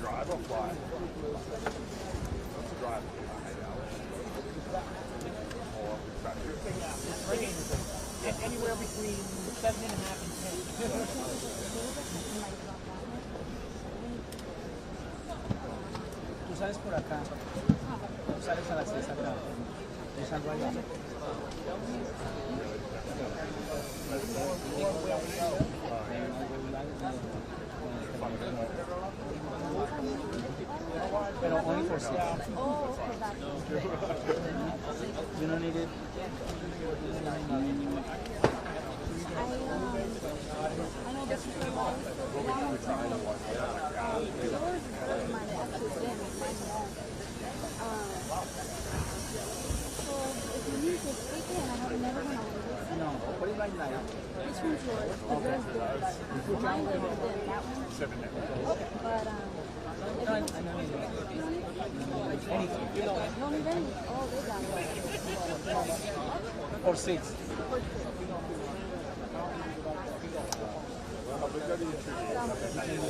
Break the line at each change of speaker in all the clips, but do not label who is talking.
Drive or fly? What's the drive? Or
Anywhere between 7.5 and 10. Tú sales por acá, tú sales a las 6 acá, yo salgo allá. Pero only for sale. You don't need it.
I know this is for life. So if you need to take it, I have never gone over.
No, put it like that.
This one's yours. The yours good. Mine would have been that one. But
No, I don't need it. Anything.
you don't need any. Oh, they got it.
Or 6.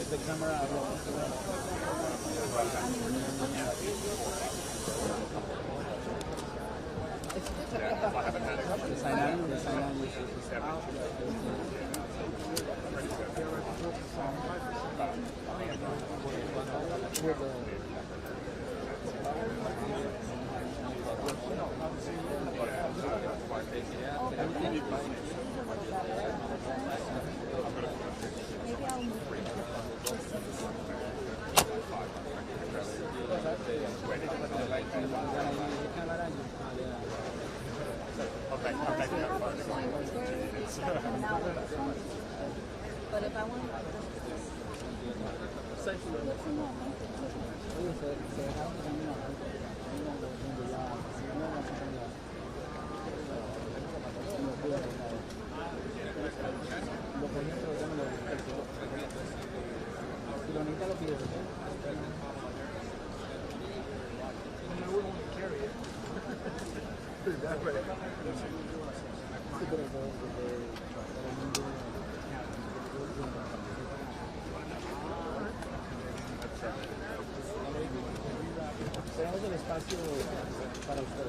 The camera.
Maybe I'll move it. But if I want
Tenemos el espacio para ustedes.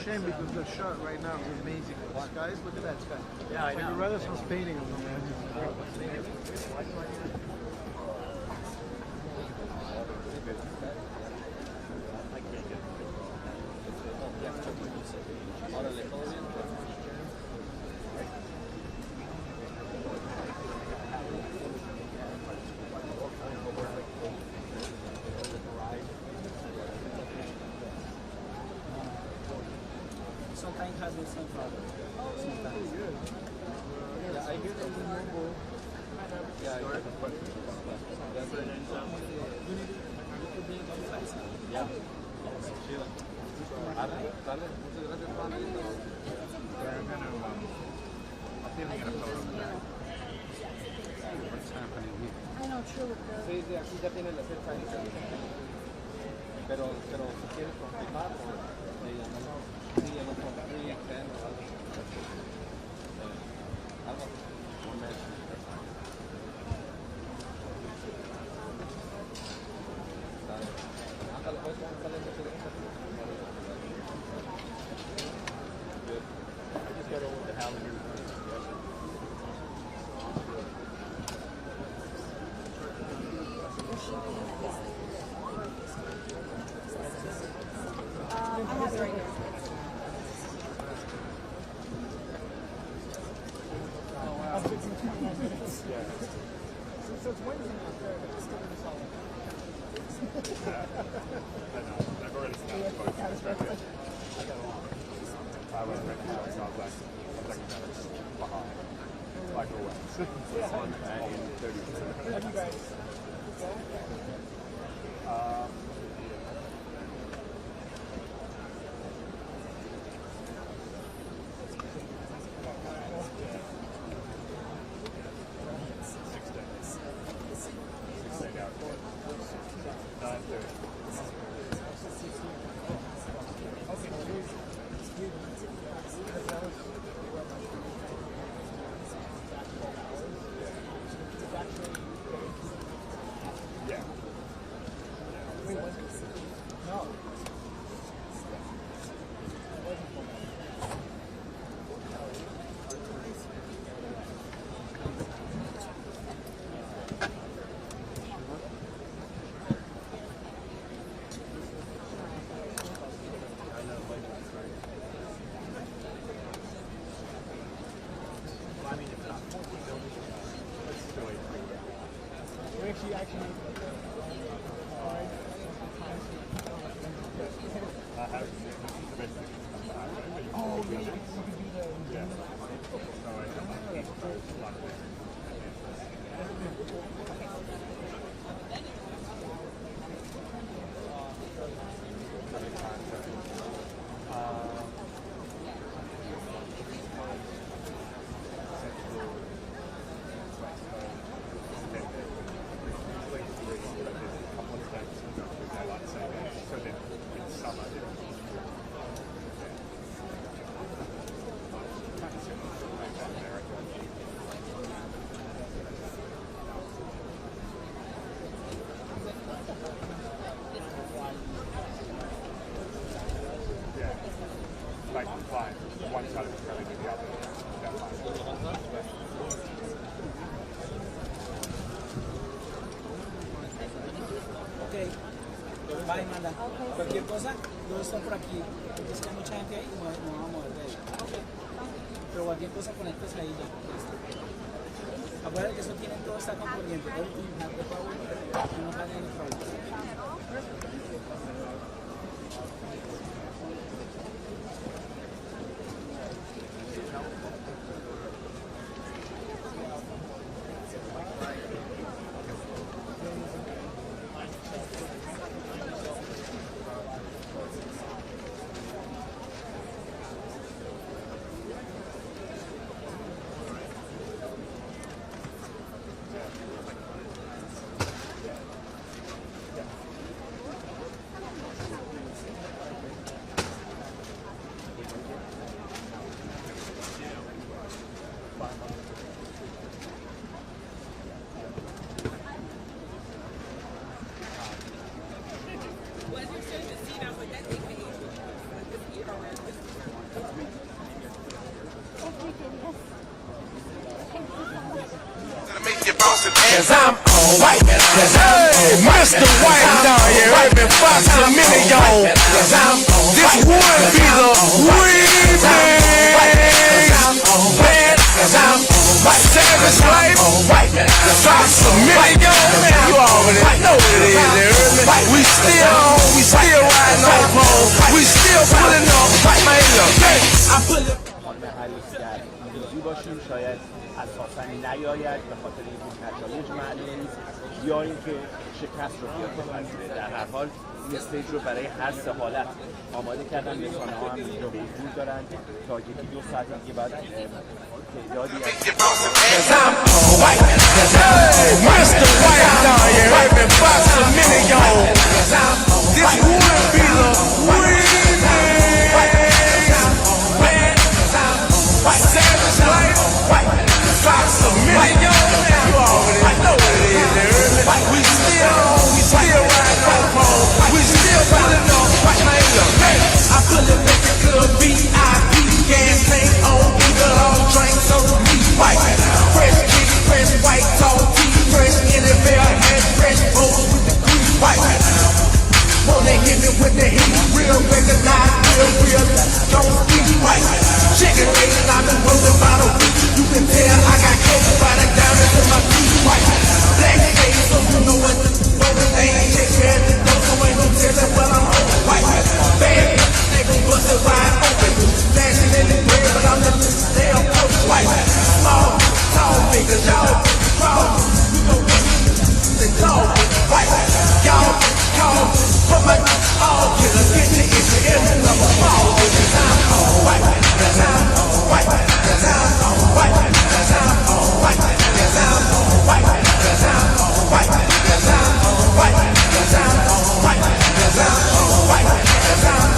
shame because the shot right now is amazing. The skies, look at that sky.
Yeah, I
It's like
know.
a Renaissance painting of them, man.
Sometimes has the same problem. Sometimes.
Yeah, I hear them. Yeah, I hear them. Yeah. Chido. Dale, muchas gracias, Juan.
I know, true.
Sí, sí, aquí ya tiene la fecha ahí. Pero si quieres confirmar, pues, sí, en otro extend o algo. Algo así. Un mes. Dale. Ándale, pues, ándale, muchas gracias. Good. I just got over the house here.
I have it right here.
I've already started both constructed. I was making out, so I was like, behind. Like always. In 30%.
Love you guys.
She actually oh, really? You could do the
like flying one side of the belly to the other.
Ok. Bye, Manda. Cualquier cosa, yo estoy por aquí. Porque es que hay mucha gente ahí y no vamos a mover de ahí. Pero cualquier cosa, conectes ahí ya. Acuérdate que eso tienen todo está con corriente. Everything you have the power, you don't have any problems.
cause I'm on white. Hey, Mr. White down here, Urban Fox a minute y'all. This would be the remix. Savage Life, Fox a minute y'all. Man, you already know what it is, Urban. We still riding on pole. We still pulling up. Man, look.
خانم هریس در پیروزی باشیم، شاید اساسا نیاید به خاطر اینکه نتایج معلوم نیست یا اینکه شکست رو بیاد بپذیره. در هر حال این استیج رو برای هر سه حالت آماده کردن. رسانه‌ها هم اینجا حضور دارن تا یکی دو ساعت دیگه بعد تعدادی از
Mr. White down here, Urban Fox a minute y'all. This would be the remix. Savage Life, Fox a minute y'all. You already know what it is, Urban. We still riding on pole. We still pulling up. Man, look. I pull it back to club VIP. Gas tank on, people all drink so me white. Fresh kick, fresh white tall tee, fresh NFL hat, fresh boots with the green white. Wanna hit me with the heat, real recognize, real, don't speak white. Chicken wings, I've been rolling about a week. You can tell I got close by the diamonds in my teeth white. Black face, so you know what the moment ain't. Check head to go, so ain't no telling what I'm on white. Bad, they gon' bust it wide open. Flashing in the bread, but I'm just damn close white. Small, tall fingers, y'all crawl. You know what? The dog white. Y'all call for my all killers. Get the issue in the number fall. Cause I'm on white. Cause I'm on white. Cause I'm on white. Cause I'm on white. Cause I'm on white. Cause I'm on white. Cause I'm on white. Cause I'm on white. Cause I'm on white. Cause I'm on white. Cause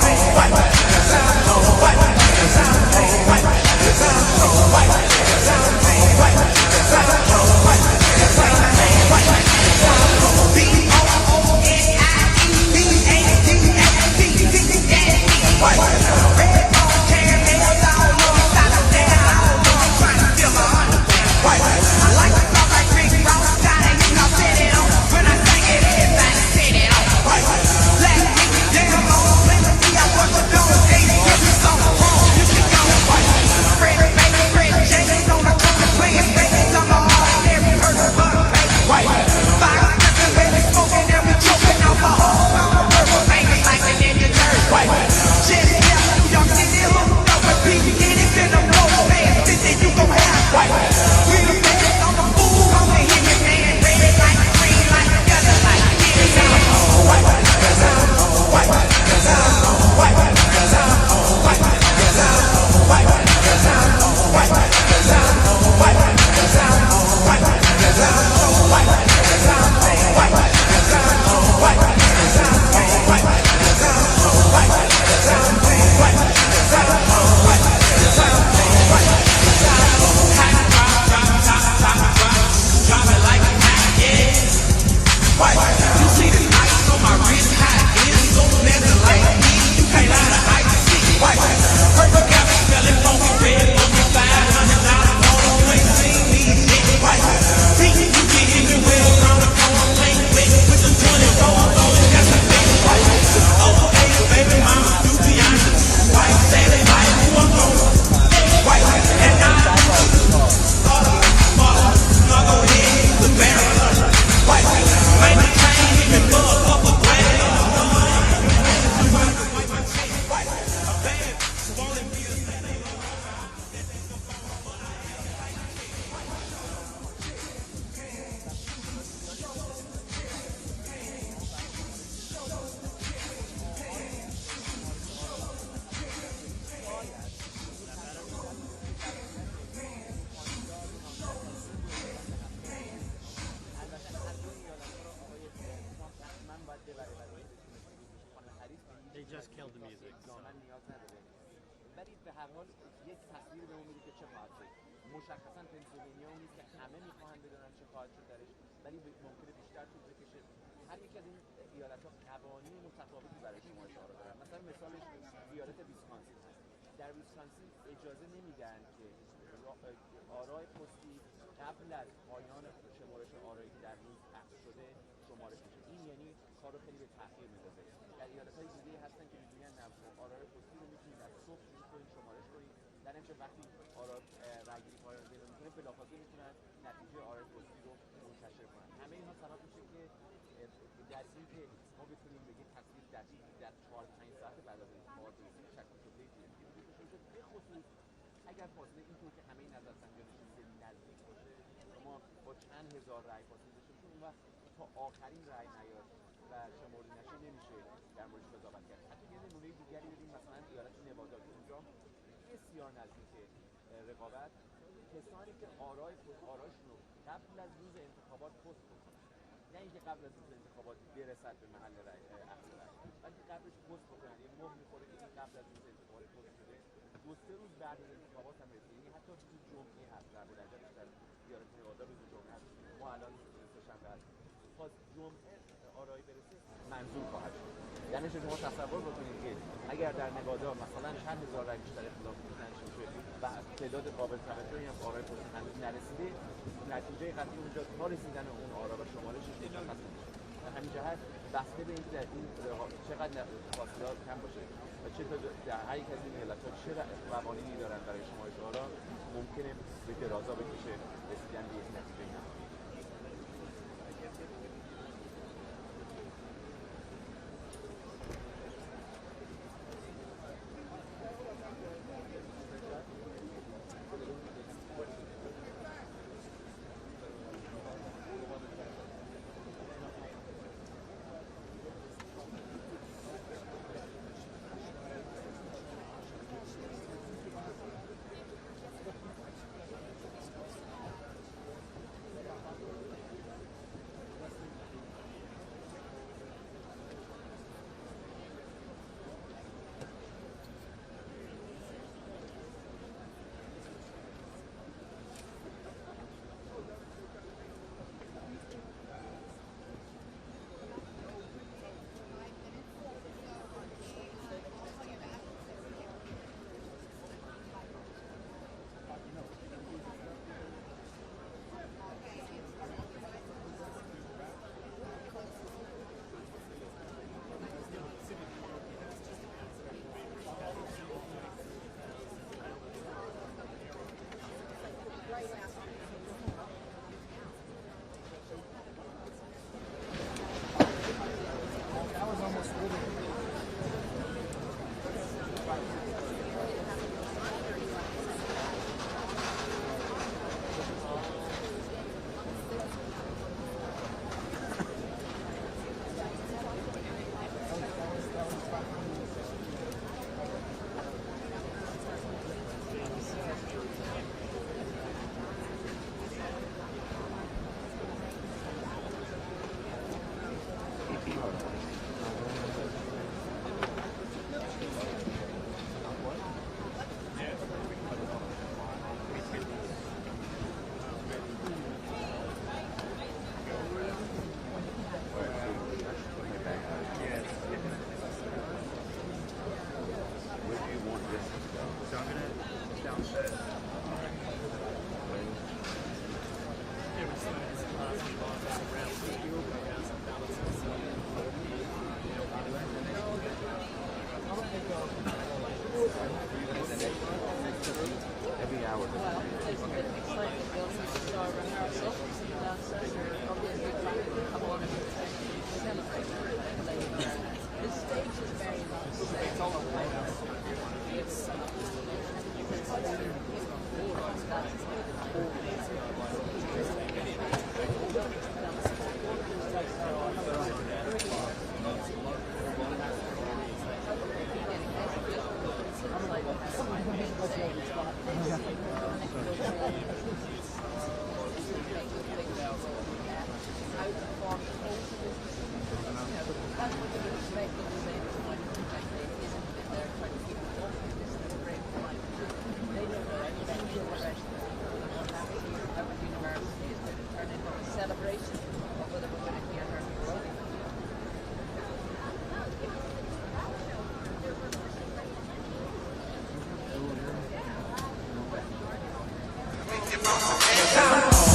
I'm on white. Cause I'm on white. Cause I'm on white. Cause I'm on white. Cause I'm on white. Cause I'm on white.
just killed the music. ولی به هر حال یک تصویر به اون میده که چه خواهد شد. مشخصا پنسیلوانیا اون نیست که همه میخواهند بدونن چه خواهد شد درش، ولی ممکنه بیشتر طول بکشه. هر یک از این ایالت‌ها قوانین متفاوتی برای شما اشاره دارن. مثلا مثالش ایالت ویسکانسین هست. در ویسکانسین اجازه نمیدن که آراء پستی قبل از پایان شمارش آرایی که در روز پخش شده شمارش میشه. این یعنی کار رو خیلی به تأخیر میندازه. در ایالت‌های دیگه هستن که میگن نه آرای پستی رو میتونید از صبح شروع کنید شمارش کنید، در نتیجه وقتی آرا رأی‌گیری پایان پیدا میکنه بلافاصله میتونن نتیجه آرای پستی رو منتشر کنن. همه اینها سبب میشه که در این که ما بتونیم به یک تصویر دقیق در 4-5 ساعت بعد از انتخابات برسیم شکل شده گرفتیم به خصوص اگر فاصله اینطور که همه نظرسنجیان خیلی نزدیک باشه، شما با چند هزار رأی فاصله داشته باشید اون وقت تا آخرین رأی نیاد و شمرده نشه نمیشه در موردش قضاوت کرد. حتی یه نمونه دیگری بدیم مثلا ایالت نوادا که اونجا بسیار نزدیک رقابت کسانی که آرایشون رو قبل از روز انتخابات پست بکنن، نه اینکه قبل از روز انتخابات برسد به محل اخذ رأی، بلکه قبلش پست بکنن. یه مهر میخوره که این قبل از روز انتخابات پست شده، 2-3 روز بعد از انتخابات هم رسید. یعنی حتی روز جمعه هست در بیشتر ایالت نوادا روز جمعه هست. ما الان سه‌شنبه هست. تا جمعه آرایی برسه منظور خواهد شد. یعنی شما تصور بکنید که اگر در نوادا مثلا چند هزار رأی بیشتر اختلاف نشه و تعداد قابل توجهی هم آرای پستی هنوز نرسیده، نتیجه قطعی اونجا تا رسیدن اون آرا و شمارشش مشخص میشه. به همین جهت بسته به اینکه در این چقدر فاصله کم باشه و چه در هر یک از این ایالت‌ها چه قوانینی دارن برای شمارش آرا ممکنه به درازا بکشه رسیدن به یک نتیجه نهایی.
Time.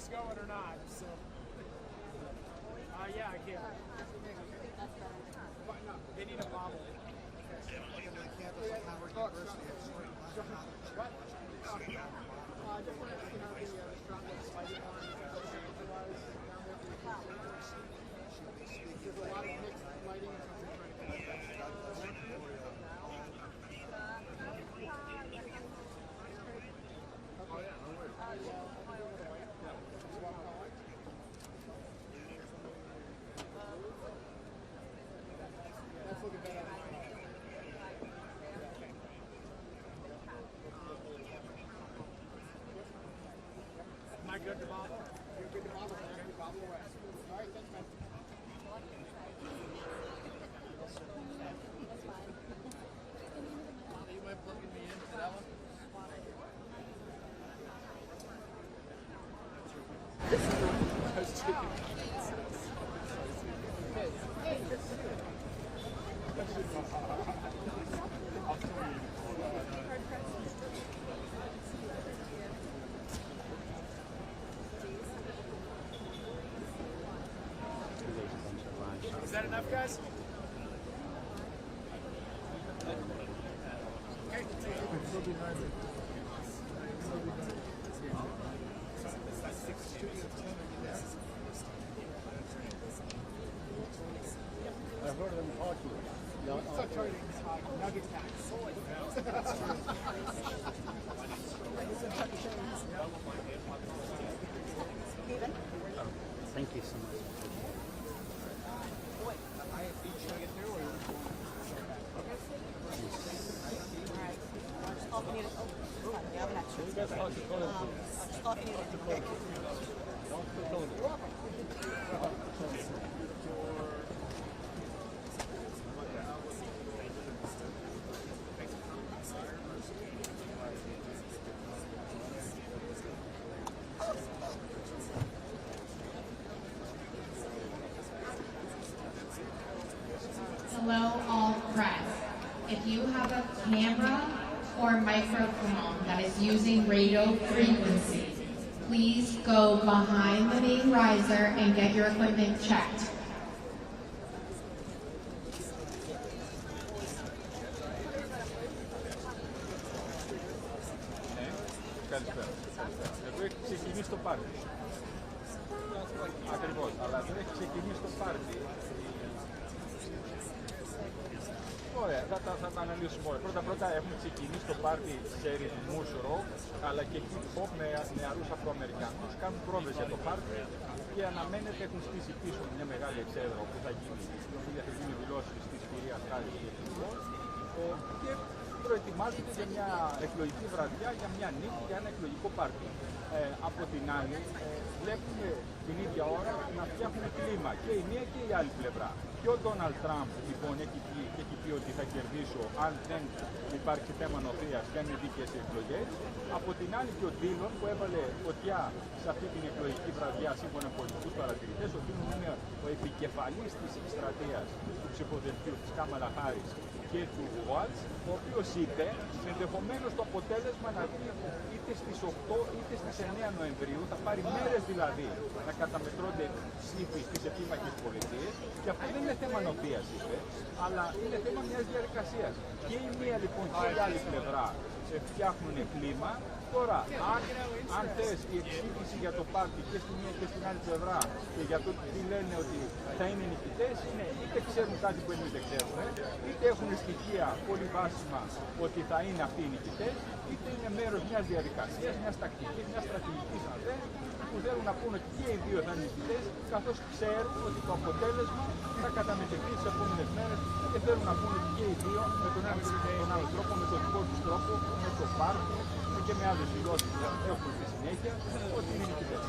mic's going or not. So, yeah, I can. But no, they need a bobble. I just wanted to see how the strong lighting on there's a lot of mixed lighting and that's looking better. Am I good to bobble? You're good to bobble, man. You bobble away. All right, thanks, man.
You mind plugging me in to that one?
Is that enough, guys?
I've heard them talking.
Start charging nugget tax.
Thank you so much.
Hello, all press. If you have a camera or microphone that is using radio frequency, please go behind the main riser and get your equipment checked.
Καλησπέρα. Εδώ έχει ξεκινήσει το πάρτι. Ακριβώς, αλλά δεν έχει ξεκινήσει το πάρτι. Ωραία, θα τα αναλύσουμε όλα. Πρώτα έχουμε ξεκινήσει το πάρτι σε ρυθμούς rock, αλλά και hip hop με νεαρούς Αφροαμερικάνους. Κάνουν πρόβες για το πάρτι και αναμένεται έχουν στήσει πίσω μια μεγάλη εξέδρα που θα γίνει δηλώσεις της κυρίας Χάρης και προετοιμάζονται για μια εκλογική βραδιά, για μια νίκη, για ένα εκλογικό πάρτι. Από την άλλη, βλέπουμε την ίδια ώρα να φτιάχνουν κλίμα και η μία και η άλλη πλευρά. Και ο Ντόναλντ Τραμπ λοιπόν έχει πει ότι θα κερδίσω αν δεν υπάρχει θέμα νοθείας και αν είναι δίκαιες οι εκλογές. Από την άλλη και ο Ντίλον που έβαλε φωτιά σε αυτή την εκλογική βραδιά σύμφωνα με πολιτικούς παρατηρητές. Ο Ντίλον είναι ο επικεφαλής της εκστρατείας του ψηφοδελτίου της Kamala Harris και του Waltz, ο οποίος είπε ενδεχομένως το αποτέλεσμα να βγει είτε στις 8 είτε στις 9 Νοεμβρίου, θα πάρει μέρες δηλαδή να καταμετρώνται ψήφοι στις επίμαχες πολιτείες και αυτό δεν είναι θέμα νοθείας, είπε, αλλά είναι θέμα μιας διαδικασίας. Και η μία λοιπόν και η άλλη πλευρά φτιάχνουν κλίμα. Τώρα, αν θες η εξήγηση για το πάρτι και στη μία και στην άλλη πλευρά και για το τι λένε ότι θα είναι νικητές, είναι είτε ξέρουν κάτι που εμείς δεν ξέρουμε, είτε έχουν στοιχεία πολύ βάσιμα ότι θα είναι αυτοί οι νικητές, είτε είναι μέρος μιας διαδικασίας, μιας τακτικής, μιας στρατηγικής αν θες, που θέλουν να πούνε ότι και οι δύο θα είναι νικητές, καθώς ξέρουν ότι το αποτέλεσμα θα καταμετρηθεί τις επόμενες μέρες και θέλουν να πούνε ότι και οι δύο με τον άλλο τρόπο, με τον δικό τους τρόπο, με το πάρτι και με άλλες δηλώσεις που έχουμε στη συνέχεια, ότι είναι νικητές.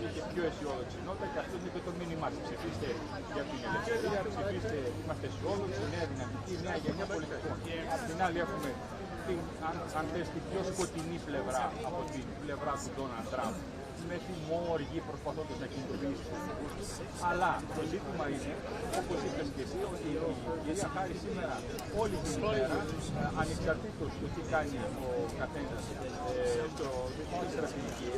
είχε πιο αισιόδοξη νότα και αυτό είναι και το μήνυμά του. Ψηφίστε για την ελευθερία, ψηφίστε, είμαστε αισιόδοξοι, νέα δυναμική, νέα γενιά πολιτικών. Απ' την άλλη έχουμε αν θες την πιο σκοτεινή πλευρά από την πλευρά του Ντόναλντ Τραμπ, με θυμό, οργή, προσπαθώντας να κινητοποιήσει τους πολιτικούς. Αλλά το ζήτημα είναι, όπως είπες και εσύ, ότι η κυρία Χάρις σήμερα όλη την ημέρα, ανεξαρτήτως του τι κάνει ο καθένας στη στρατηγική,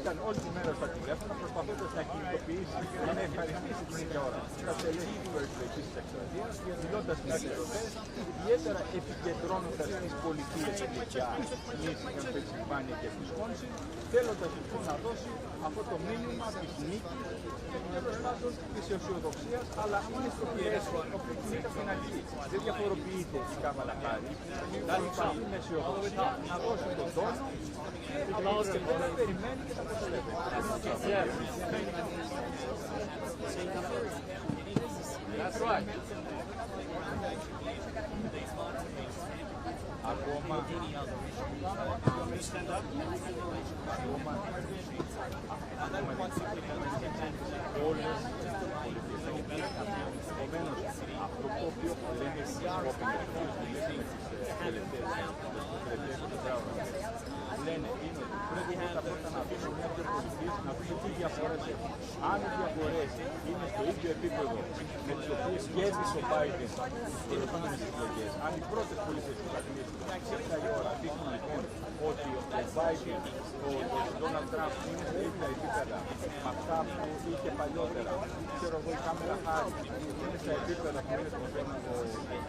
ήταν όλη τη μέρα στα τηλέφωνα προσπαθώντας να κινητοποιήσει και να ευχαριστήσει την ίδια ώρα τα στελέχη του εκλογικής εκστρατείας, μιλώντας με εκδοτές, ιδιαίτερα επικεντρώνοντας τις πολιτείες για Μίσιγαν, Πενσιλβάνια και Βισκόνσιν, θέλοντας λοιπόν να δώσει αυτό το μήνυμα της νίκης, τέλος πάντων της αισιοδοξίας, αλλά είναι στο πιέσιο, είναι στην αρχή. Δεν διαφοροποιείται η Κάμαλα Χάρις, προσπαθεί με αισιοδοξία να δώσει τον τόνο και τώρα περιμένει και τα αποτελέσματα. That's right. Ακόμα όλες επομένως αυτό το οποίο λένε στις κόπινες λένε είναι ότι πρέπει πρώτα να αφήσουμε μια πολιτική να δούμε τι διαφορές έχουν. Αν οι διαφορές είναι στο ίδιο επίπεδο με τις οποίες κέρδισε ο Biden στις επόμενες εκλογές, αν οι πρώτες πολιτικές κατηγορίες του 6 η ώρα δείχνουν λοιπόν ότι ο Biden, ο Donald Trump είναι στα ίδια επίπεδα με αυτά που είχε παλιότερα, ξέρω εγώ η Kamala Harris είναι στα επίπεδα που είναι ο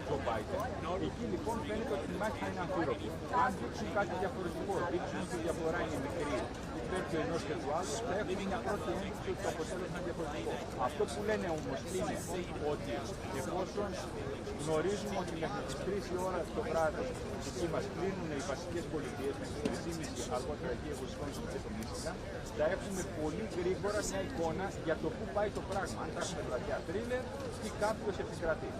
Joe Biden, εκεί λοιπόν φαίνεται ότι η μάχη είναι αμφίροπη. Αν δείξουν κάτι διαφορετικό, δείξουν ότι η διαφορά είναι μικρή, υπέρ του ενός και του άλλου, θα έχουμε μια πρώτη ένδειξη ότι το αποτέλεσμα είναι διαφορετικό. Αυτό που λένε όμως είναι ότι εφόσον γνωρίζουμε ότι μέχρι τις 3 η ώρα το βράδυ εκεί μας κλείνουν οι βασικές πολιτείες, μέχρι τις 3.30 αργότερα εκεί εγώ Wisconsin και το Michigan, θα έχουμε πολύ γρήγορα μια εικόνα για το πού πάει το πράγμα. Αν θα έχουμε βραδιά τρίλερ ή κάποιος επικρατεί.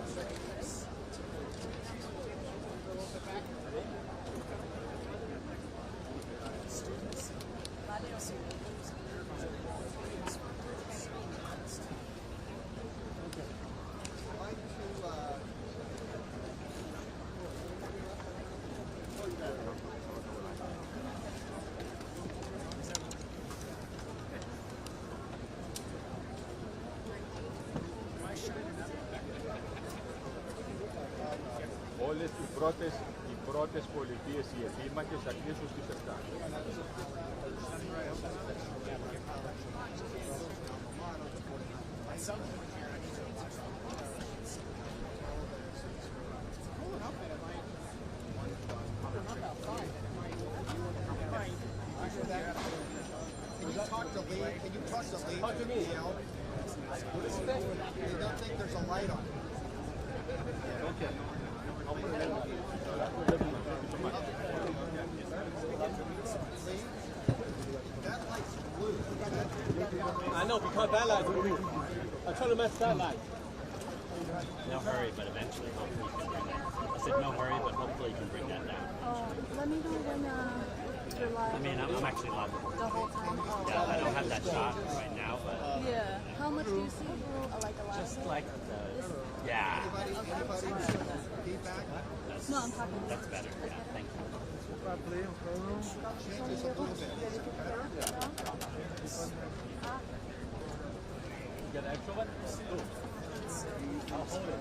Όλες οι πρώτες πολιτείες, οι επίμαχες, θα κλείσουν στις 7.
Can you talk to Lee? Talk to me. You don't think there's a light on?
Okay.
That light's blue.
I know, because that light is blue. I'm trying to match that light.
No hurry, but eventually hopefully you can bring that. I said no hurry, but hopefully you can bring that down.
Let me know when you're live.
I mean, I'm actually live.
The whole time?
Yeah, I don't have that shot right now, but
Yeah. How much do you see? Like a lot?
just like the, yeah,
Feedback?
No, I'm talking.
that's better. Yeah, thank you.
Changes a little bit.
Get an extra one? I'll hold it.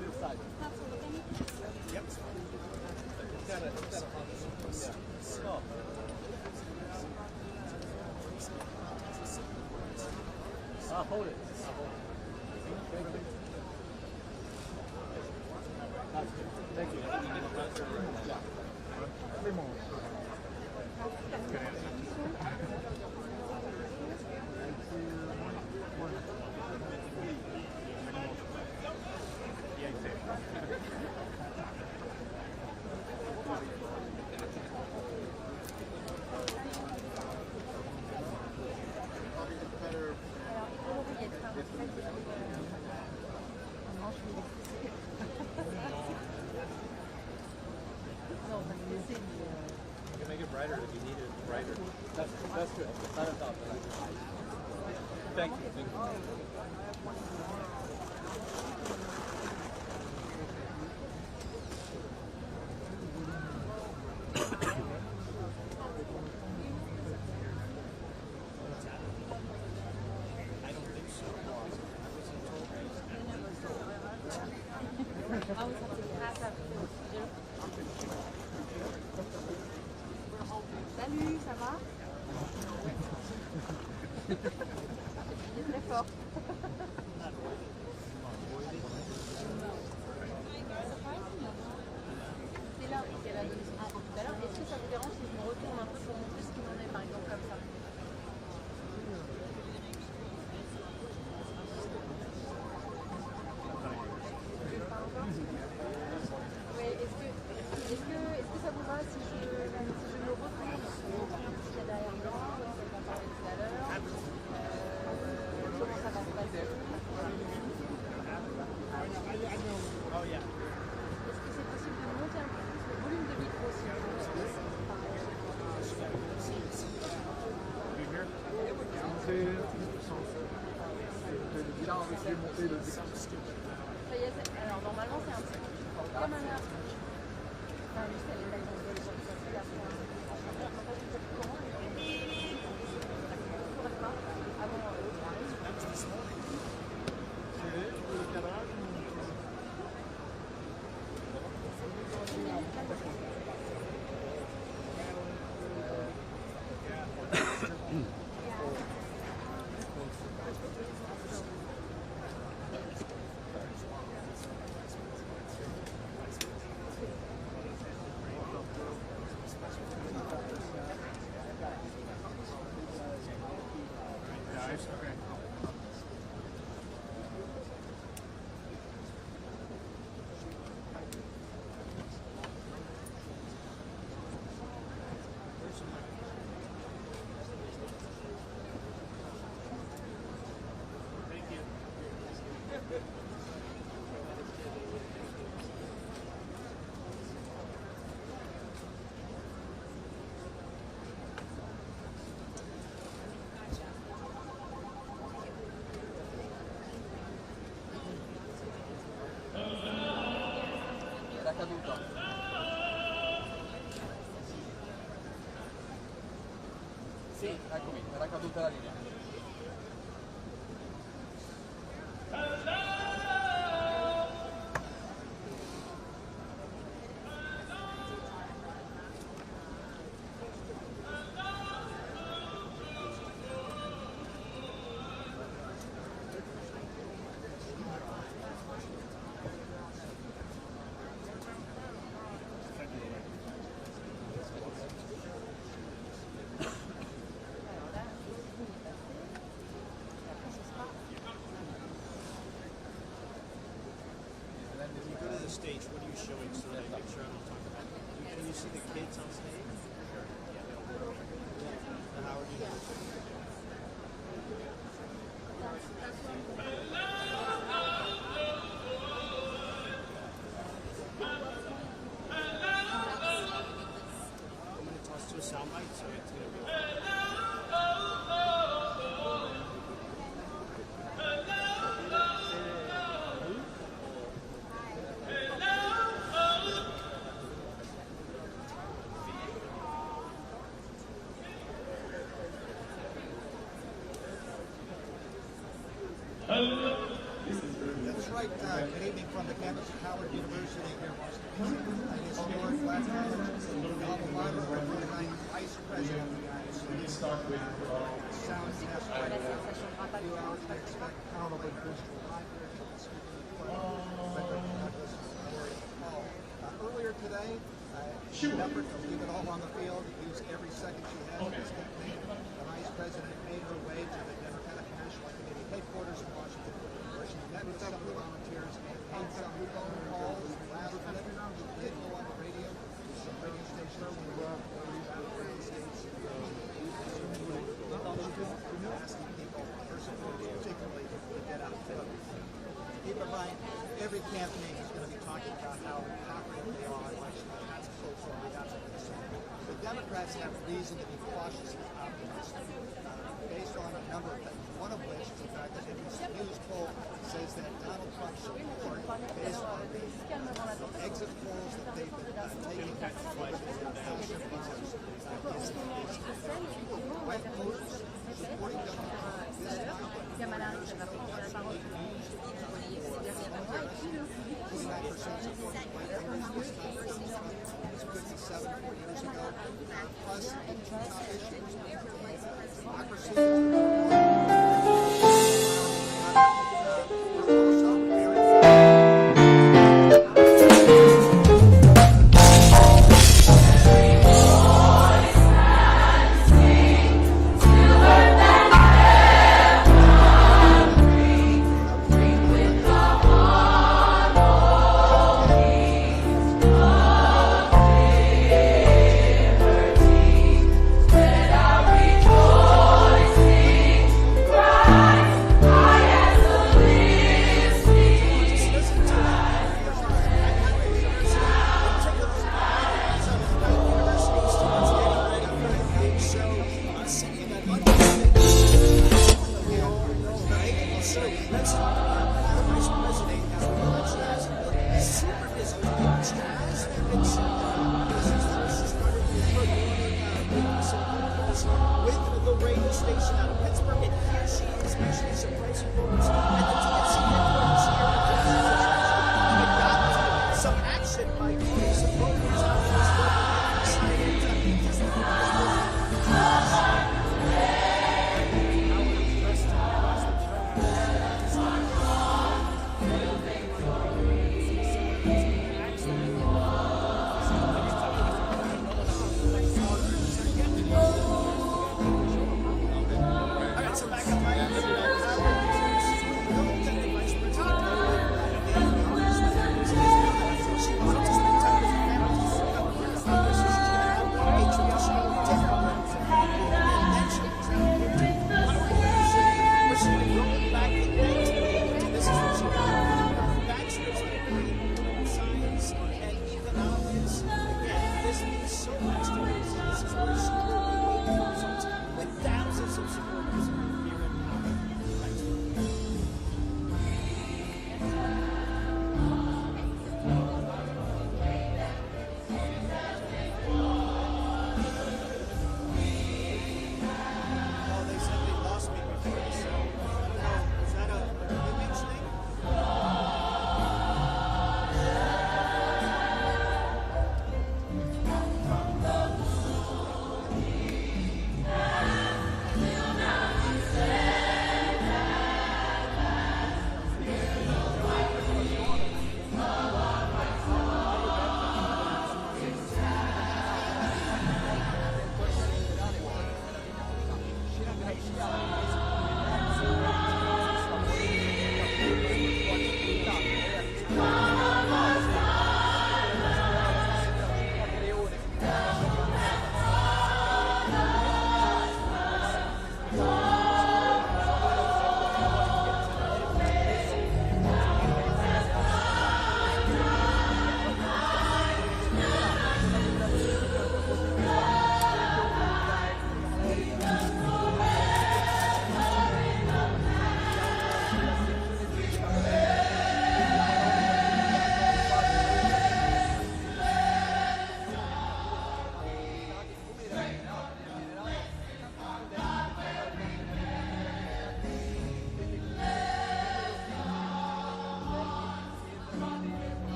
This side. Yep. Oh. I'll hold it. Thank you.
You can make it bright.
writer if you needed a writer.
That's good. Not a thought. Thank you. Thank you.
Salut, ça va? Il est très fort. C'est là qu'elle a donné son discours tout à l'heure. Est-ce que ça vous dérange si je me retourne un peu pour montrer ce qu'il en est, par exemple, comme ça? Est-ce que ça vous va si je me retourne ce qu'il y a derrière moi, on va parler tout à l'heure, comment ça va se passer? Est-ce que c'est possible de monter un peu plus le volume de micro si vous Ça y est, alors normalement c'est un petit peu comme un arbre. Enfin, juste elle est là, ils ont volé sur le sol, la fin.
Era caduta. Sì, eccomi, era caduta la linea.
Stage, what are you showing so that I make sure I'm not talking about it? Can you see the kids on stage? Yeah. How are you doing? I'm going to toss to a soundbite, so it's going to be
That's right. Good evening from the campus of Howard University here in Washington. An historic black college, alma mater, the 49th vice president of the United States. Sound test right now. 2 hours we expect probably Bristol Library. Earlier today, she offered to leave it all on the field, use every second she has in this campaign. The vice president made her way to the Democratic National Committee headquarters in Washington. She met with some of the volunteers, made some phone calls last minute. She did go on the radio, some radio stations in the world, states, asking people, particularly, to get out and vote. Keep in mind, every campaign is going to be talking about how popular they are in election. That's so far we got to this. The Democrats have reason to be cautiously optimistic based on a number of things. One of which is the fact that the news poll says that Donald Trump's support, based on the exit polls that they've been taking over the past few months, is white voters supporting Donald Trump this time.
Kamala Harris va prendre la parole pour les derniers mois et puis le public qui
29% support white voters this time. It was 57 4 years ago. Plus, the two top issues, democracy.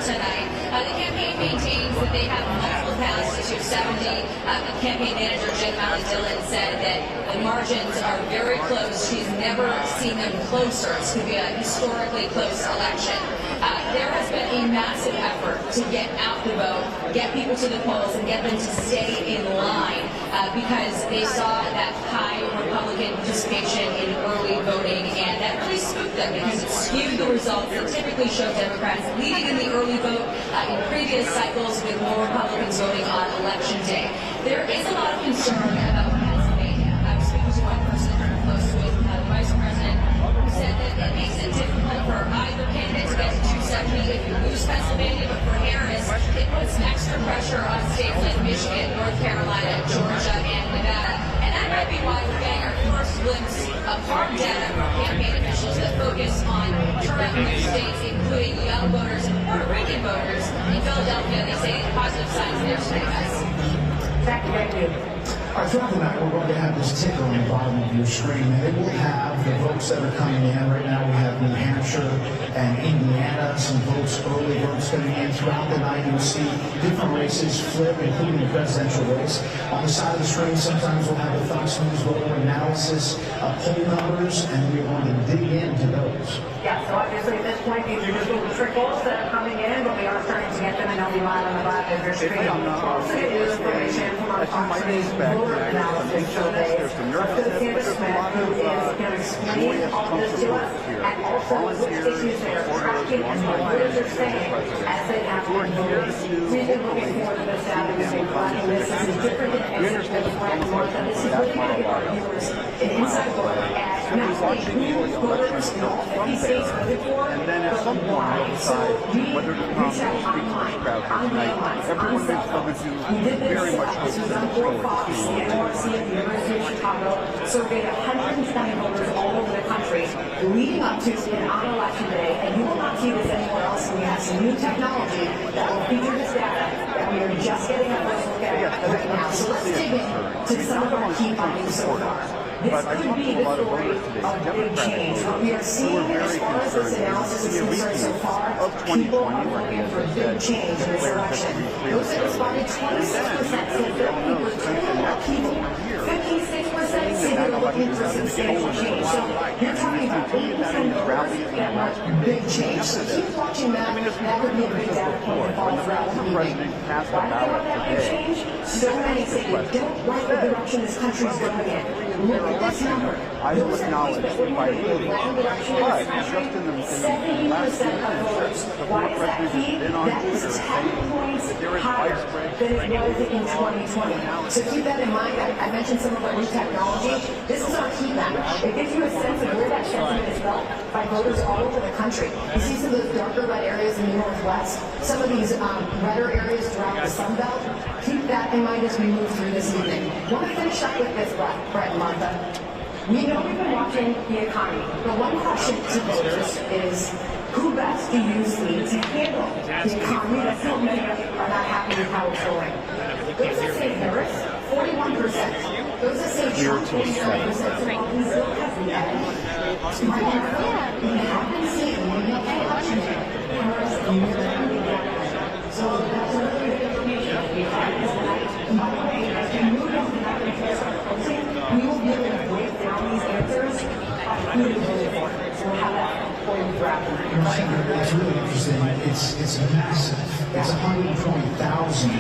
tonight. The campaign maintains that they have multiple paths to 270. Campaign manager Kamala Harris said that the margins are very close. She's never seen them closer. It's going to be a historically close election. There has been a massive effort to get out the vote, get people to the polls, and get them to stay in line because they saw that high Republican participation in early voting, and that really spooked them because it skewed the results that typically show Democrats leading in the early vote in previous cycles with more Republicans voting on Election Day. There is a lot of concern about Pennsylvania. I was speaking to one person very close with the Vice President who said that it makes it difficult for either candidate to get to 270 if you lose Pennsylvania, but for Harris, it puts extra pressure on states like Michigan, North Carolina, Georgia, and Nevada. And that might be why we're getting our first glimpse of hard data from campaign officials that focus on turnout in their states, including young voters and Puerto Rican voters. In Philadelphia, they say positive signs there today, guys.
Thank you. All right, throughout the night, we're going to have this ticker on the bottom of your screen, and it will have the votes that are coming in. Right now, we have New Hampshire and Indiana, some votes, early votes coming in. Throughout the night, you'll see different races flip, including the presidential race. On the side of the screen, sometimes we'll have the Fox News voter analysis, poll numbers, and we're going to dig into those.
Yeah, so obviously at this point, these are just little trickles that are coming in, but we are starting to get them, and they'll be live on the bottom of your screen. Also get new information from our Fox News voter analysis survey. Associated Smith, who is going to explain all this to us, and also which issues they are tracking and what voters are saying as they have been voting. We've been looking forward to this data. We've been tracking this. This is different than exit polls right north, and this is really going to give our viewers an inside look at not only who voters in all 50 states voted for, but why. So we reached out online, on the lines, on cell phones. We did this, this was on 4 Fox, the NYC at the University of Chicago, surveyed 120 voters all over the country leading up to and on Election Day, and you will not see this anywhere else. We have some new technology that will feature this data that we are just getting a first look at right now. So let's dig into some of our key findings so far. This could be the story of big change. What we are seeing as far as this analysis is concerned so far, people are looking for big change in this election. Those that responded, 26% said that people were turning out people. 56% say they're looking for substantial change. So you're talking about 8% voters that want big change. So keep watching that. That would be a big data point to follow throughout the evening. Why do they want that big change? So many say they don't like the direction this country is going in. Look at this number. Those countries that would like the direction of this country, 70% of voters. Why is that key? That is 10 points higher than it was in 2020. So keep that in mind. I mentioned some of our new technology. This is our heat map. It gives you a sense of where that sentiment is felt by voters all over the country. You see some of those darker red areas in the Northwest, some of these redder areas throughout the Sun Belt. Keep that in mind as we move through this evening. I want to finish up with this, Brett and Martha. We know we've been watching the economy, but one question to voters is, who best do you see to handle the economy that so many are not happy with how it's going? Those that say Harris, 41%. Those that say Trump, 47%. So while we still have the edge, we haven't seen in the election Harris nearly the So that's a really good information that we have tonight. And by the way, as we move on to that closing, we will be able to break down these answers on who to vote for. So we'll have that for you throughout the night.
It's really interesting. It's massive. It's 120,000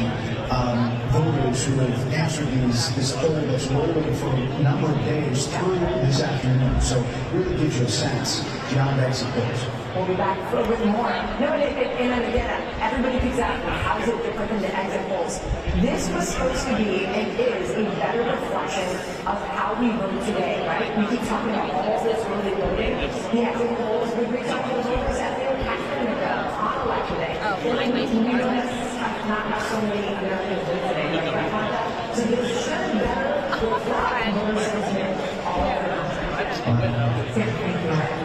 voters who have answered this poll that's rolling for a number of days through this afternoon. So it really gives you a sense beyond exit polls.
We'll be back with more. No, and then again, everybody keeps asking, how is it different than the exit polls? This was supposed to be and is a better reflection of how we vote today, right? We keep talking about all this early voting. The exit polls, we reach out to the voters as they were casting their votes on election day. Not how so many Americans do today, right? So this should better reflect voter sentiment all over the country.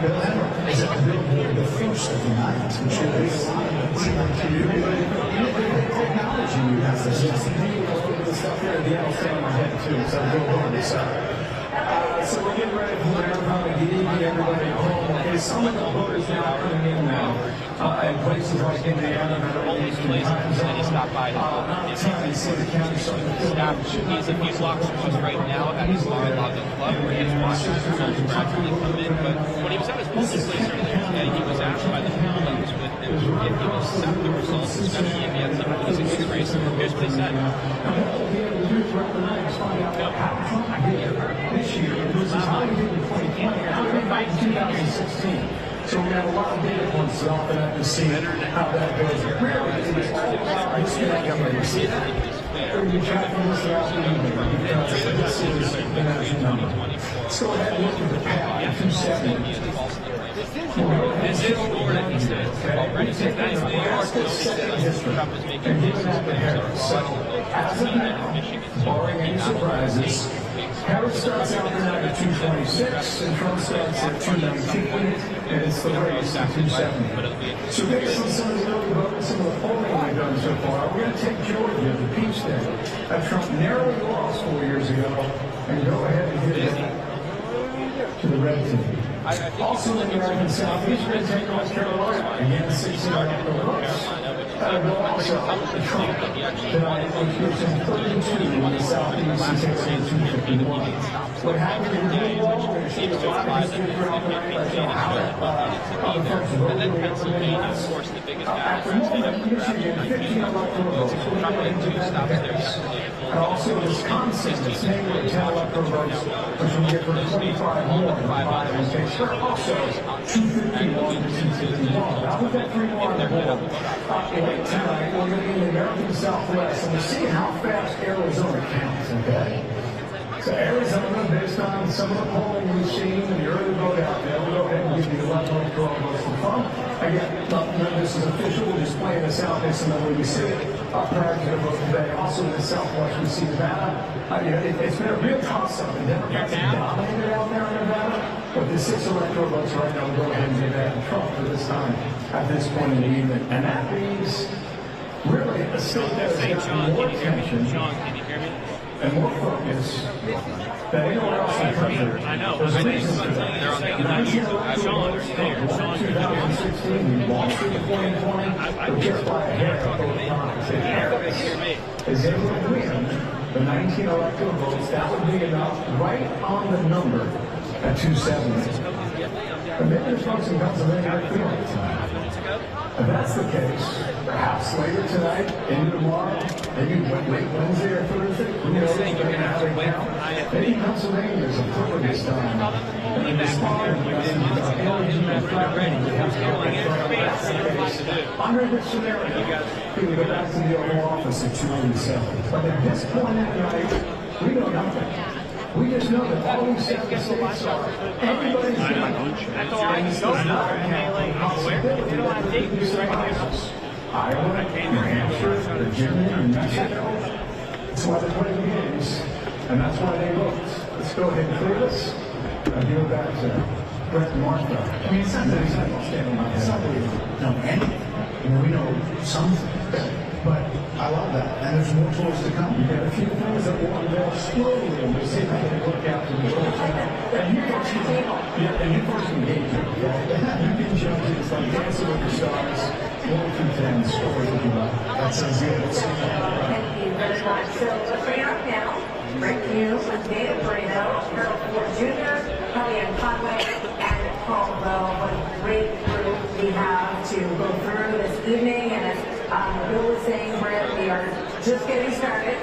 Bill Edwards is at the billboard the first of the night, which is a lot of technology you have this the stuff here at the end will stay on my head too, so I'll go on this side. So we're getting ready for everybody. Good evening, everybody at home. Okay, some of the voters now are coming in now. in places like Indiana that are only places, and then he stopped by. Not a ton. You see the county starting to fill out.
He's a few blocks from us right now at his Mar-a-Lago club where he's watching results gradually come in. But when he was at his polling place earlier today, he was asked by the people that was with him if he would accept the results, especially if he had someone who was in his race. Here's what he said.
This year, this is how he did in 2020, and how he did back in 2016. So we have a lot of data points to offer that to see how that goes. Really, it's all you try to listen out because this is the magic number. Let's go ahead and look at the path, 270.
This is Florida, he said. Already since that is New York, Trump is making this
So, as of now, barring any surprises, Harris starts out tonight at 226, and Trump starts at 219, and it's the race at 270. So based on some of the early votes, some of the polling we've done so far, we're going to take Georgia, the peach state, that Trump narrowly lost 4 years ago, and go ahead and give it to the red team. Also in the American Southeast, we're going to take North Carolina, again 16 votes. Go also to Trump tonight, which gives him 32 in the Southeast and takes him to 251. What happened in the wall, we're going to see a lot of history throughout the night, like how the folks voted in Pennsylvania, of course, the biggest after Michigan, 15 electoral votes, we're going to that base. And also Wisconsin, the same with 10 electoral votes, which will give her 25 more than 5 in case. Also, 251 to 251. Now we've got 3 more on the board. Late tonight, we're going to be in the American Southwest, and we're seeing how fast Arizona counts, okay? So Arizona, based on some of the polling we've seen and the early vote out there, we'll go ahead and give you 11 electoral votes for fun. Again, none of this is official. We're just playing this out based on the way we see it prior to the vote today. Also in the Southwest, we see Nevada. It's been a real toss-up. The Democrats have dominated out there in Nevada. But the 6 electoral votes right now, we'll go ahead and give that to Trump for this time, at this point in the evening. And that means really a state that has got more attention and more focus than anywhere else in the country.
I know.
There's a reason for that.
They're on the Sean,
2016, we lost in 2020, but just by a hair both times. If Harris is able to win the 19 electoral votes, that would be enough right on the number at 270. But maybe there's folks in Pennsylvania that feel it tonight. If that's the case, perhaps later tonight, into tomorrow, maybe late Wednesday or Thursday, who knows how they count. Maybe Pennsylvania is a perfect time. And the responding under this scenario, he would go back to the Oval Office at 287. But at this point in the night, we know nothing. We just know that all these 7 states are everybody's going to that's all I can go now. Where? I take these surprises. Iowa, New Hampshire, Virginia, New Mexico. That's why they're playing games, and that's why they vote. Let's go ahead and clear this and give it back to Brett and Martha. I mean, it's not that he's not standing on his side. We don't know anything. We know something. But I love that, and there's more tools to come. You've got a few things that will unveil slowly, and we'll see how they work out to the whole thing. And you first engage it. You can judge it. It's like Dancing with the Stars, 1 through 10 stories if you like. That sounds good.
Thank you very much. So let's bring it up now. Rick Hughes with David Moreno, Harold Ford Jr., Kellyanne Conway, and Paul Bell. What a great group we have to go through this evening, and as Bill was saying, Brett, we are just getting started.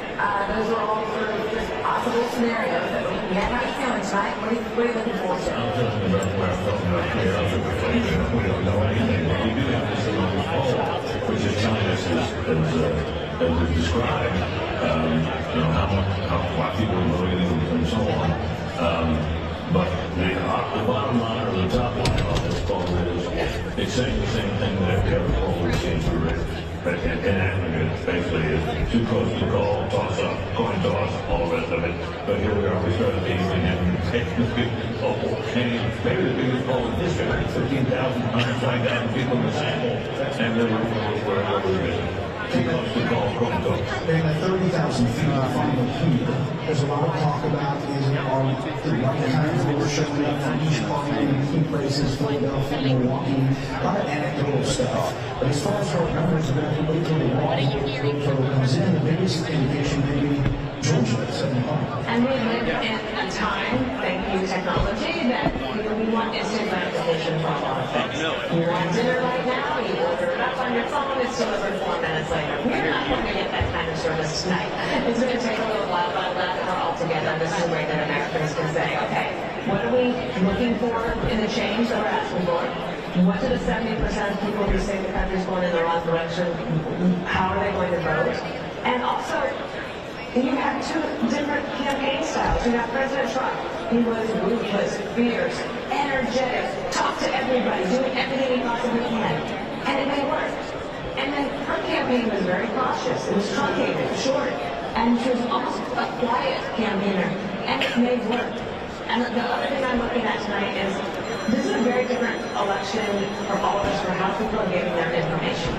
Those are all sort of just possible scenarios that we can get. How are you feeling tonight? What are you looking forward to?
I'm talking about where I'm talking about clear up with the we don't know anything, but we do have this thing on the phone, which is telling us as is described, why people are voting and so on. But the bottom line or the top line on this poll is it's saying the same thing that every poll we've seen through it. But in aggregate, basically, is too close to call, toss up, coin toss, all the rest of it. But here we are, we started the evening and taking the big poll, maybe the biggest poll in history, 15,000, 120,000 people in the sample, and then we're
take off the call, and at 30,000 feet, the final heat, there's a lot of talk about is the right kinds that were showing up from each party in key places, Philadelphia, Milwaukee, a lot of anecdotal stuff. But as far as our numbers, we're going to wait till the raw total comes in. The biggest indication may be Georgia at 7-5.
And we live in a time, thank you technology, that we want instant gratification for a lot of things. You want dinner right now, you order it up on your phone, it's delivered 4 minutes later. We're not going to get that kind of service tonight. It's going to take a little while, but I'm glad that we're all together. This is a way that Americans can say, okay, what are we looking for in the change that we're asking for? What do the 70% of people who say the country's going in the wrong direction, how are they going to vote? And also, you have two different campaign styles. You have President Trump. He was ruthless, fierce, energetic, talked to everybody, doing everything he possibly can. And it may work. And then her campaign was very cautious. It was truncated, short. And she was almost a quiet campaigner. And it may work. And the other thing I'm looking at tonight is this is a very different election for all of us for how people are getting their information.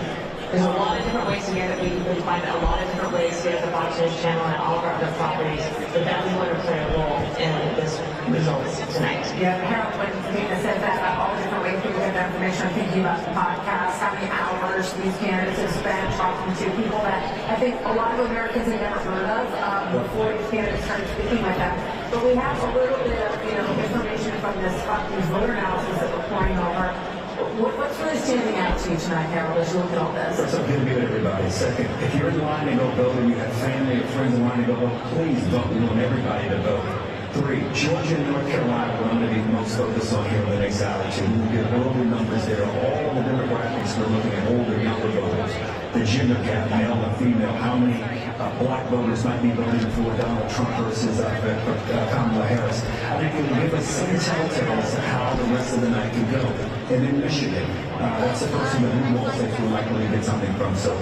There's a lot of different ways to get it. We find a lot of different ways to get the Fox News channel and all of our other properties. But that is going to play a role in this results tonight.
Yeah, Harold, when Dana said that about all the different ways people get their information, I'm thinking about the podcast, how many hours these candidates have spent talking to people that I think a lot of Americans have never heard of before these candidates started speaking with them. But we have a little bit of information from this voter analysis that we're pouring over. What's really standing out to you tonight, Harold, as you look at all this?
First, I'm going to give everybody a second. If you're in line to go vote and you have family or friends in line to go vote, please vote. We want everybody to vote. 3, Georgia and North Carolina, we're going to be most focused on here in the next hour or two. We'll get early numbers there. All the demographics, we're looking at older, younger voters. The gender gap, male and female, how many black voters might be voting for Donald Trump versus Kamala Harris. I think it will give us some telltales of how the rest of the night can go. And then Michigan, that's the person that we won't say we're likely to get something from. So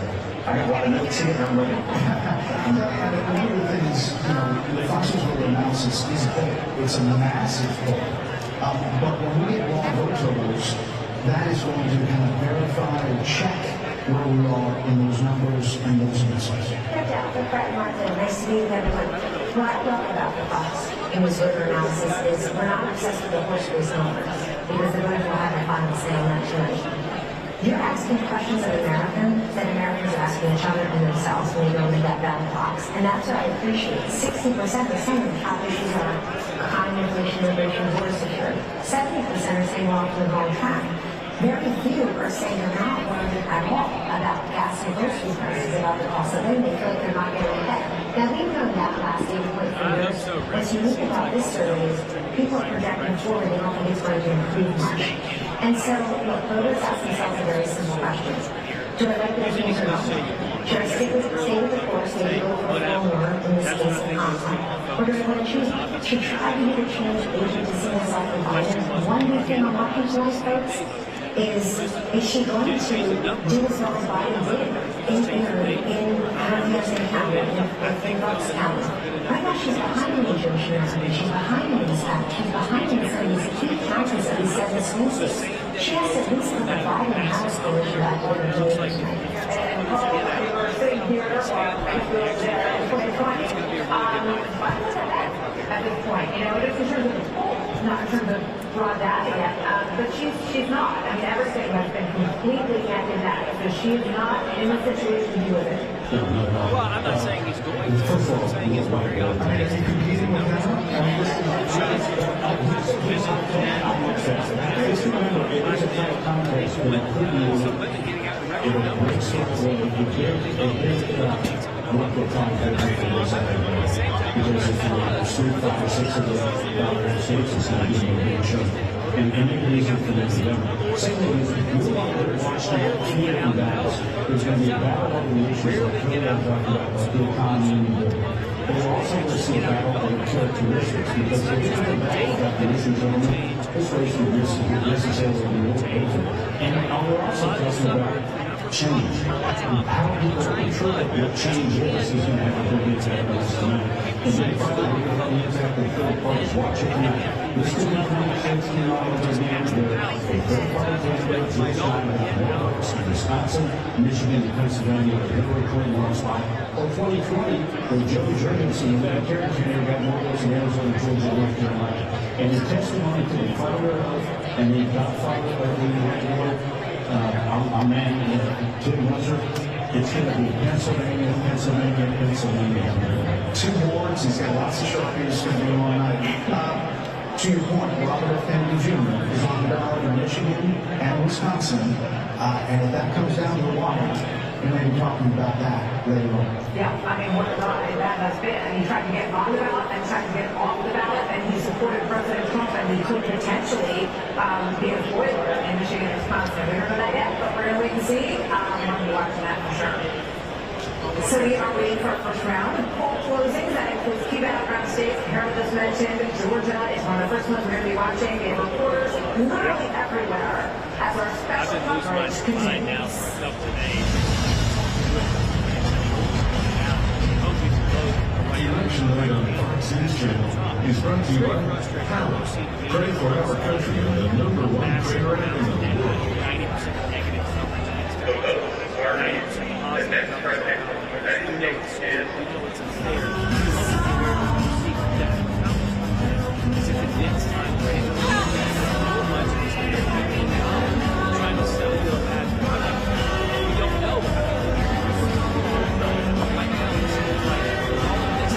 I got a lot of notes here, and I'm ready. One of the things, the Fox News voter analysis is a poll. It's a massive poll. But when we get raw vote totals, that is going to kind of verify and check where we are in those numbers and those messages.
Nice to meet everyone. What I love about the Fox News voter analysis is we're not obsessed with the horse race numbers because the voters will have a final say on that tonight. You're asking questions of Americans that Americans are asking each other and themselves when you go into that ballot box. And that's what I appreciate. 60% are saying the top issues are crime, inflation, immigration, border security. 70% are saying we're off to the wrong track. Very few are saying they're not worried at all about gas and grocery prices, about the cost of living. They feel like they're not getting ahead. Now, we've known that last 8.3 years. What's unique about this survey is people are projecting forward. They don't think it's going to improve much. And so, look, voters ask themselves a very simple question. Do I like the change or not? Should I stay with the course, maybe go for a little more in this case of conflict? Or do I want to choose to try to get a change agent to see myself in Biden? One big thing I'm watching for those folks is she going to do as well as Biden did in Harris's County, in Bucks County? Right now she's behind in New Jersey, she's behind in this fact, she's behind in some of these key counties that we said this census. She has to at least put the Biden and House coalition back together to do it tonight.
And Paul, we were sitting here while it was there in 2020. Why was that at this point? Just in terms of the poll, not in terms of raw data yet. But she's not. I mean, everything has been completely neck and neck. So she is not in a situation to do with it.
Well, I'm not saying he's going to. I'm saying he's going to go.
And any reason for them to go. Secondly, if you want to watch the community battles, there's going to be a battle over the issues that really I'm talking about, like the economy and the war. But we're also going to see a battle over characteristics, because if you're going to battle about the issues only, this race will necessarily be over. And we're also talking about change. How people control what change is going to have a big impact on us tonight. And then finally, we're going to impact the third parties. Watch it tonight. This could be 2016 all over again. A third-party candidate, Joe Biden, Wisconsin, Michigan, and Pennsylvania, where Hillary Clinton lost by. Or 2020, where Joe Jorgensen, the Libertarian candidate, got more votes in Arizona, Georgia, North Carolina. And in testimony to the founder of and the godfather of the our man, Tim Wizard, it's going to be Pennsylvania, Pennsylvania, Pennsylvania. 2 wards, he's got lots of Sharpies going to be all night. To your point, Robert F. Kennedy Jr. is on the ballot in Michigan and Wisconsin, and if that comes down to the wire, we may be talking about that later on.
Yeah, I mean, what that has been. He tried to get on the ballot and tried to get off the ballot, and he supported President Trump, and he could potentially be a foiler in Michigan and Wisconsin. We don't know that yet, but we're going to wait and see. We're going to be watching that for sure. So we are waiting for our first round of poll closings. That includes key battleground states. Harold just mentioned Georgia is one of the first ones we're going to be watching. We have reporters literally everywhere as our special coverage continues.
The election night on Fox News Channel is brought to you by Power. Pray for our country and the #1 prayer app in the world.
90% negative. The next president of the United States is.
Trying to sell you a bad product. We don't know. Right now, it seems like all of this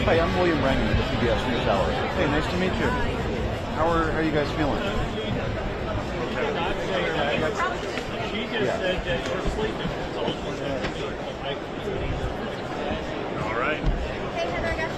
Hi, I'm William Rangan with the PBS News Hour. Hey, nice to meet you. How are you guys feeling?
She just said that you're sleeping.
All right.
Hey, Heather, I got you.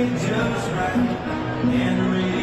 fit just right, and the radio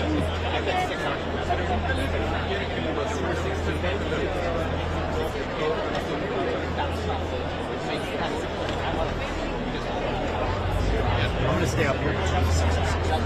I'm going to stay up here.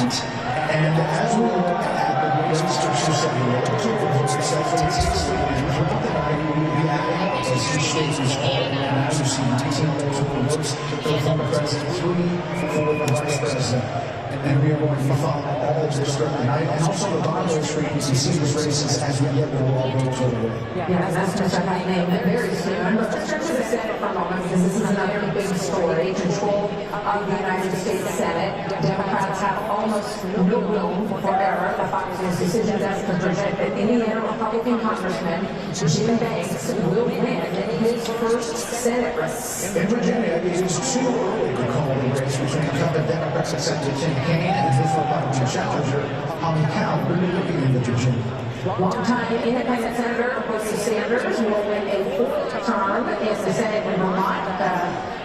front. And as we look at the race to 278, successfully takes the win. Throughout the night, we will be adding, as each state is called, and as you see, 19 of those votes for the former president, 3 for the vice president. And we are going to be following all of this throughout the night. And also the bottom of the screen, you can see these races as we get the raw votes over there.
Yes, that's Mr. Name very soon. But let's turn to the Senate for a moment, because this is another big story. Control of the United States Senate. Democrats have almost no room for error. The Fox News decision does project that Indiana Republican Congressman Jim Banks will win his first Senate race.
In Virginia, it is too early to call the race between incumbent Democratic Senator Tim Kaine and his Republican challenger, Holly Cow, who are looking into Virginia.
Longtime independent senator Bernie Sanders will win a 4th term in the Senate in Vermont,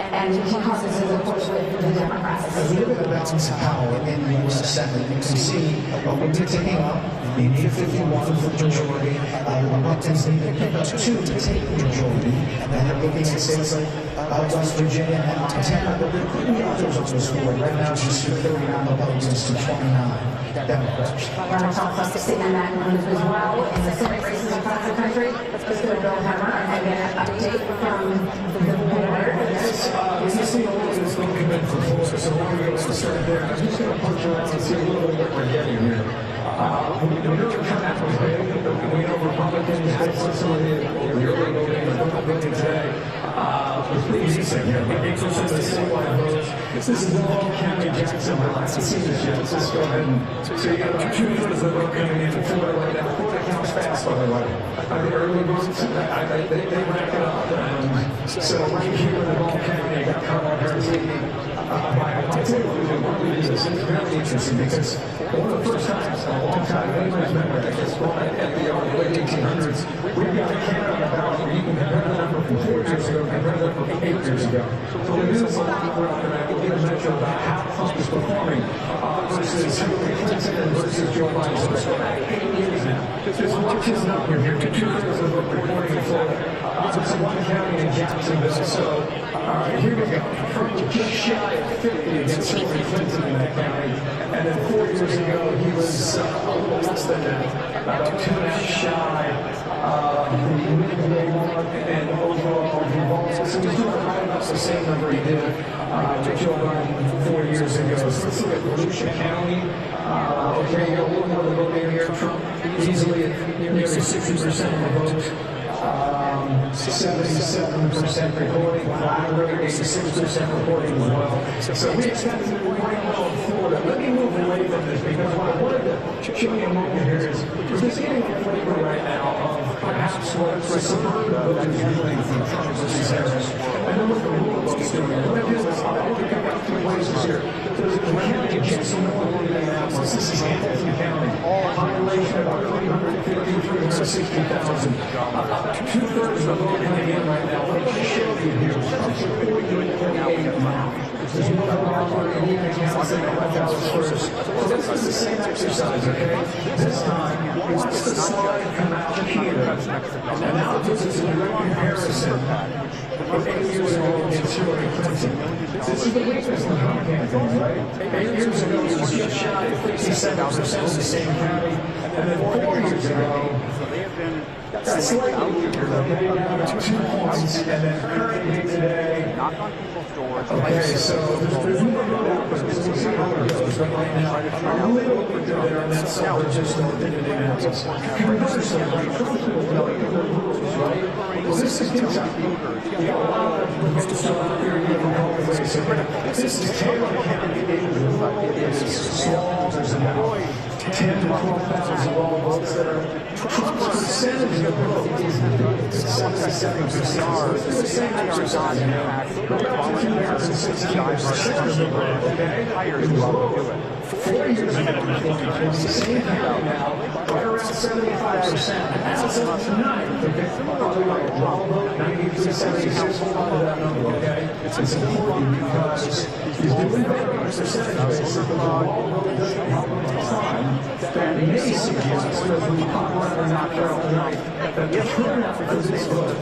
and he causes, of course, with the Democrats.
As we look at the balance of power in the U.S. Senate, you can see what we're taking up. We need 51 for the majority. The Republicans need to pick up 2 to take the majority. And they're looking at states like West Virginia and Montana. But there could be others on this board. Right now, it's just 39 Republicans to 29 Democrats.
We're going to talk about seeing that news as well in the Senate races across the country. Let's go to Bill Hemmer and get an update from the board.
This is the only that's going to come in for Florida, so we're going to start there. I'm just going to punch around and see a little bit what we're getting here. We know the turnout was big. We know Republicans, based on some of the early voting, the voting today, was pretty decent here. 8% of the statewide votes. This is Long County, Jacksonville. I haven't seen this yet. Let's just go ahead and so you got about 2/3 of the vote coming in Florida right now. Florida counts fast, by the way. The early votes, they rack it up. So right here in Long County, got Kamala Harris leading by a table. This is very interesting because one of the first times in a long time, anybody's memory, I guess, at the late 1800s, we've got a Canada on the ballot where you can compare the number from 4 years ago, compare the number from 8 years ago. So we do this a lot more often. I will get a measure about how Trump is performing versus Hillary Clinton and versus Joe Biden. So it's going back 8 years now. Just watch his number here. 2/3 of the reporting in Florida. It's one county in Jacksonville. So here we go. Just shy of 50 against Hillary Clinton in that county. And then 4 years ago, he was a little less than that, about 2.5 shy and overall. So he's doing right about the same number he did with Joe Biden 4 years ago. So let's look at Volusia County. Okay, a little more of the vote here. Trump easily at nearly 60% of the vote. 77% recording, Florida 86% recording as well. So we expect to do quite well in Florida. Let me move away from this because what I wanted to show you a moment here is we're just getting a flavor right now of perhaps what the suburban vote is doing from Trump versus Harris. And then what the rural vote's doing. What I did was I wanted to pick up 2 places here. There's a county in Jacksonville, Indianapolis. This is Hamilton County. Population about 360,000. 2/3 of the vote coming in right now. What I'm going to show you here is Trump's 48 now. There's no other Indiana counties in the White House first. So this is the same exercise, okay? This time, watch the slide come out here. And now this is a direct comparison of 8 years ago against Hillary Clinton. This is the weakness of the Trump campaign, right? 8 years ago, it was just shy of 57% of the same county. And then 4 years ago, that's slightly weaker, okay? About 2 points. And then currently today, okay, so there's no doubt, but we'll see how it goes. But right now, a little bit there, and that's all just north of Indianapolis. Conversely, Trump will tell you the rules, right? Well, this is Kentucky. You got a lot of folks still out there living all the way. So this is Taylor County. It is small. There's about 10 to 12,000 of all votes there. Trump's percentage of vote is 77%. This is the same exercise now. Go back to 2016, percentage of vote, okay? It was low. 4 years ago, 2020, same county now, right around 75%. And as of tonight, probably like a raw vote, 93, 76, hold on to that number, okay? It's important because he's doing better on a percentage basis. The raw vote doesn't help him a ton. That may suggest, as we talk about in North Carolina, that the turnout for this vote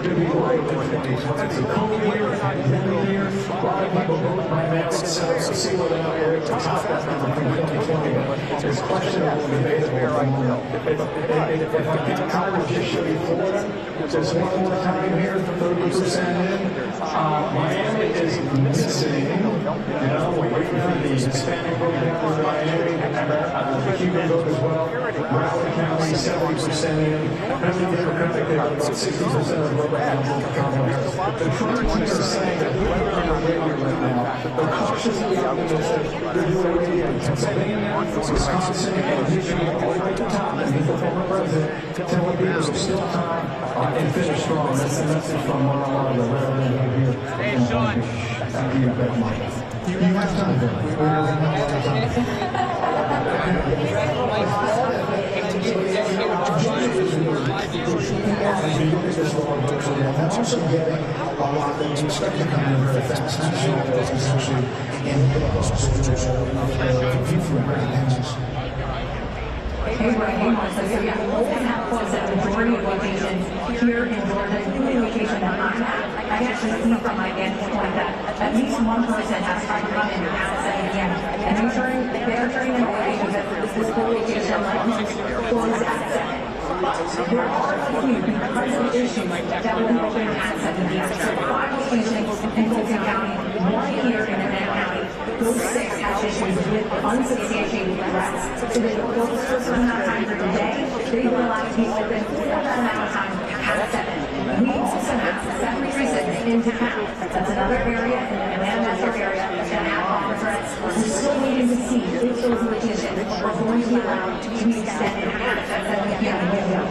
could be low in 2020. It's a cold year, a heavy year. A lot of people vote by mail, so we'll see whether or not we're able to top that. happened between 2020 is questionable and debatable at the moment. If I can kind of just show you Florida, just one more time here, 30% in. Miami is missing, we're waiting on the Hispanic vote down in Miami, the Cuban vote as well. Broward County, 70% in. Family Democratic, they have about 60% of the vote down for Kamala Harris. The Trumpians are saying that we're on the radio right now. They're cautiously optimistic. They're doing radio in Pennsylvania, Wisconsin, and Michigan, all the way to the top. And he's the former president telling people there's still time and finish strong. That's the message from one of the representatives here. Hey, Sean. You have time, though. We have a lot of time. That's also getting a lot that you expect to come in very fast. National votes is actually in the
Hey, Mark. So yeah, we always have close at the majority of locations here in Georgia, including location that I'm at. I can actually see from my vantage point that at least one person has tried to come in at 7 p.m. And they're turning them away because this location closed at 7. But there are a few because of issues that will be open at 7 p.m. So 5 locations in Fulton County, 1 here in Atlanta County. Those 6 have issues with unsubstantiated threats. So they were closed for a certain amount of time during the day. They were allowed to be open for that amount of time at 7. We also have 7 precincts in town. That's another area in the Atlanta metro area that have offer threats. We're still waiting to see if those locations are going to be allowed to be extended at 7 p.m.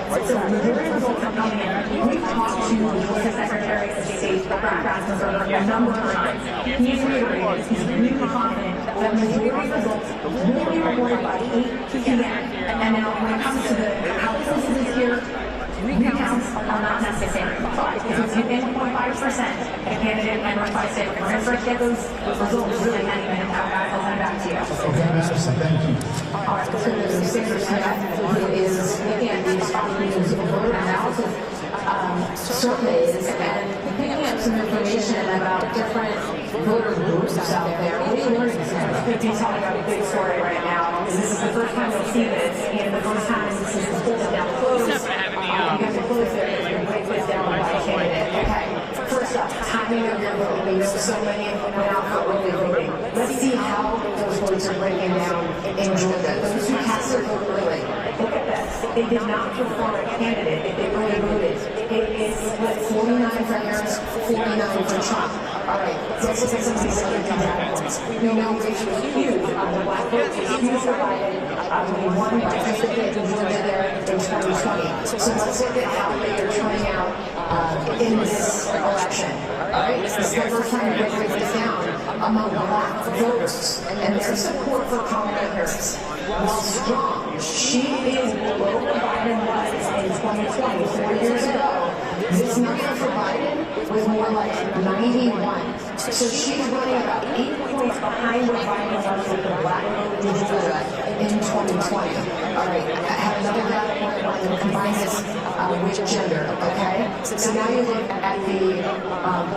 So the majority of results are coming in. We've talked to the Secretary of State, Brad Rasmusser, a number of times. He's reiterated, he's really confident that the majority of results will be reported by 8 p.m. And now when it comes to how close is here, recounts are not necessary. But if it's within 0.5%, a candidate might run by state. We're going to start to get those results really any minute now, guys. I'll send it back to you.
Okay, Madison, thank you.
All right, so there's Sandra Smith, who is looking at these findings of voter analysis surveys and picking up some information about different voter groups out there. What are you learning, Sandra?
We've been talking about a big story right now. This is the first time you'll see this, and the first time since this pulled it down close. You have to close it and break this down by candidate. Okay.
First up, timing of your vote. We know so many went out for early voting. Let's see how those votes are breaking down in Georgia. Those who cast their vote early.
Look at this. They did not perform a candidate if they really voted.
It is split 49 for Harris, 49 for Trump. All right, let's look at some of these other data points. We know race was huge. The black vote was huge for Biden. We won by 50 in Georgia there in 2020. So let's look at how they are turning out in this election. All right, this is the first time we break this down among black voters. And their support for Kamala Harris, while strong, she is below where Biden was in 2020, 4 years ago. This number for Biden was more like 91. So she's running about 8 points behind where Biden was with the black vote in Georgia in 2020. All right, I have another data point that combines this with gender, okay? So now you look at the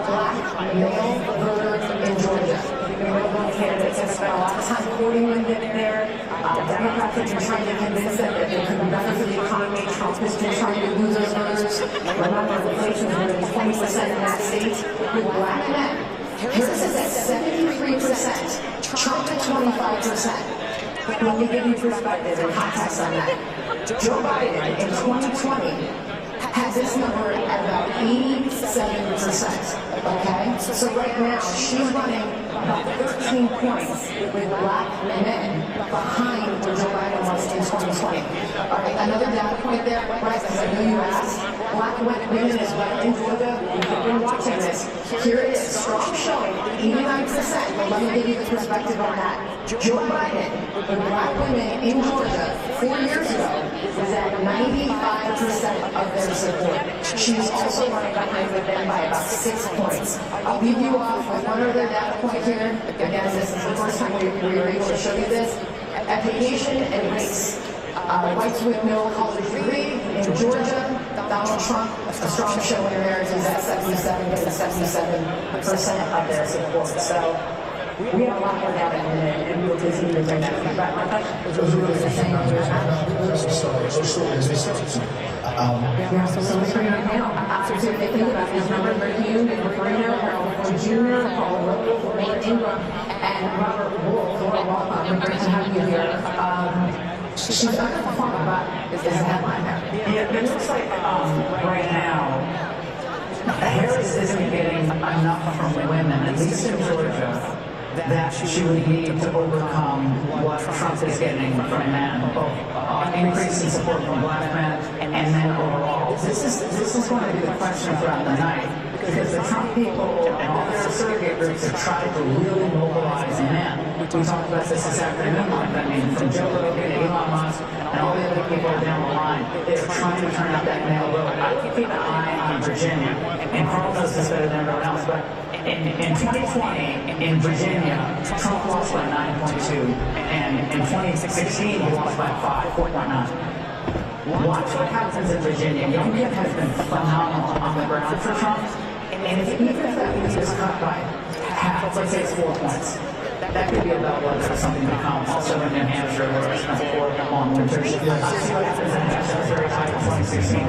black male voter in Georgia. One candidate has spent a lot of time courting women there. Democrats have been trying to convince them that they could be better for the economy. Trump has been trying to lose those voters. Remember, inflation is more than 20% in that state. With black men, Harris is at 73%, Trump at 25%. Let me give you perspective and context on that. Joe Biden in 2020 had this number at about 87%, okay? So right now, she's running about 13 points with black men behind where Joe Biden was in 2020. All right, another data point there, right, because I know you asked, black women as well in Georgia, we've been watching this. Here it is, strong showing, 89%, but let me give you the perspective on that. Joe Biden, with black women in Georgia 4 years ago, was at 95% of their support. She's also running behind with them by about 6 points. I'll leave you off with one other data point here. Again, this is the first time we were able to show you this. Education and race. Whites with no college degree in Georgia. Donald Trump, a strong showing in Americans at 77% of their support. So We have a lot more data and we'll continue to bring that feedback. My question is really the same. Yeah, so let's bring it up now. So if they think about these numbers, Rick Hume, Marino, Harold Ford Jr., Paul Rowe, Nate Ingram, and Robert Wolf. We're great to have you here. She's underperforming, but is the headline there?
Yeah, it looks like right now, Harris isn't getting enough from women, at least in Georgia, that she would need to overcome what Trump is getting from men, both increase in support from black men and men overall. This is going to be the question throughout the night, because the Trump people and all their surrogate groups have tried to really mobilize men. We talked about this afternoon, I mean, from Joe Rogan, Elon Musk, and all the other people down the line. They're trying to turn up that male vote. I would keep an eye on Virginia, and Carl does this better than everyone else, but in 2020, in Virginia, Trump lost by 9.2, and in 2016, he lost by 4.9. Watch what happens in Virginia. Youngkin has been phenomenal on the ground for Trump, and even if that lead is cut by half, let's say it's 4 points, that could be a bellwether for something to come. Also in New Hampshire, where it's been 4 long winters. See what happens in New Hampshire. It's very tight in 2016.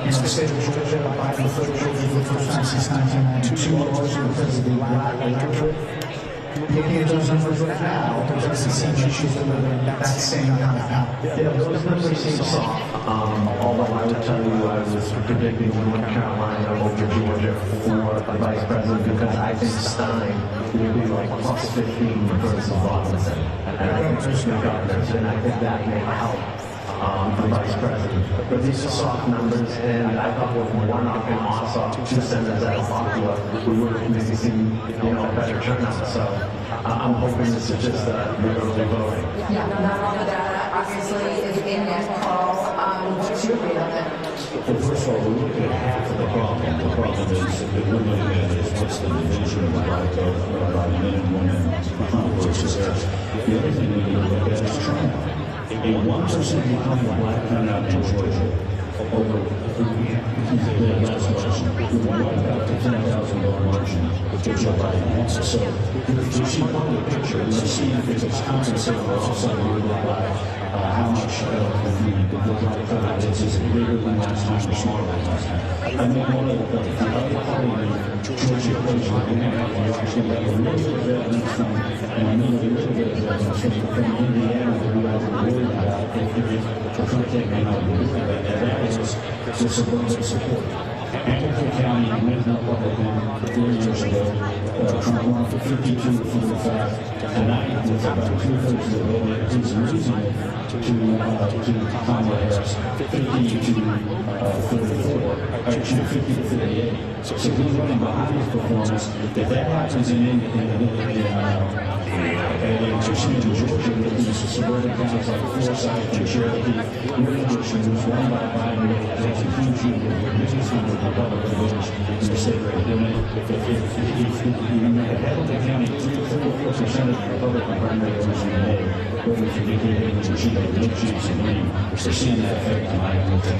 In the state of Georgia, Biden the first Georgia for the first time since 1992, largely because of the black electorate. Looking at those numbers right now, it doesn't seem like she's delivering that same amount of power.
Yeah, those numbers seem soft. Although I would tell you I was predicting North Carolina over Georgia for the vice president because I think Stein will be like plus 15 versus Robinson. And I think there's no governors, and I think that may help the vice president. But these are soft numbers, and I thought with one up in Ossau, 2 senators out of Ottawa, we would have maybe seen, a better turnout. So I'm hoping this is just the early voting.
Yeah, not only that, obviously, it's in yet, Carl. What's your read on that?
Well, first of all, we look at half of the problem. The problem is that we're looking at is what's the division of the black vote by men and women versus Harris. The other thing we can look at is turnout. A 1% decline in black turnout in Georgia over the last election would wipe out the $10,000 margin that Joe Biden has. So if you see part of the picture, let's see if it's compensating also with black, how much the black turnout is it bigger than last time or smaller than last time? I make one other point. The other part of the Georgia equation that we have, we actually have a little bit of evidence from, and I know a little bit of evidence from Indiana that we have to worry about if Trump may not be doing that. And that is the suburban support. Hamilton County went Republican 4 years ago. Trump won for 52 to 45. Tonight, with about 2/3 of the vote, he's losing to Kamala Harris 50 to 44, actually 50 to 38. So he's running behind his performance. If that happens in Georgia, these suburban counties like Forsyth and Cherokee, really was won by Biden. That's a huge biggest number of Republican voters in the state right now. If Hamilton County 3 or 4% of the Republican primary voters in May, whether it's indicated in Virginia, no chance of winning. We're seeing that effect tonight with the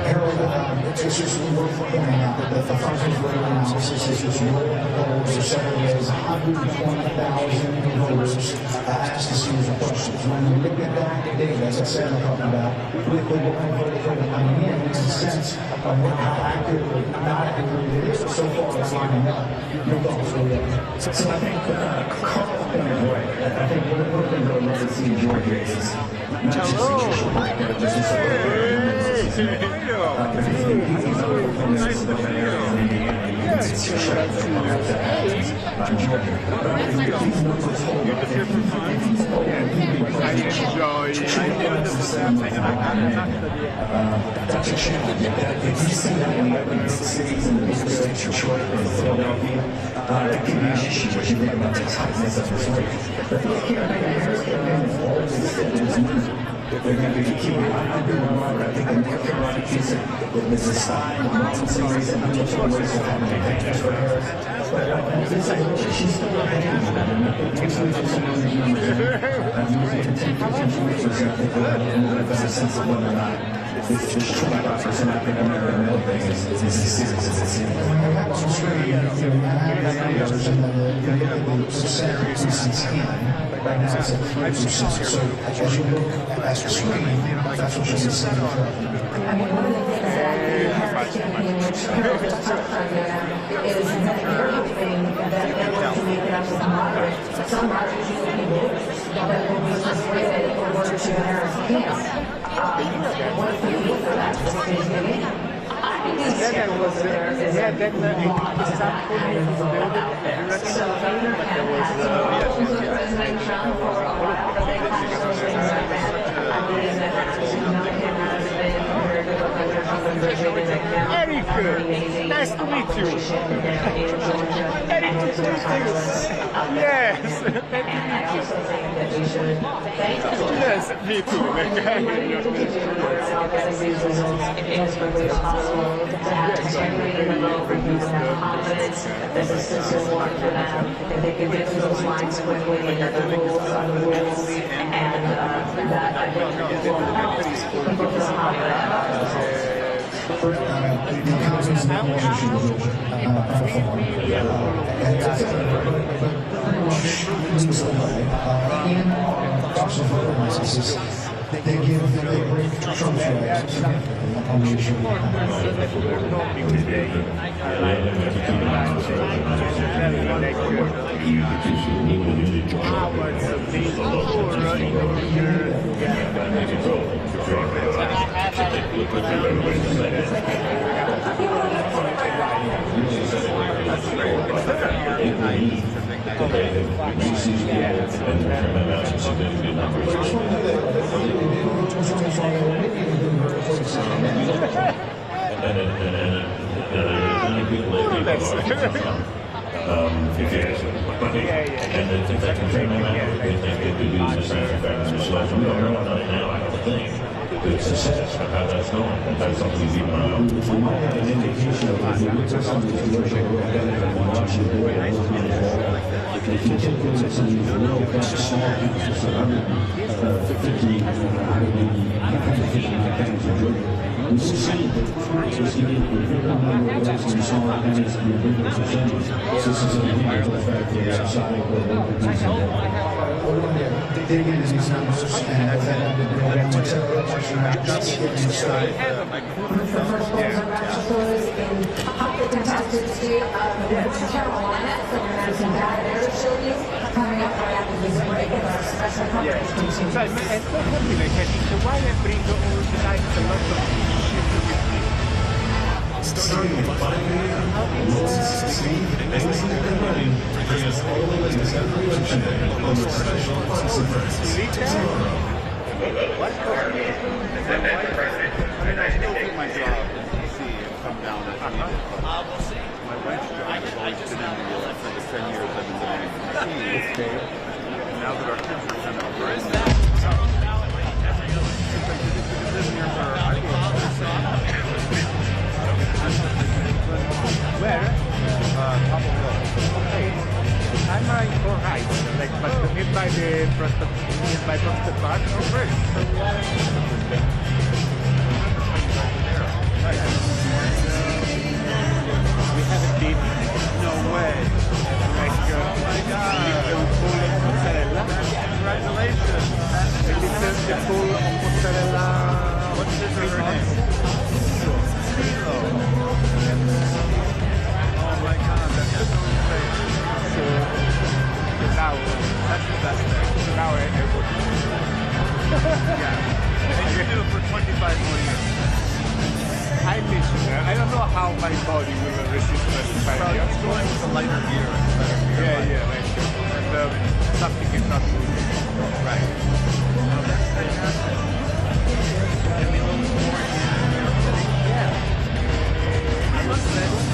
Harold, it's just worth pointing out that the Frontiers voter analysis is just one of the polls or surveys, 120,000 voters asked a series of questions. When we look at that data, as I said, I'm talking about with the voter for the coming in, we get a sense of how accurate or not accurate it is. So far, it's lining up. Your thoughts on that?
So I think Carl is right. I think we're going to go look and see Georgia is not just a social black, but just a suburban. Nice to meet you. It's just shut up Georgia. That's a challenge. If you see that in the other big cities in the big states, Detroit and Philadelphia, that can be an issue when you think about the tightness of this race. But this campaign, the Harris campaign, is always said there's money. They're going to be keeping under I think in North Carolina, with Mrs. Stein, and Robinson, and much of the ways will have an advantage for Harris.
She's still this track person, I think American Male thing is as serious as it seems. When I have on screen, you have the numbers and then the percent increase in scan. Right now it's at 3%. So as you look at the screen, that's what you'll be seeing.
I mean, one of the things that the campaign, which Carol just touched on there, is that they're hoping that they're going to make it up with moderate, some moderate GOP voters that will be persuaded over to Harris camp. What do you think for that stage beginning? I think these scheduled there is a lot of that kind of vote out there. So Taylor had President Trump for a while, but they kind of those things like that. I believe that him has been very good with Trump and Virginia right now.
Eric, nice to meet you. Eric, nice to meet you. Yes,
and I also think that we should thank the Lord.
Yes, me too.
Getting these results as quickly as possible, to have integrity in the vote, for people to have confidence that this is still work for them, if they can get to those lines quickly, and that the rules are the rules, and that I think will help people feel confident about themselves.
They break Trump's rights on the issue.
And if they can turn them out, they think they could use the same factors as well. We don't know right now, I don't think. It's success, but how that's going, that's something we keep an eye on. We might have an indication of if we look at some of these commercial and watch it go if they continue to some of these real kind of small people, so 150, 150 campaigns in Georgia. We see just getting a bigger number of votes in smaller counties and a bigger percentage. So this is a huge effect of society where local people we're going to dig into these numbers and then to tell the question about just getting started.
The first polls are bachelors in the contested state of North Carolina, so we're going to have some data there to show you coming up right after this break as our special coverage continues.
È possibile che dice why I bring all the night a lot of
Starting with 5 a.m., World 16, Amazing Everybody brings us all the latest information today on the special conference tomorrow.
I still do my job in DC and come down as needed. My wife's job has always been in New York for the 10 years I've been living in DC. Now that our kids are 10 over, it's like this year for I grew up
where? Top of Road. Okay. I'm in Fort Heights, like, but nearby the Prospect Park. Oh, great. We have a date. No way. Like, oh my God. The full mozzarella. Congratulations. The full mozzarella. What's her name? Oh my God, that's so great. So now, that's the best thing. So now I would. Yeah. And you do it for 25 more years. I miss you. I don't know how my body will resist 25 years.
It's going with a lighter gear.
Yeah, right. And something is not moving. Right. Well, that's fantastic. Give me a little more. Yeah. I was saying.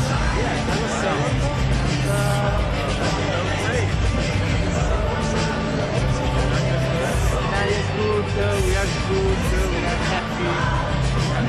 That is good, we are good, we are happy. And,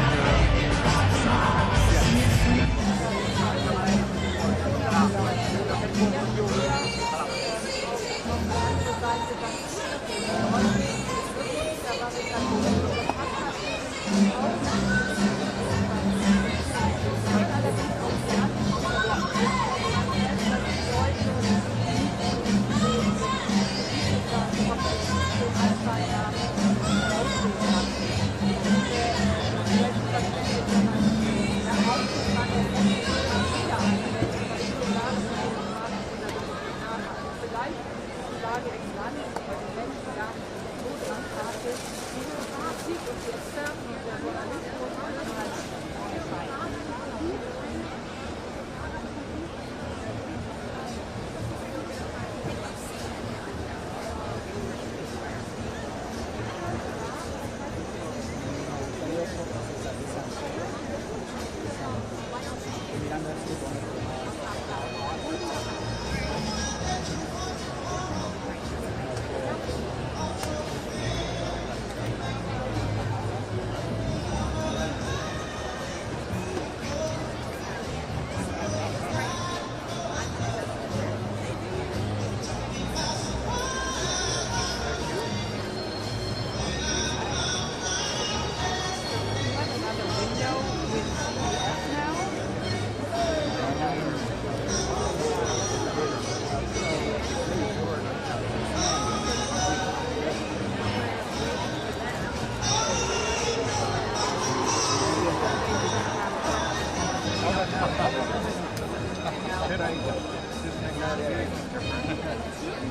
Do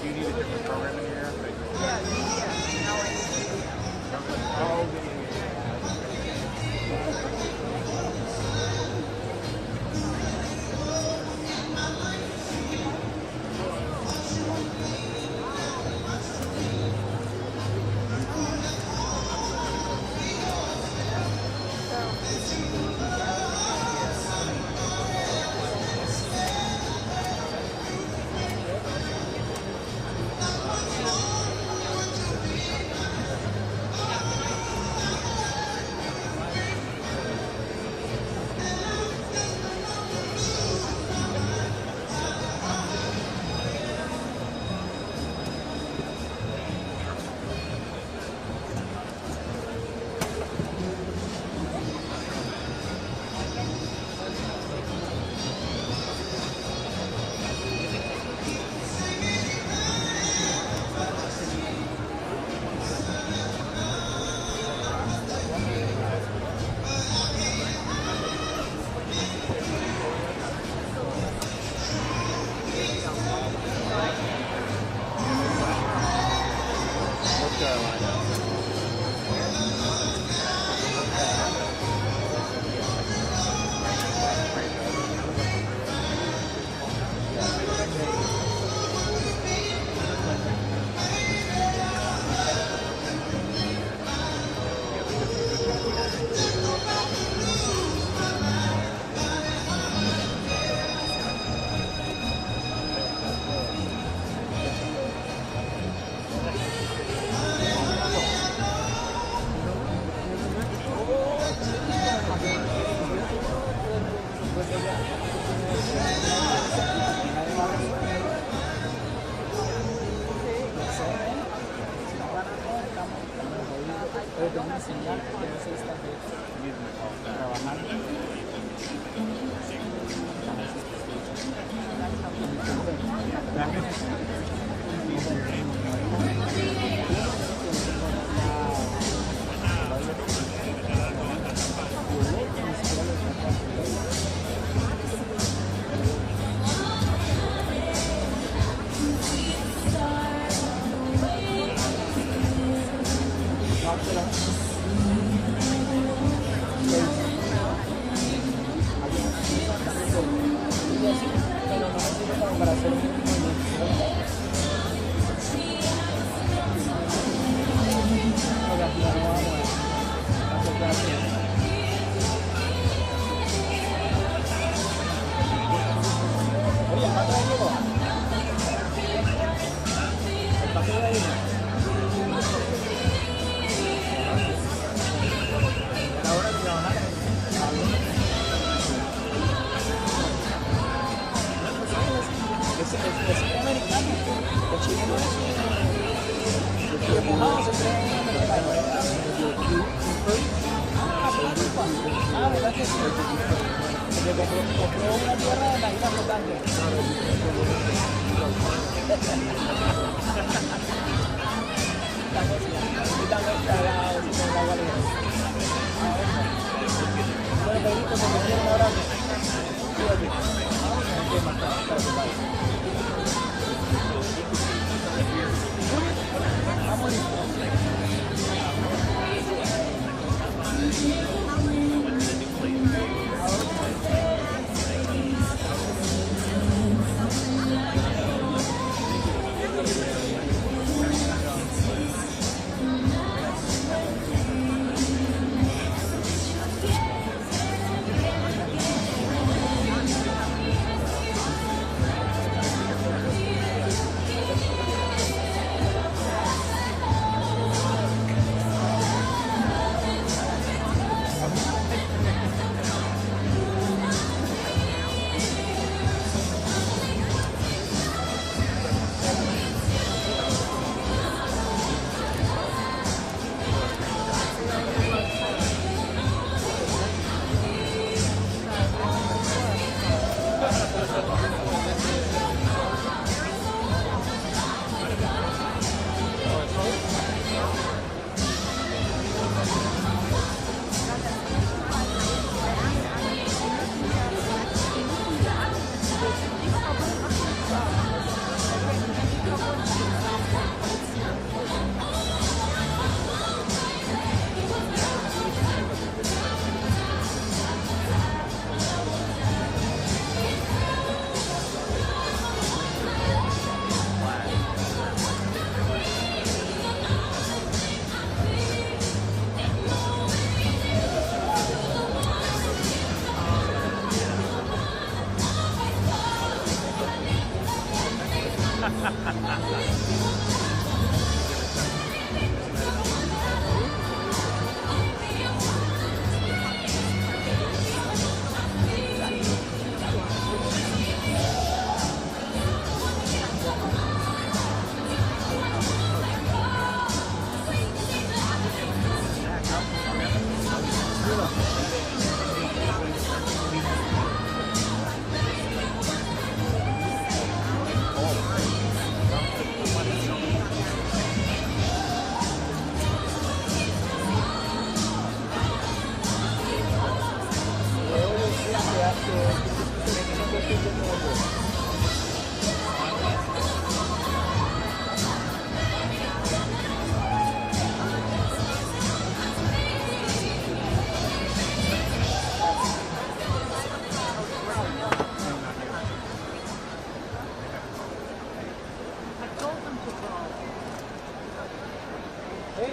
you need a different program in here?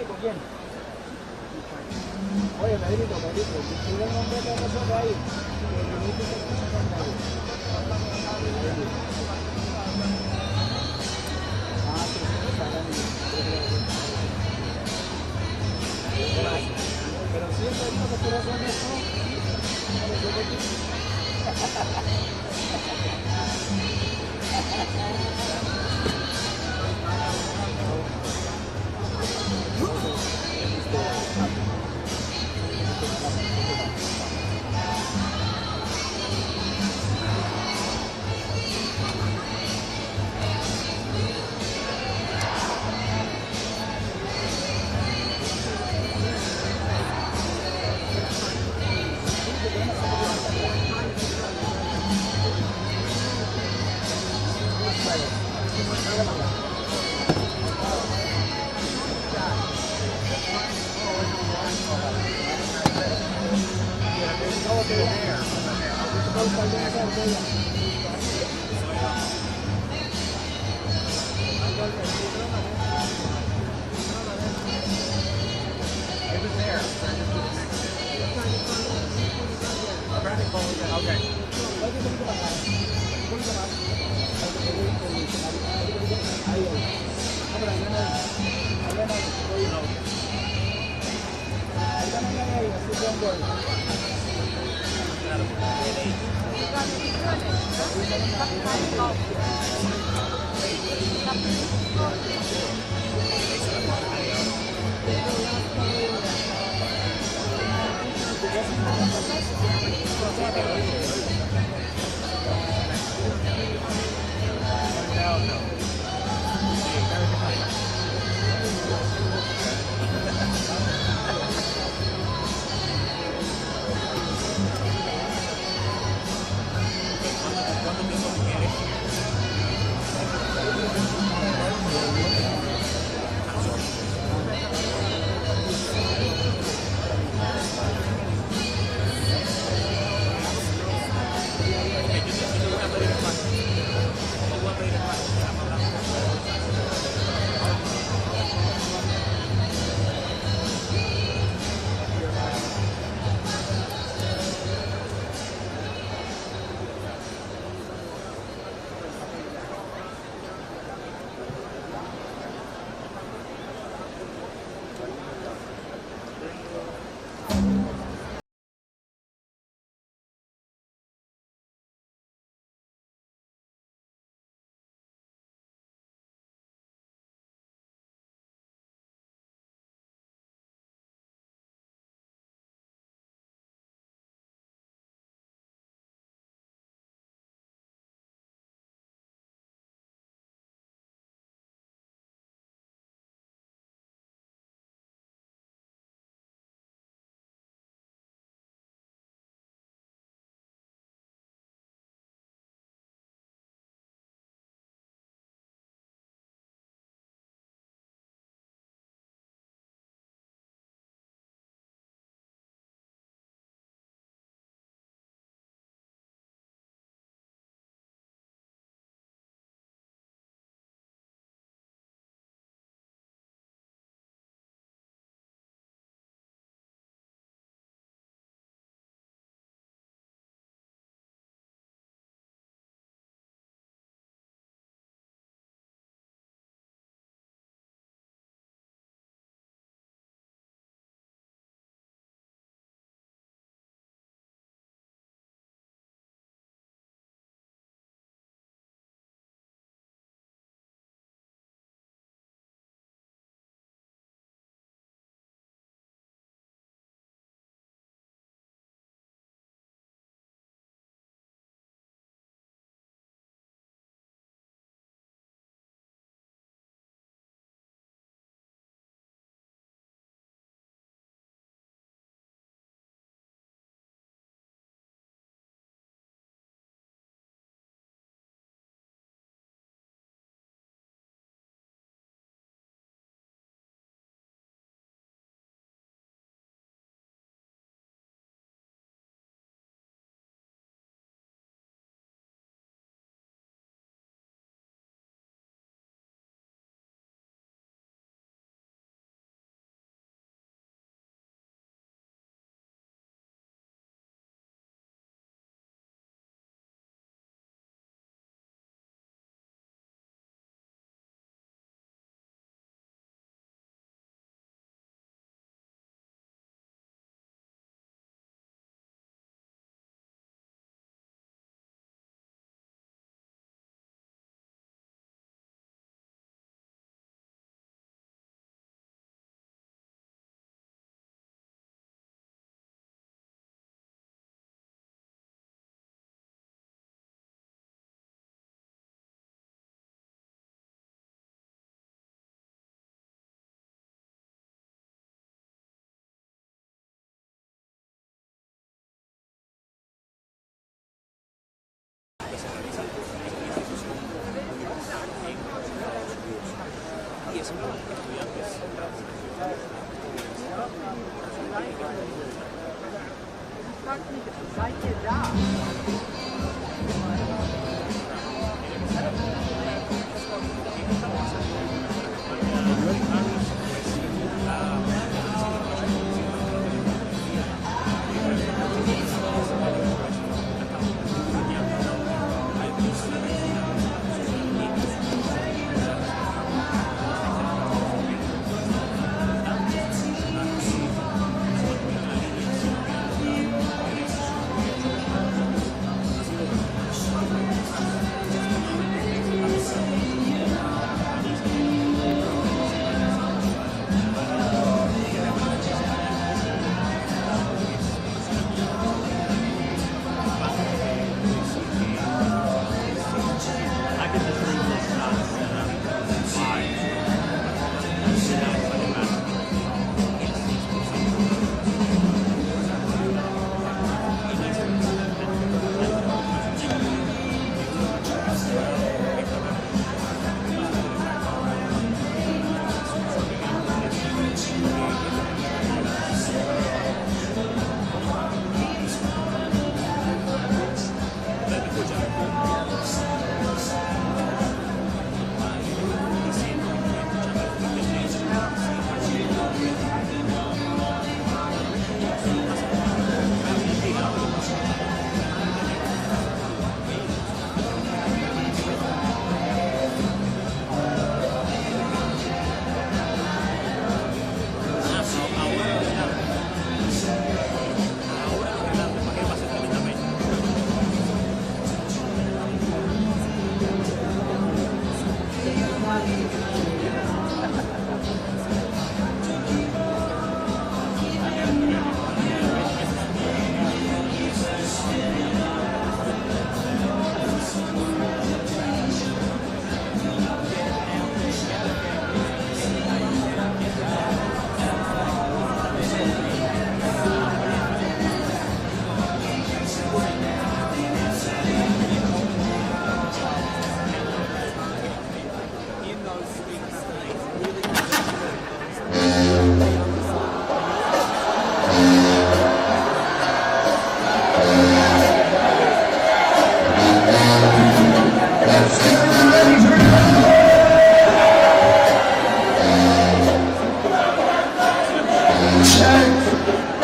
¿Con quién? Oye, Pedrito, sigue el nombre de la persona ahí. Pero siempre hay una facturación de esto.
es muy estudiantes.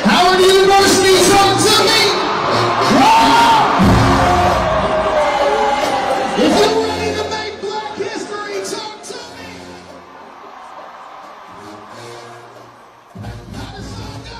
Howard University, talk to me! If you're ready to make Black history, talk to me! How does song go?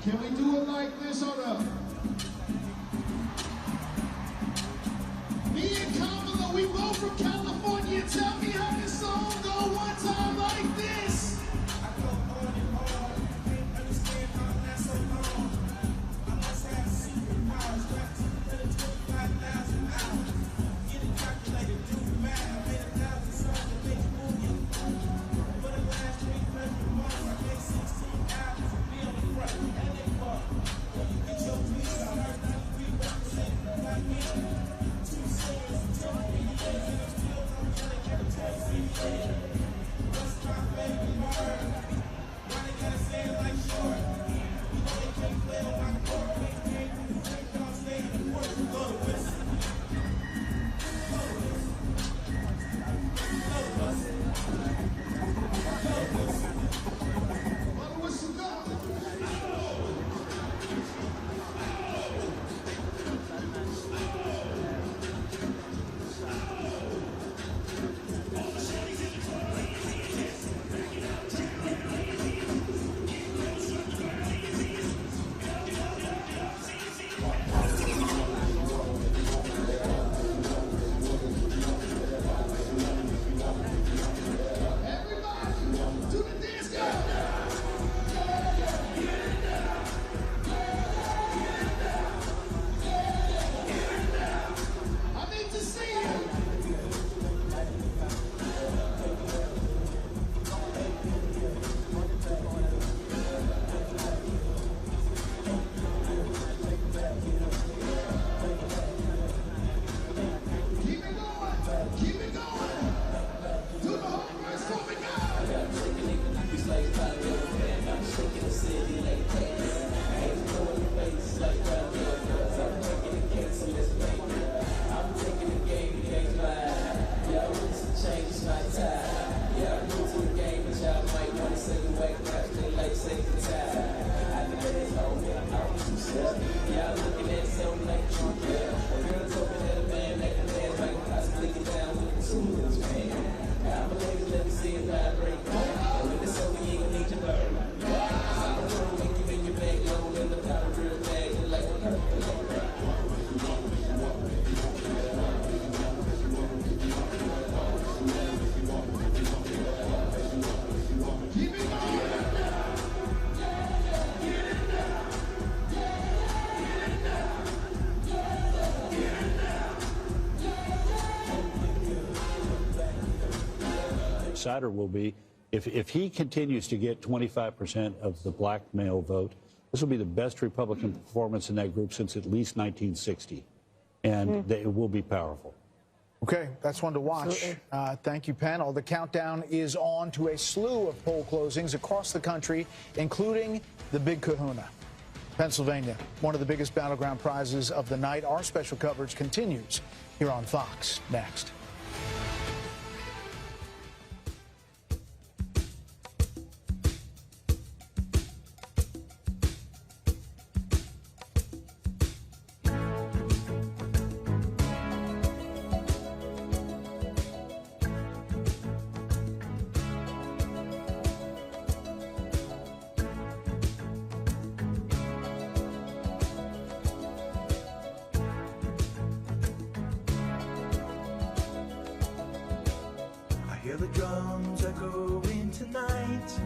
Can we do it like this? Hold up. Me and Kamala, we both from California. Tell me how this song go one time like this. I go on and on. You can't understand how it lasts so long. I must have secret powers. Trapped to the 25,000 hours. Get it calculated, do the math. I made 1,000 songs that make you move your feet. For the last 3 months, I made 16 albums. Be on the front. And they fuck. You get your
Decider will be if he continues to get 25% of the black male vote, this will be the best Republican performance in that group since at least 1960, and it will be powerful.
Okay, that's one to watch. Thank you, panel. The countdown is on to a slew of poll closings across the country, including the Big Kahuna. Pennsylvania, one of the biggest battleground prizes of the night. Our special coverage continues here on Fox next.
Hear the drums echoing tonight,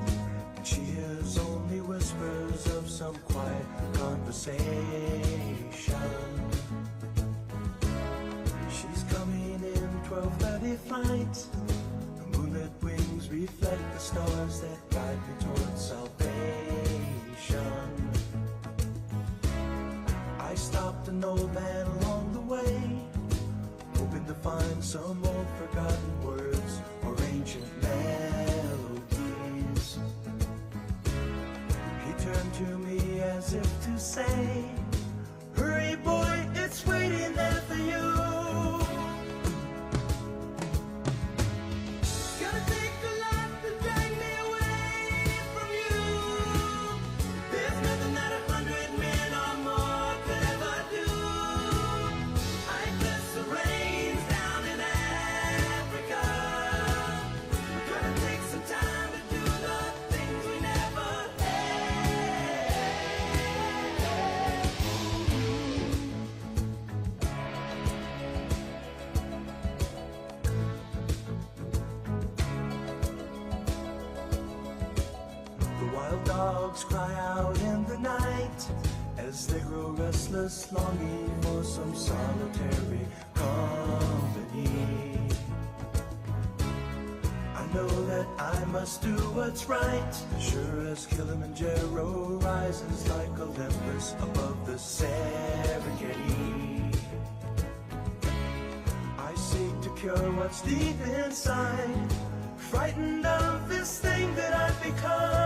and she hears only whispers of some quiet conversation. She's coming in 12:30 flight. Her moonlit wings reflect the stars that guide me towards salvation. I stopped an old man along the way, hoping to find some old forgotten words or ancient melodies. He turned to me as if to say, hurry boy, it's waiting there for you. Gonna take a lot to drag me away from you. There's nothing that 100 men or more could ever do. I bless the rains down in Africa. We're gonna take some time to do the things we never had. The wild dogs cry out in the night as they grow restless, longing for some solitary company. I know that I must do what's right, sure as Kilimanjaro rises like Olympus above the Serengeti. I seek to cure what's deep inside, frightened of this thing that I've become.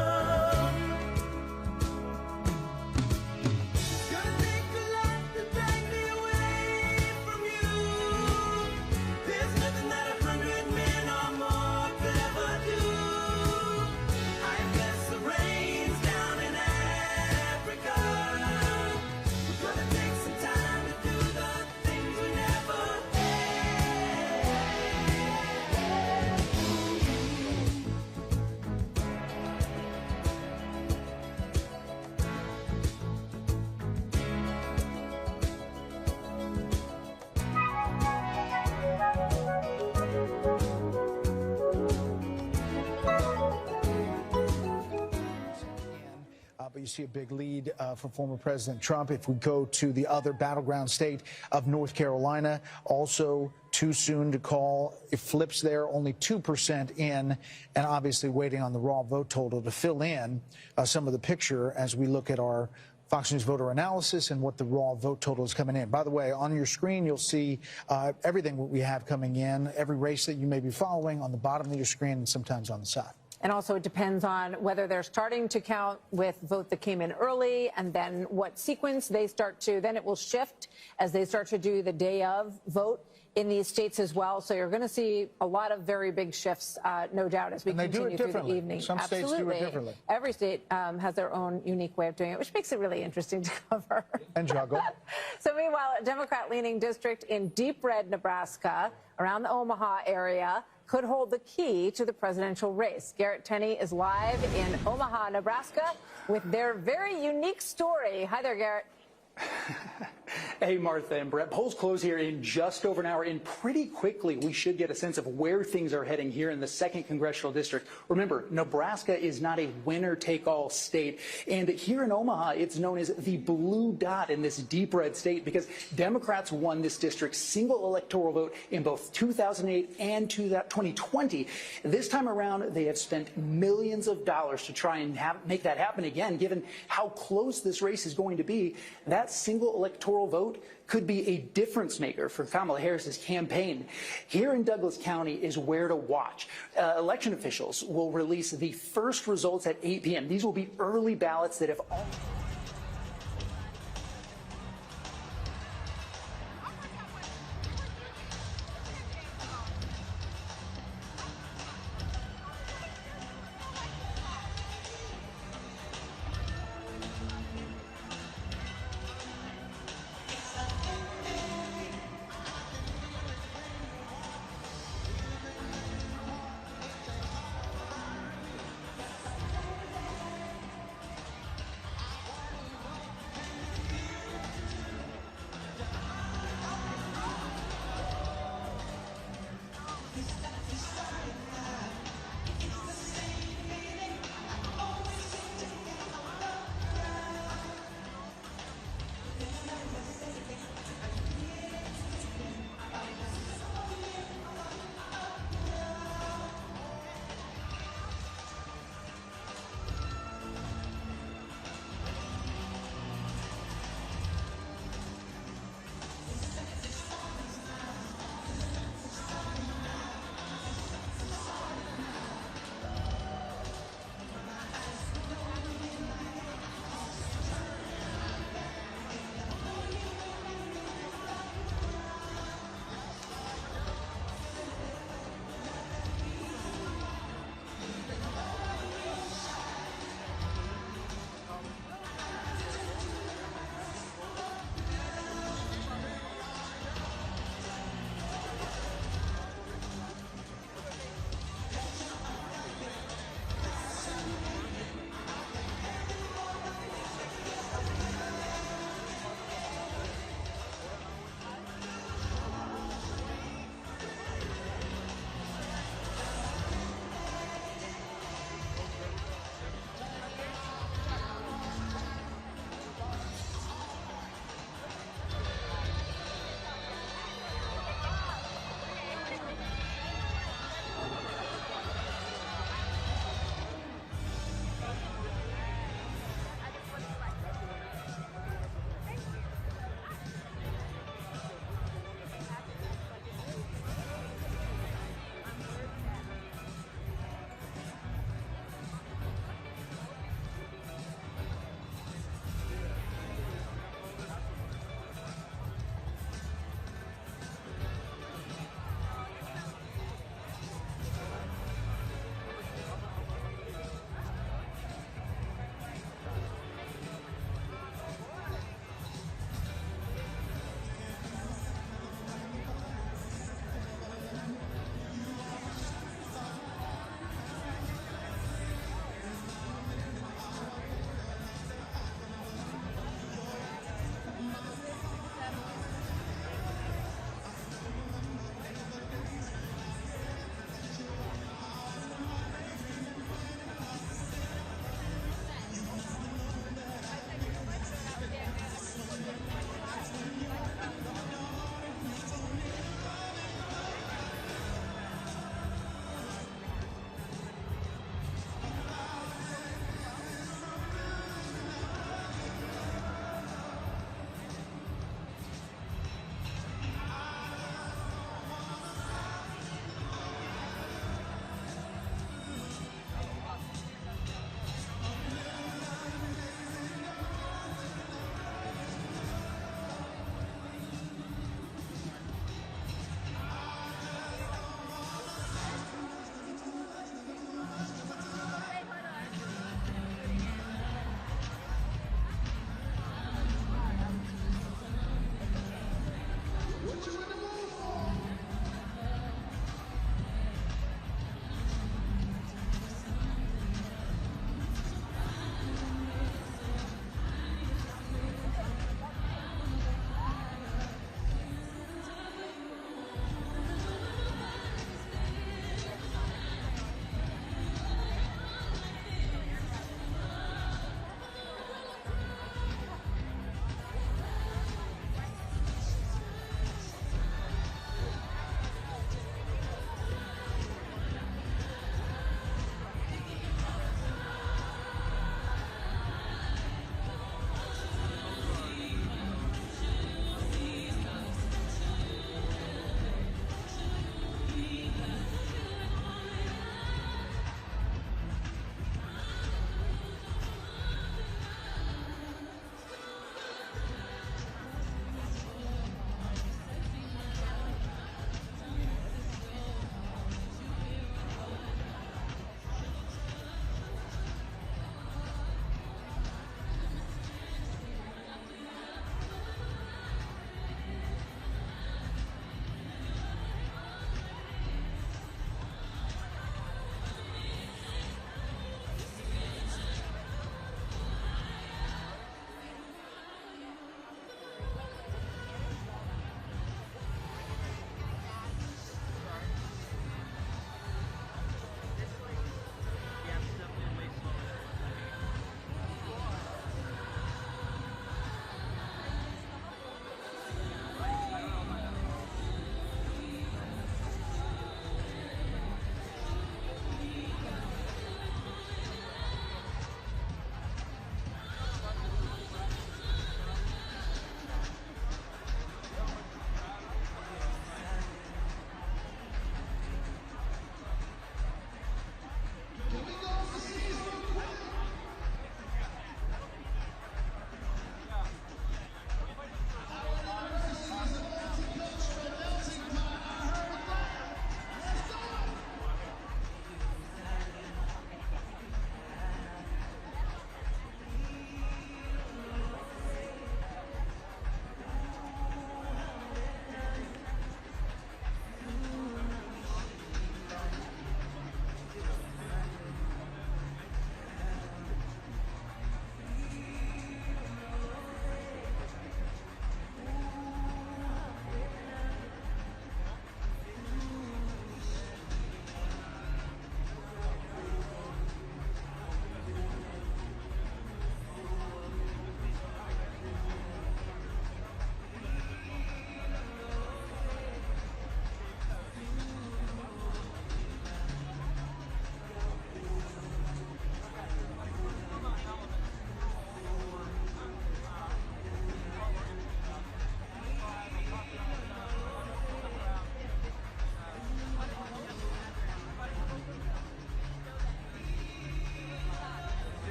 Gonna take a lot to drag me away from you. There's nothing that 100 men or more could ever do. I bless the rains down in Africa. We're gonna take some time to do the things we never had.
But you see a big lead for former President Trump. If we go to the other battleground state of North Carolina, also too soon to call. It flips there, only 2% in, and obviously waiting on the raw vote total to fill in some of the picture as we look at our Fox News voter analysis and what the raw vote total is coming in. By the way, on your screen, you'll see everything we have coming in, every race that you may be following on the bottom of your screen and sometimes on the side.
And also it depends on whether they're starting to count with vote that came in early and then what sequence they start to, then it will shift as they start to do the day of vote in these states as well. So you're going to see a lot of very big shifts, no doubt, as we continue through the evening.
Some states do it differently.
Every state has their own unique way of doing it, which makes it really interesting to cover.
And juggle.
So meanwhile, a Democrat-leaning district in deep red Nebraska, around the Omaha area, could hold the key to the presidential race. Garrett Tenney is live in Omaha, Nebraska, with their very unique story. Hi there, Garrett.
Hey, Martha and Brett. Polls close here in just over an hour, and pretty quickly we should get a sense of where things are heading here in the 2nd Congressional District. Remember, Nebraska is not a winner-take-all state, and here in Omaha, it's known as the blue dot in this deep red state because Democrats won this district's single electoral vote in both 2008 and 2020. This time around, they have spent millions of dollars to try and make that happen again, given how close this race is going to be. That single electoral vote could be a difference maker for Kamala Harris's campaign. Here in Douglas County is where to watch. Election officials will release the first results at 8 p.m. These will be early ballots that have all...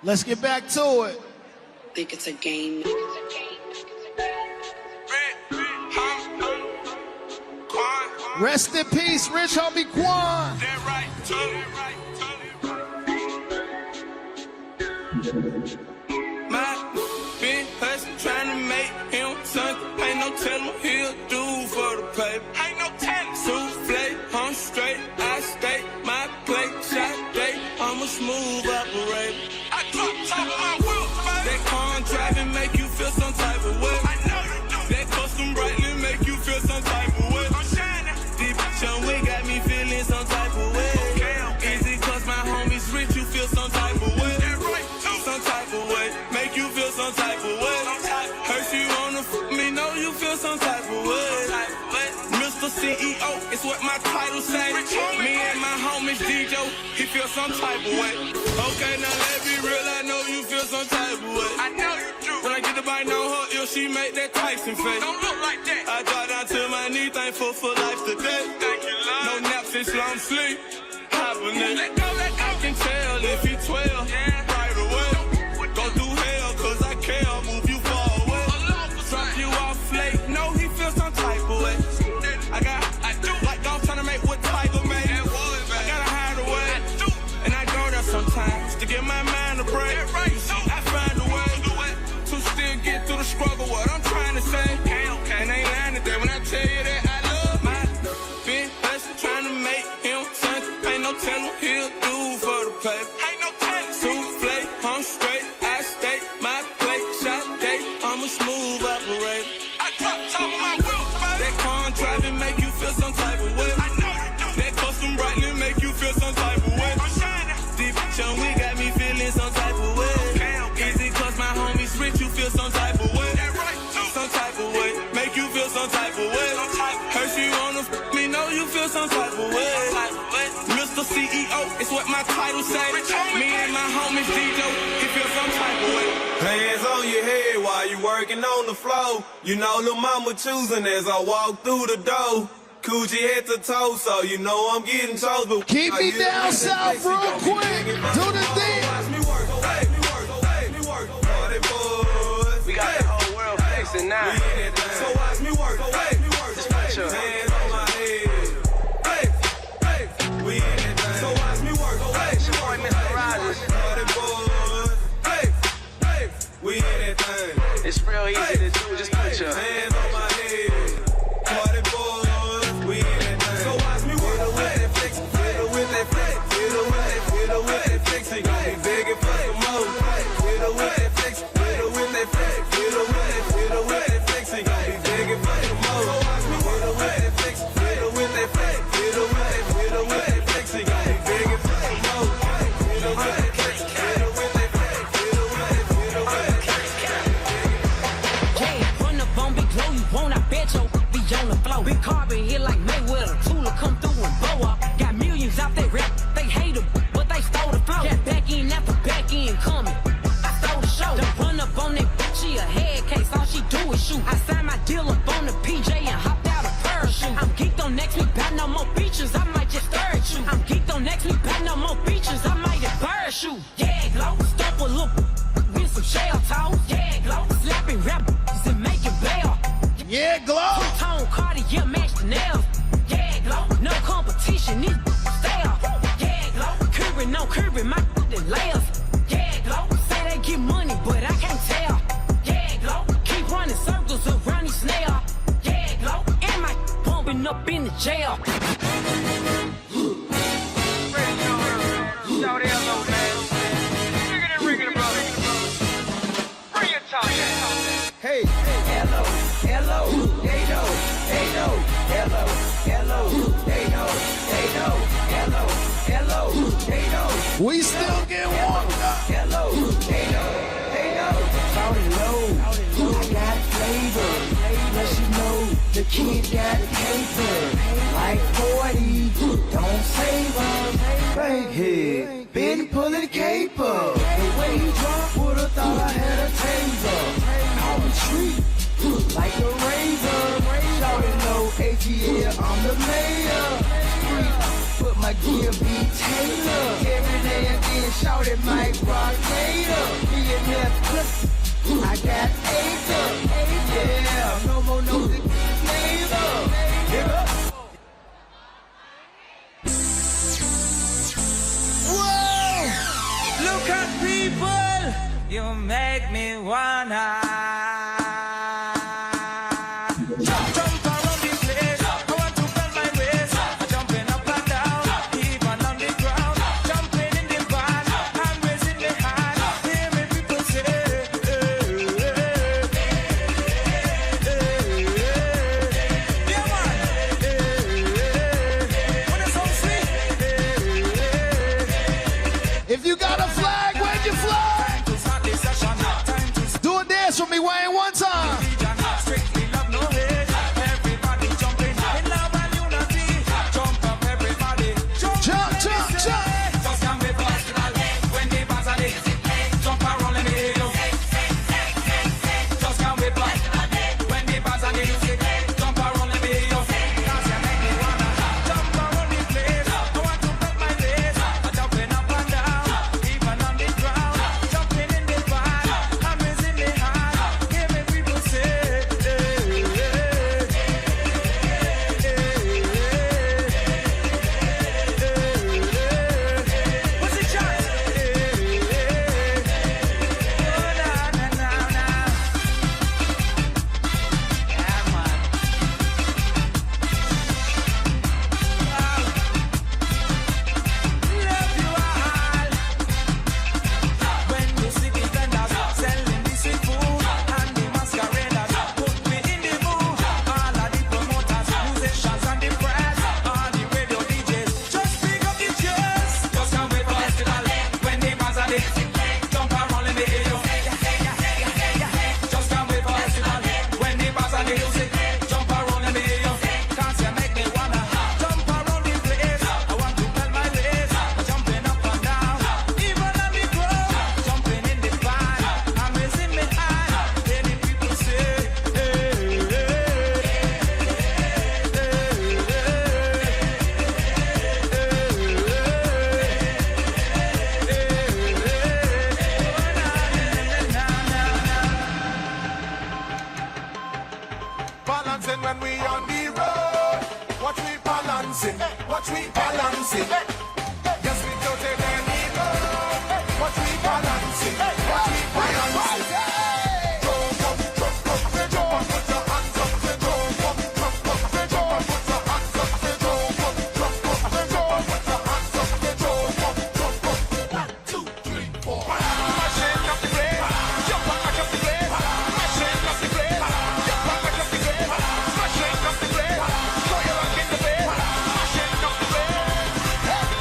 Let's get back to it.
Think it's a game.
Rest in peace, Rich Homie Quan.
My been hustling, trying to make him something. Ain't no telling he'll do for the paper. Ain't no telling. Souffle, I'm straight, I stay. My plate, shot day, I'm a smooth operator. I drop top of my wheels, that car driving make you feel some type of way. I know you do. That custom brightly make you feel some type of way. I'm shining. Deep young we got me feeling some type of way. Is it cause my homies rich, you feel some type of way? Some type of way, make you feel some type of way. Hurt you wanna me, know you feel some type of way. Mr. CEO, it's what my title say. Me and my homies DJ, he feel some type of way. Okay, now let me real, I know you feel some type of way. I know you do. When I get to bite on her ear, she make that Tyson face. Don't look like that. I got down to my knee, thankful for life today. Thank you, Lord. No naps and slum sleep. Hibernate. Let go, let go. I can tell if you 12. Yeah. Right away. Go through hell, cause I care. Move you far away. Drop you off late. No, he feels some type of way. I do. Like I'm trying to make what Tiger made. I gotta hide away. And I go there sometimes to get my mind a break. I find a way to still get through the struggle. What I'm trying to say. And ain't lying today when I tell you that I love my been hustling, trying to make him something. Ain't no telling he'll do for the paper. Ain't no telling. Souffle, I'm straight, I stay. My plate, shot day, I'm a smooth operator. I drop top of my wheels, that car driving make you feel some type of way. I know you do. That custom brightly make you feel some type of way. I'm shining. Deep young we got me feeling some type of way. Is it cause my homies rich, you feel some type of way? Some type of way, make you feel some type of way. Hurt you wanna me, know you feel some type of way. Mr. CEO, it's what my title say. Me and my homies DJ, he feel some type of way.
Hands on your head while you working on the floor. You know lil' mama choosing as I walk through the door. Coochie head to toe, so you know I'm getting chose. But
keep me down south real quick. Do the thing.
We got the whole world flexing now. So watch me work. Just put your hands on my head. We in it. So watch me work.
It's your boy Mr. Rogers.
We in that thing.
It's real easy to do, just put your
hands on my head. Party boys, we in that thing. So watch me work. Fiddle with that flex, fiddle with that flex, fiddle with that flex. He gon' be begging for some more. Fiddle with that flex, fiddle with that flex, fiddle with that flex. He gon' be begging for some more. So watch me fiddle with that flex, fiddle with that flex, fiddle with that flex. He gon' be begging for some more. Fiddle with that flex, fiddle with that flex, fiddle with that flex.
Yeah, run up on big glow, you won't, I bet your be on the floor. Big carbon here like Mayweather, Tula come through and blow up. Got millions out there rap, they hate them, but they stole the flow. Got back in after back in coming, I stole the show. Don't run up on that bitch, she a head case, all she do is shoot. I signed my deal up on the PJ and hopped out a parachute. I'm geeked on next week, got no more features, I might just stir at you. I'm geeked on next week, got no more features, I might just parachute. Yeah, glow, stomp a little with some shell toes. Yeah, glow, slapping rappers and making bail.
Yeah, glow.
Two-tone Cartier match the nails. Yeah, glow, no competition, this stale. Yeah, glow, curving, no curving, my layers. Yeah, glow, say they get money, but I can't tell. Yeah, glow, keep running circles around these snails. Yeah, glow, and my bumping up in the jail.
Hey,
hello, they know, hello, they know, hello, they know.
We still get warmed up.
Hello, they know. Shawty low, I got flavor. Let you know the kid got paper. Like 40, don't save them. Bankhead, been pulling caper. The way he dropped, would've thought I had a taser. I'll retreat like a razor. Shawty low, ATL, I'm the mayor. Put my gear, be Taylor. Every day again.
and shout it, Mike Rock later. BNF clip, I got acres. Yeah, no more nosy neighbor.
Whoa! Look at people, you make me wanna jump around the place. I want to bend my waist, jumping up and down, even on the ground, jumping in the van, and raising the hand. Hear me people say, yeah man, when it's so sweet.
If you got a flag, where'd you fly? Do a dance with me, Wayne, one time.
Strictly love, no hate. Everybody jumping in love and unity. Jump up, everybody. Jump,
jump.
Just come with us when the bars are there. Jump around, let me hear you. Just come with us when the bars are there. Jump around, let me hear you. Cause you make me wanna jump around the place. I want to put my legs. I'm jumping up and down, even on the ground. Jumping in the van, I'm raising the hand. Hear me people say, what's the chance? Yeah, man. Love you all. When you see the vendors selling the sweet food and the masqueraders, put me in the mood. All of the promoters, musicians and the press, all the radio DJs, just pick up the chairs. Just come wait for festival when the bars are there. Jump around, let me hear you. Just come wait for festival when the bars are there. Jump around, let me hear you. Cause you make me wanna jump around the place. I want to bend my waist, jumping up and down, even on the ground, jumping in the van, I'm raising my hand. Any people say,
Balancing when we on the road. Watch me balancing. Watch me balancing. Yes, we don't take any road. Watch me balancing. Watch me balancing. Jump up, jump up, jump up, put your hands up. Jump up, jump up, jump up, put your hands up. Jump up, jump up, jump up, put your hands up. Jump up, jump up. 1, 2, 3, 4. Mashing up the place. Jump up, mash up the place. Mashing up the place. Jump up, mash up the place. Mashing up the place. Throw your rock in the place. Mashing up the place.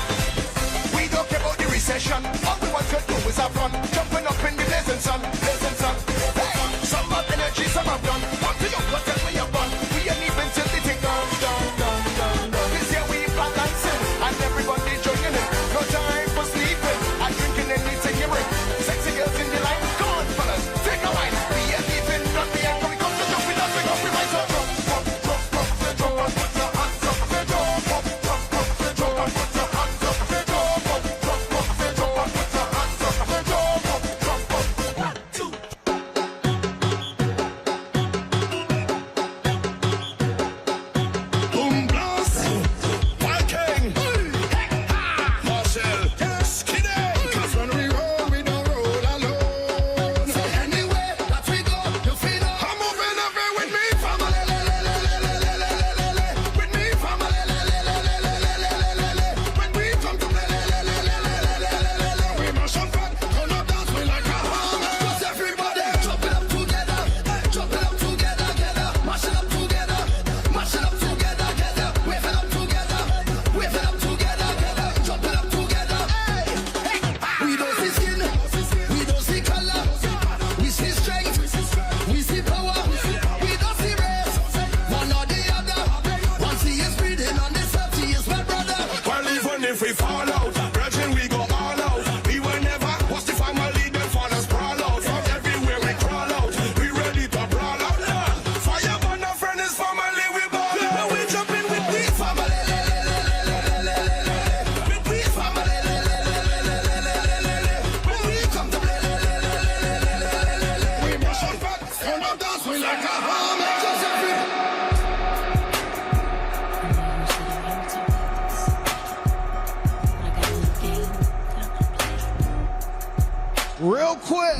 real quick.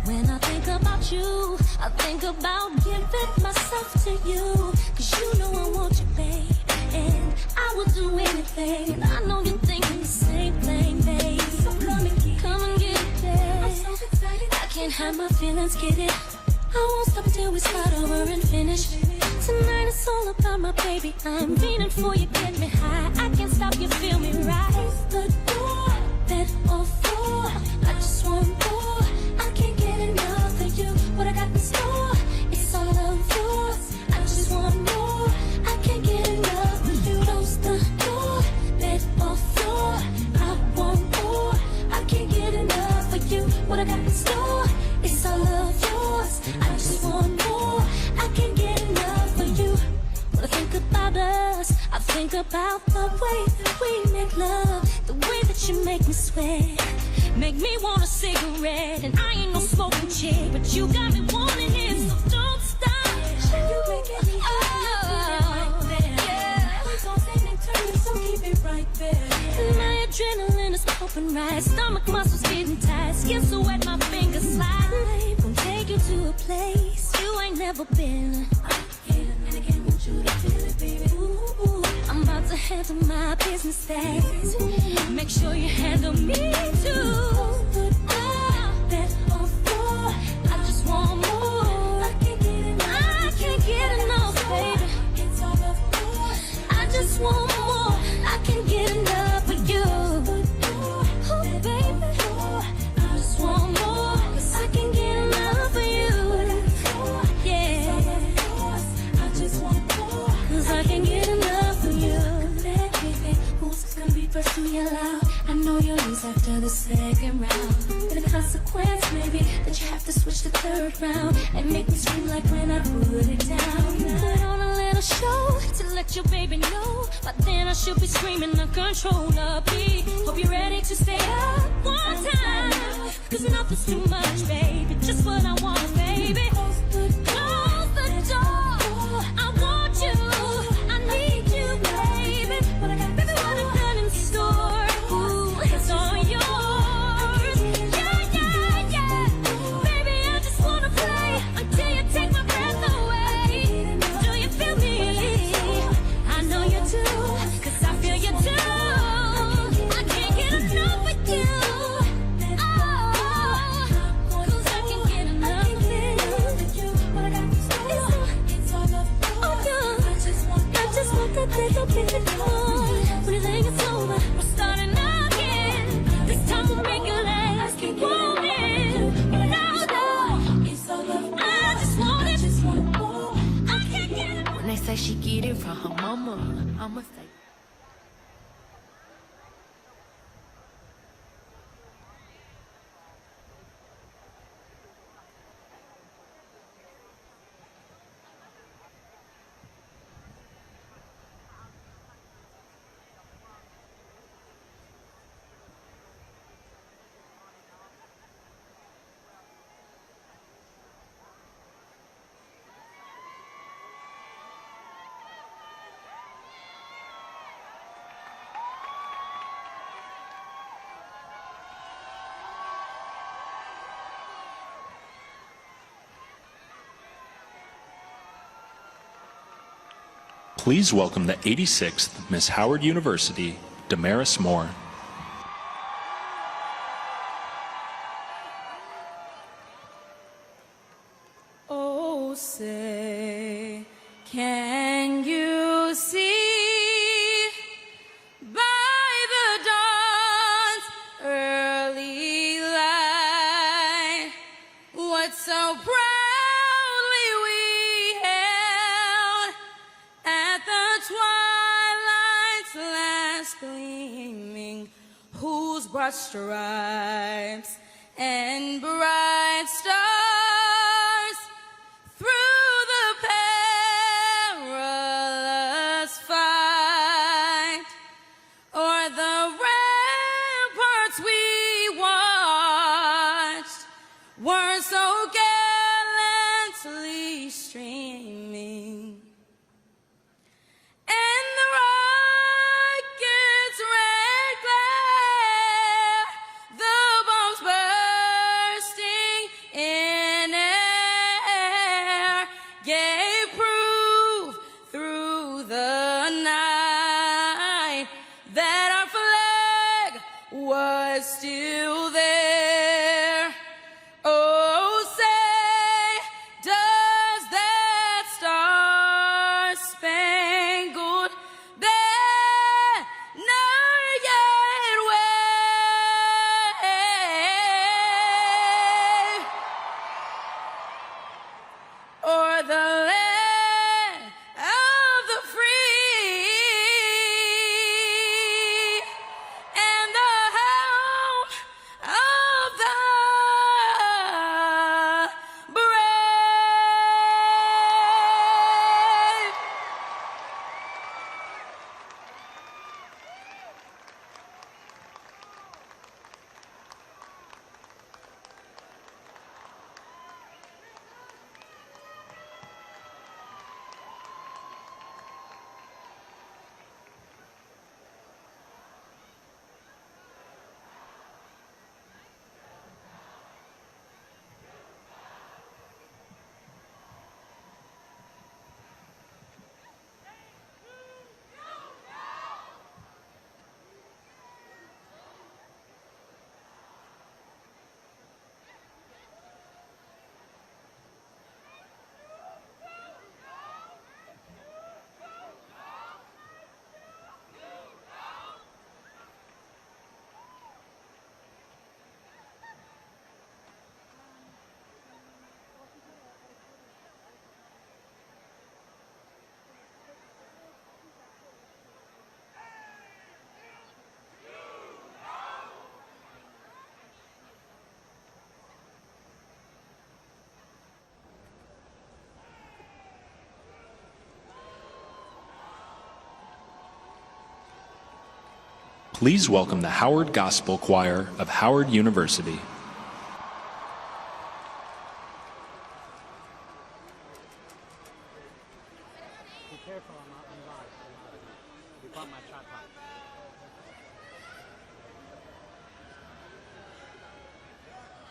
When I think about you, I think about giving myself to you. Cause you know I want you, babe. And I will do anything. And I know you're thinking the same thing, babe. So come and get it, babe. I'm so excited. I can't hide my feelings, get it. I won't stop till we start over and finish. Tonight it's all about my baby. I'm meaning for you, get me high. I can't stop, you feel me right. Close the door, bed or floor. I just want more. I can't get enough of you. What I got in store, it's all of yours. I just want more. I can't get enough of you. Close the door, bed or floor. I want more. I can't get enough of you. What I got in store, it's all of yours. I just want more. I can't get enough of you. When I think about us, I think about the way that we make love, the way that you make me sweat, make me want a cigarette. And I ain't no smoking chick, but you got me wanting it, so don't stop. You making me right there. Yeah. Please don't say and turn it, so keep it right there. My adrenaline is pumping right, stomach muscles getting tight, skin so wet my fingers slide. Gonna take you to a place you ain't never been. And again, want you to feel it, baby. Ooh, I'm about to handle my business fast. Make sure you handle me too. Bed or floor, I just want more. I can't get enough, baby. It's all of yours. I just want more. I can't get enough of you. Oh, baby, I just want more. 'Cause I can't get enough of you. Yeah, I just want more. 'Cause I can't get enough of you. Baby, who's gonna be first to yell out? I know you'll lose after the second round. But the consequence may be that you have to switch the third round and make me scream like when I put it down. Put on a little show to let your baby know. But then I should be screaming uncontrollably. Hope you're ready to stay up one time. 'Cause nothing's too much, baby. Just what I want, baby. Close the door. I want you. I need you, baby. What I got, baby, what I got in store. Ooh, it's all yours. Yeah, yeah, yeah. Baby, I just wanna play until you take my breath away. Do you feel me? I know you do, 'cause I feel you too. I can't get enough of you. Oh, 'cause I can't get enough of you. What I got in store, it's all of yours. I just want that little bit more. When you think it's over, we're starting again. This time we'll make it last. Keep moving. No, it's all of yours. I just want it. More. I can't get it.
When they say she get it from her mama, I'ma say.
Please welcome the 86th Miss Howard University, Damaris Moore.
Oh, say, can you see by the dawn's early light what so proudly we held at the twilight's last gleaming, whose broad stripes and bright stars through the perilous fight o'er the ramparts we watched were so gallantly streaming. And the rocket's red glare
still there. Oh, say, does that star-spangled banner yet wave o'er the land of the free and the home of the brave?
Please welcome the Howard Gospel Choir of Howard University.
Be careful, I'm live. You bought my tripod.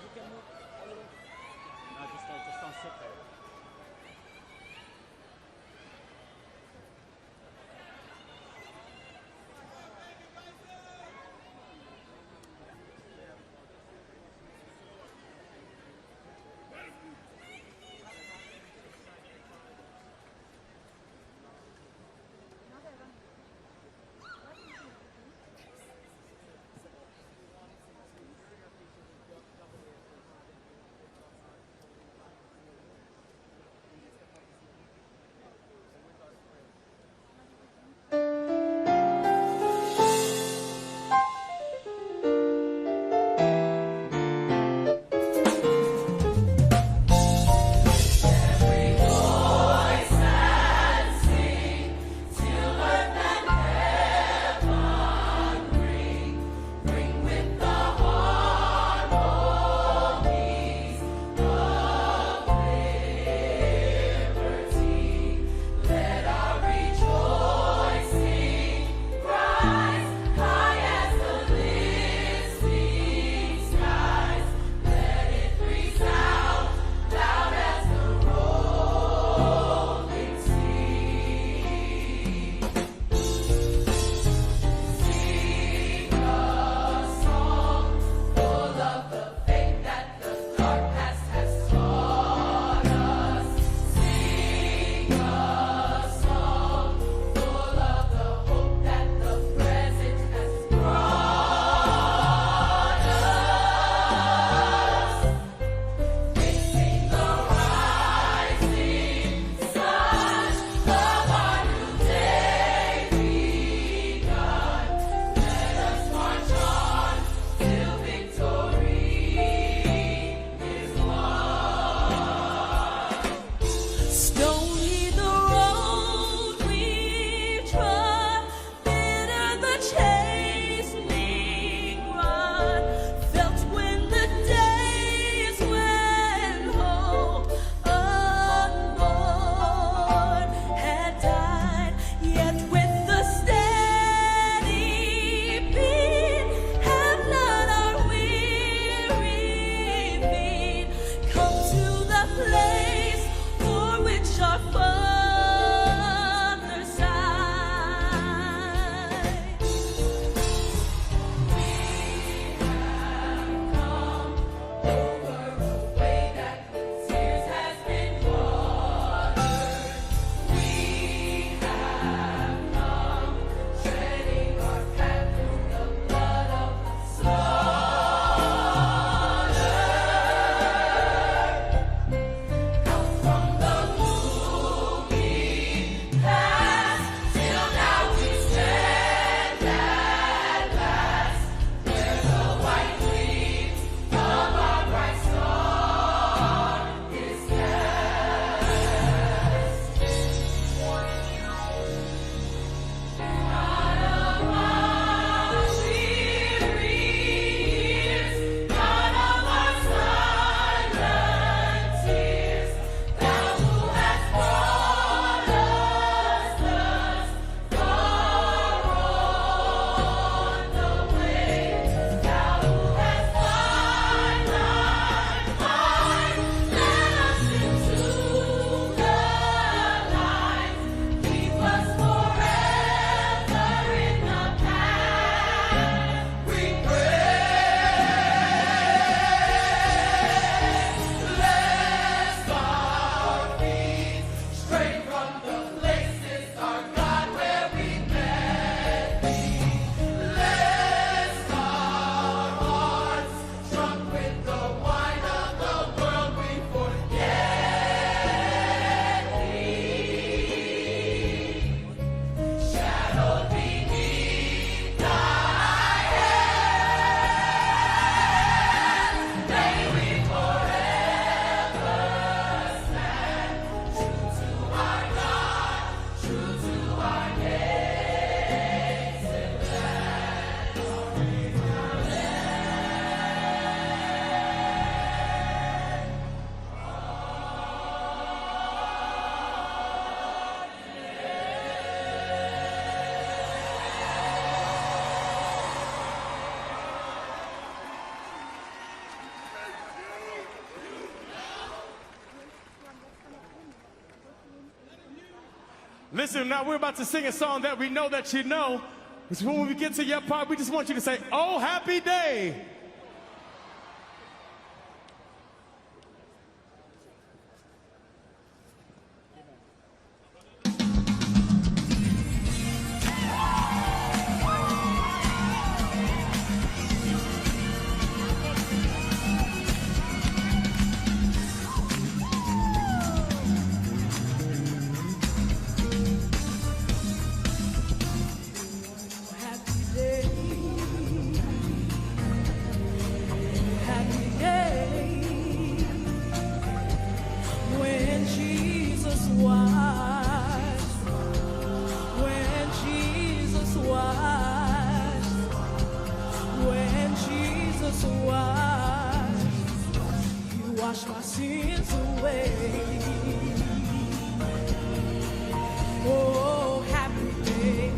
You can move a little. No, just don't sit there.
Listen, now we're about to sing a song that we know that you know. So when we get to your part, we just want you to say, "Oh, happy day."
Wash my sins away. Oh, happy day.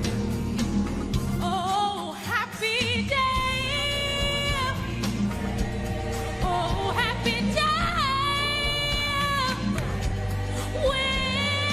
Oh, happy day. Oh, happy day. When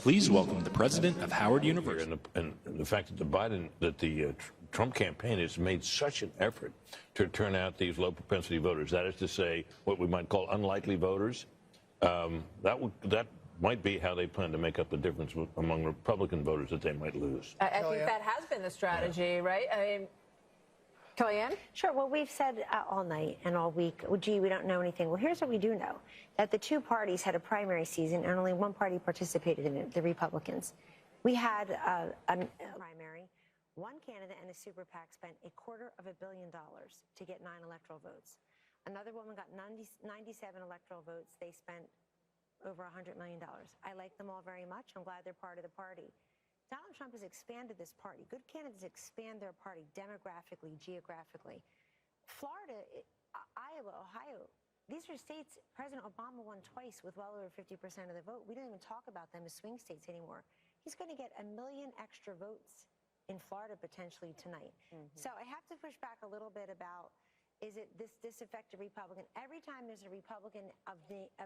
Please welcome the president of Howard University.
And the fact that the Trump campaign has made such an effort to turn out these low propensity voters, that is to say, what we might call unlikely voters, that might be how they plan to make up the difference among Republican voters that they might lose.
I think that has been the strategy, right? I mean, Kellyanne?
Sure. Well, we've said all night and all week, well, gee, we don't know anything. Well, here's what we do know, that the two parties had a primary season and only one party participated in it, the Republicans. We had a primary. One candidate and a super PAC spent $250 million to get 9 electoral votes. Another woman got 97 electoral votes. They spent over $100 million. I like them all very much. I'm glad they're part of the party. Donald Trump has expanded this party. Good candidates expand their party demographically, geographically. Florida, Iowa, Ohio, these are states President Obama won twice with well over 50% of the vote. We don't even talk about them as swing states anymore. He's going to get 1 million extra votes in Florida potentially tonight. So I have to push back a little bit about, is it this disaffected Republican? Every time there's a Republican of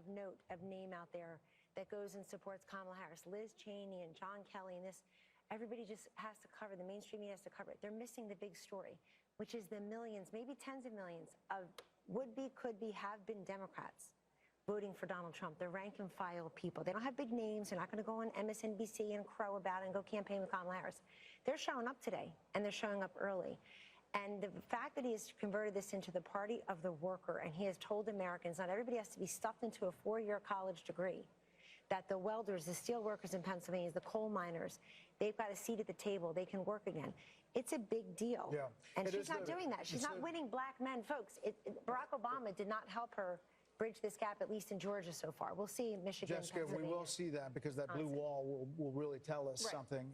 note, of name out there that goes and supports Kamala Harris, Liz Cheney and John Kelly and this, everybody just has to cover, the mainstream media has to cover it. They're missing the big story, which is the millions, maybe tens of millions of would-be, could-be, have-been Democrats voting for Donald Trump, the rank and file people. They don't have big names. They're not going to go on MSNBC and crow about it and go campaign with Kamala Harris. They're showing up today, and they're showing up early. And the fact that he has converted this into the party of the worker, and he has told Americans not everybody has to be stuffed into a 4-year college degree, that the welders, the steel workers in Pennsylvania, the coal miners, they've got a seat at the table. They can work again. It's a big deal.
Yeah.
And she's not doing that. She's not winning black men. Folks, Barack Obama did not help her bridge this gap, at least in Georgia so far. We'll see in Michigan,
Jessica, we
Pennsylvania.
will see that because that blue wall will really tell us something.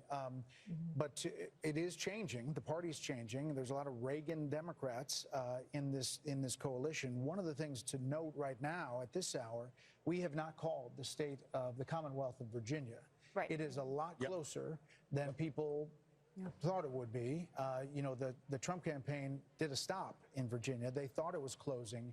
But it is changing. The party's changing. There's a lot of Reagan Democrats in this coalition. One of the things to note right now at this hour, we have not called the state of the Commonwealth of Virginia. Right. It is a lot closer than people thought it would be. You know, the Trump campaign did a stop in Virginia. They thought it was closing.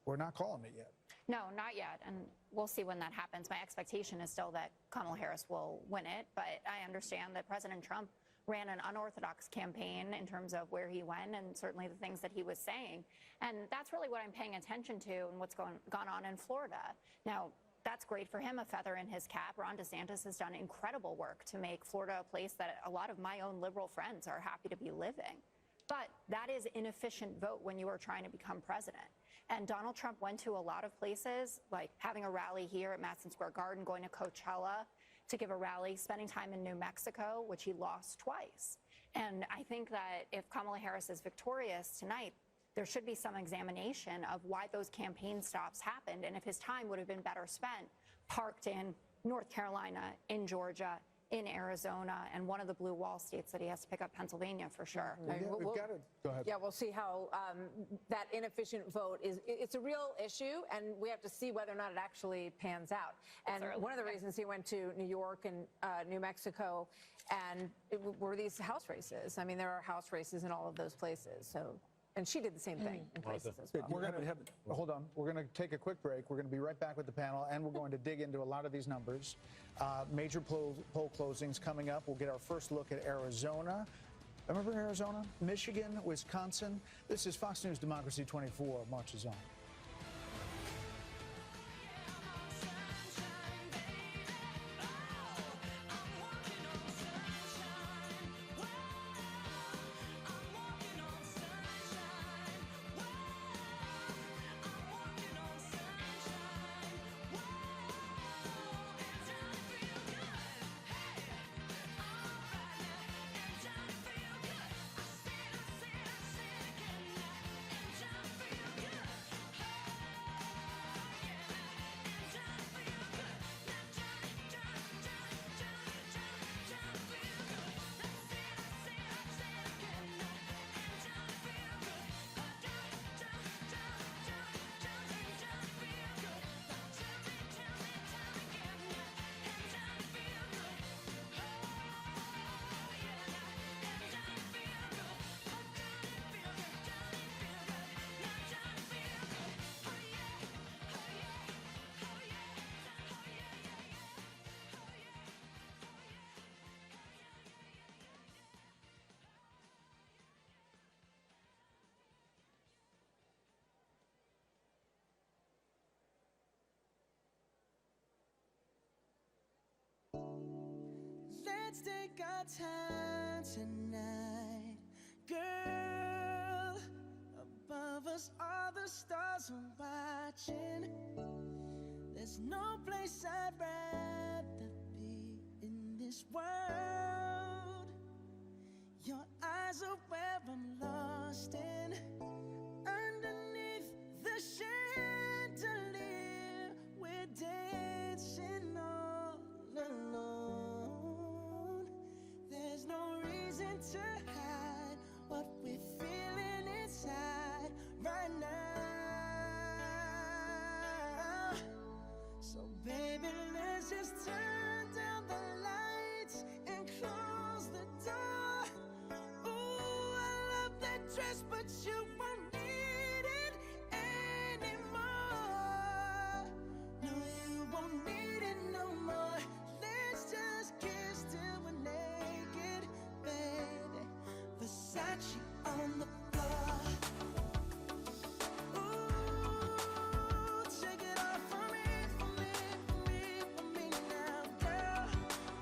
We're not calling it yet.
No, not yet, and we'll see when that happens. My expectation is still that Kamala Harris will win it, but I understand that President Trump ran an unorthodox campaign in terms of where he went and certainly the things that he was saying. And that's really what I'm paying attention to and what's gone on in Florida. Now, that's great for him, a feather in his cap. Ron DeSantis has done incredible work to make Florida a place that a lot of my own liberal friends are happy to be living. But that is inefficient vote when you are trying to become president. And Donald Trump went to a lot of places, like having a rally here at Madison Square Garden, going to Coachella to give a rally, spending time in New Mexico, which he lost twice. And I think that if Kamala Harris is victorious tonight, there should be some examination of why those campaign stops happened and if his time would have been better spent parked in North Carolina, in Georgia, in Arizona, and one of the blue wall states that he has to pick up, Pennsylvania, for sure.
Go ahead.
Yeah, we'll see how that inefficient vote is. It's a real issue, and we have to see whether or not it actually pans out. And one of the reasons he went to New York and New Mexico and were these house races. I mean, there are house races in all of those places. So. And she did the same thing in places as well.
We're going to hold on. We're going to take a quick break. We're going to be right back with the panel, and we're going to dig into a lot of these numbers. Major poll closings coming up. We'll get our first look at Arizona. Remember Arizona? Michigan, Wisconsin. This is Fox News Democracy 24. Marches on.
let's take our time tonight, girl. Above us, all the stars are watching. There's no place I'd rather be in this world. Your eyes are where I'm lost in. Underneath the chandelier, we're dancing all alone. There's no reason to hide what we're feeling inside right now. So baby, let's just turn down the lights and close the door. Ooh, I love that dress, but you won't need it anymore. No, you won't need it no more. Let's just kiss till we're naked, baby. Versace on the floor. Ooh, take it off for me, for me, for me, for me now, girl.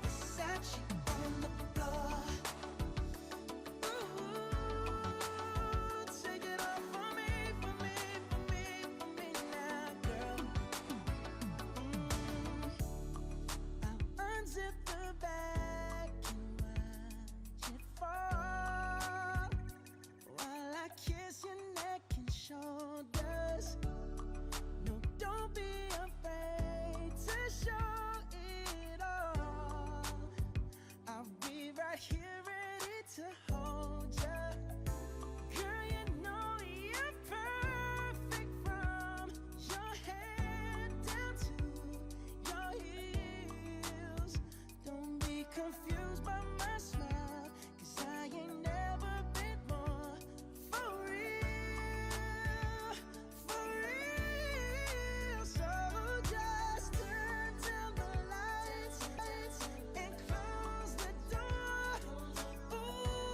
Versace on the floor. Ooh, take it off for me, for me, for me, for me now, girl. I'll unzip the bag and watch it fall while I kiss your neck and shoulders. No, don't be afraid to show it all. I'll be right here ready to hold ya. Girl, you know you're perfect from your head down to your heels. Don't be confused by my smile, 'cause I ain't never been more for real, for real. So just turn down the lights and close the door. Ooh,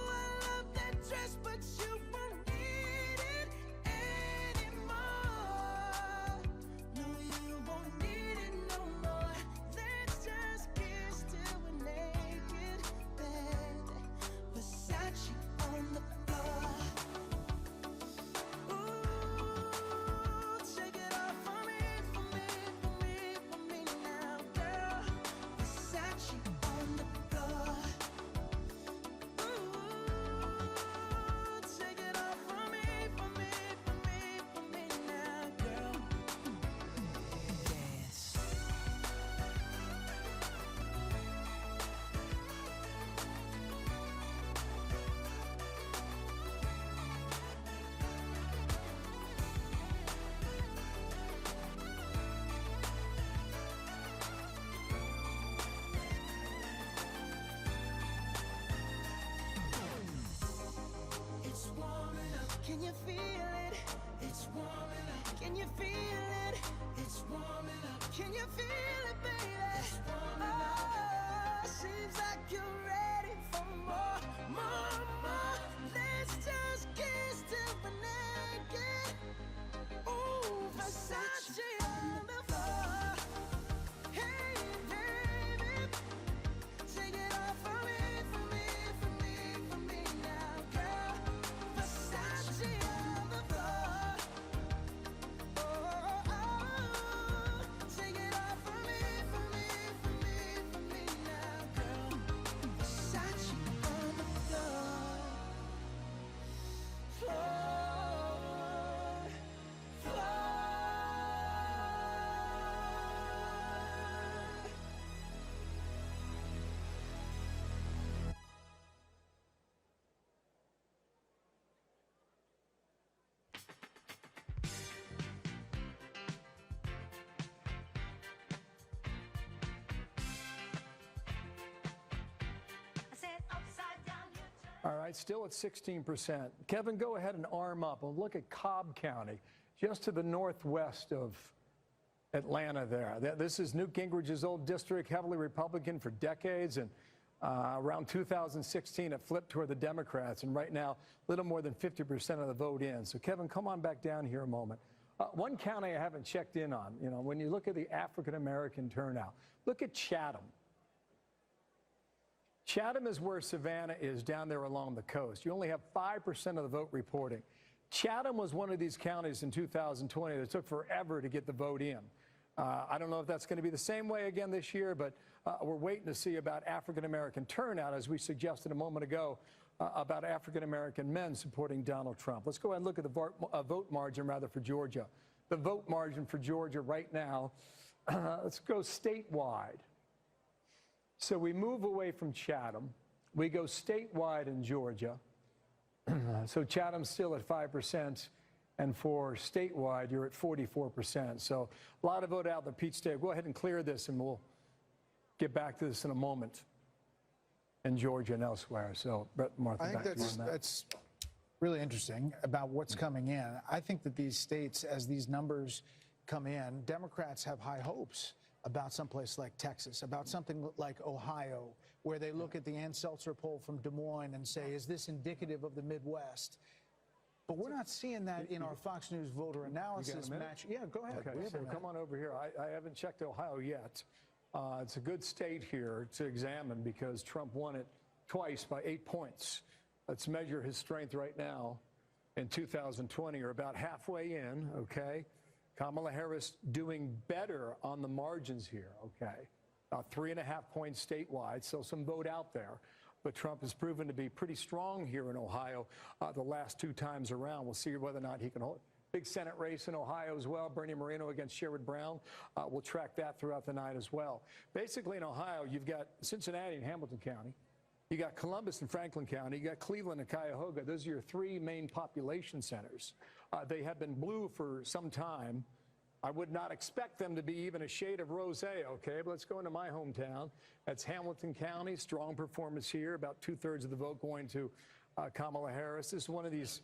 I love that dress, but you won't need it anymore. No, you won't need it no more. Let's just kiss till we're naked, baby. Versace on the floor. Ooh, take it off for me, for me, for me, for me now, girl. Versace on the floor. Ooh, take it off for me, for me, for me, for me now, girl. Dance. It's warming up. Can you feel it? It's warming up. Can you feel it? It's warming up. Can you feel it, baby? It's warming up. Seems like you're ready for more, more, more. Let's just kiss till we're naked. Ooh, Versace on the floor. Hey, baby, take it off for me, for me, for me, for me now, girl. Versace on the floor. Oh, take it off for me, for me, for me, for me now, girl. Versace on the floor. Floor, floor.
All right, still at 16%. Kevin, go ahead and arm up. We'll look at Cobb County, just to the northwest of Atlanta there. This is Newt Gingrich's old district, heavily Republican for decades, and around 2016 it flipped toward the Democrats, and right now a little more than 50% of the vote in. So Kevin, come on back down here a moment. One county I haven't checked in on, when you look at the African-American turnout, look at Chatham. Chatham is where Savannah is, down there along the coast. You only have 5% of the vote reporting. Chatham was one of these counties in 2020 that took forever to get the vote in. I don't know if that's going to be the same way again this year, but we're waiting to see about African-American turnout, as we suggested a moment ago, about African-American men supporting Donald Trump. Let's go ahead and look at the vote margin, rather, for Georgia. The vote margin for Georgia right now, let's go statewide. So we move away from Chatham. We go statewide in Georgia. So Chatham's still at 5%, and for statewide, you're at 44%. So a lot of vote out in the Peach State. Go ahead and clear this, and we'll get back to this in a moment in Georgia and elsewhere. So, Brett, Martha,
I think that's really interesting about what's coming in. I think that these states, as these numbers come in, Democrats have high hopes about someplace like Texas, about something like Ohio, where they look at the Ann Seltzer poll from Des Moines and say, is this indicative of the Midwest? But we're not seeing that in our Fox News voter analysis match. Yeah, go ahead.
Okay, so come on over here. I haven't checked Ohio yet. It's a good state here to examine because Trump won it twice by 8 points. Let's measure his strength right now in 2020, or about halfway in, okay? Kamala Harris doing better on the margins here, okay? About 3.5 points statewide, so some vote out there. But Trump has proven to be pretty strong here in Ohio the last 2 times around. We'll see whether or not he can hold. Big Senate race in Ohio as well. Bernie Moreno against Sherrod Brown. We'll track that throughout the night as well. Basically in Ohio, you've got Cincinnati and Hamilton County. You got Columbus and Franklin County. You got Cleveland and Cuyahoga. Those are your 3 main population centers. They have been blue for some time. I would not expect them to be even a shade of rosé, okay? But let's go into my hometown. That's Hamilton County. Strong performance here. About 2/3 of the vote going to Kamala Harris. This is one of these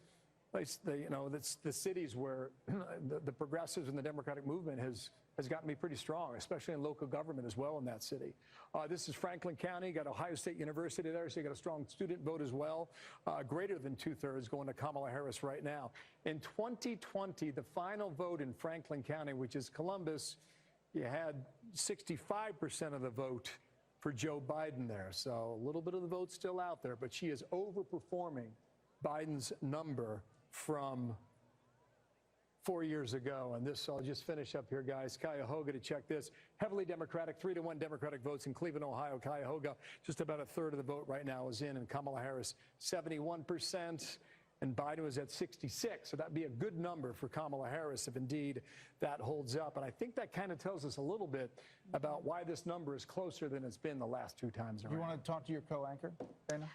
places, that's the cities where the progressives and the Democratic movement has gotten to be pretty strong, especially in local government as well in that city. This is Franklin County. You got Ohio State University there, so you got a strong student vote as well. Greater than 2/3 going to Kamala Harris right now. In 2020, the final vote in Franklin County, which is Columbus, you had 65% of the vote for Joe Biden there. So a little bit of the vote still out there, but she is overperforming Biden's number from 4 years ago. And this, I'll just finish up here, guys. Cuyahoga, to check this. Heavily Democratic, 3-1 Democratic votes in Cleveland, Ohio. Cuyahoga, just about 1/3 of the vote right now is in. And Kamala Harris, 71%. And Biden was at 66. So that'd be a good number for Kamala Harris if indeed that holds up. And I think that kind of tells us a little bit about why this number is closer than it's been the last 2 times around.
You want to talk to your co-anchor, Dana?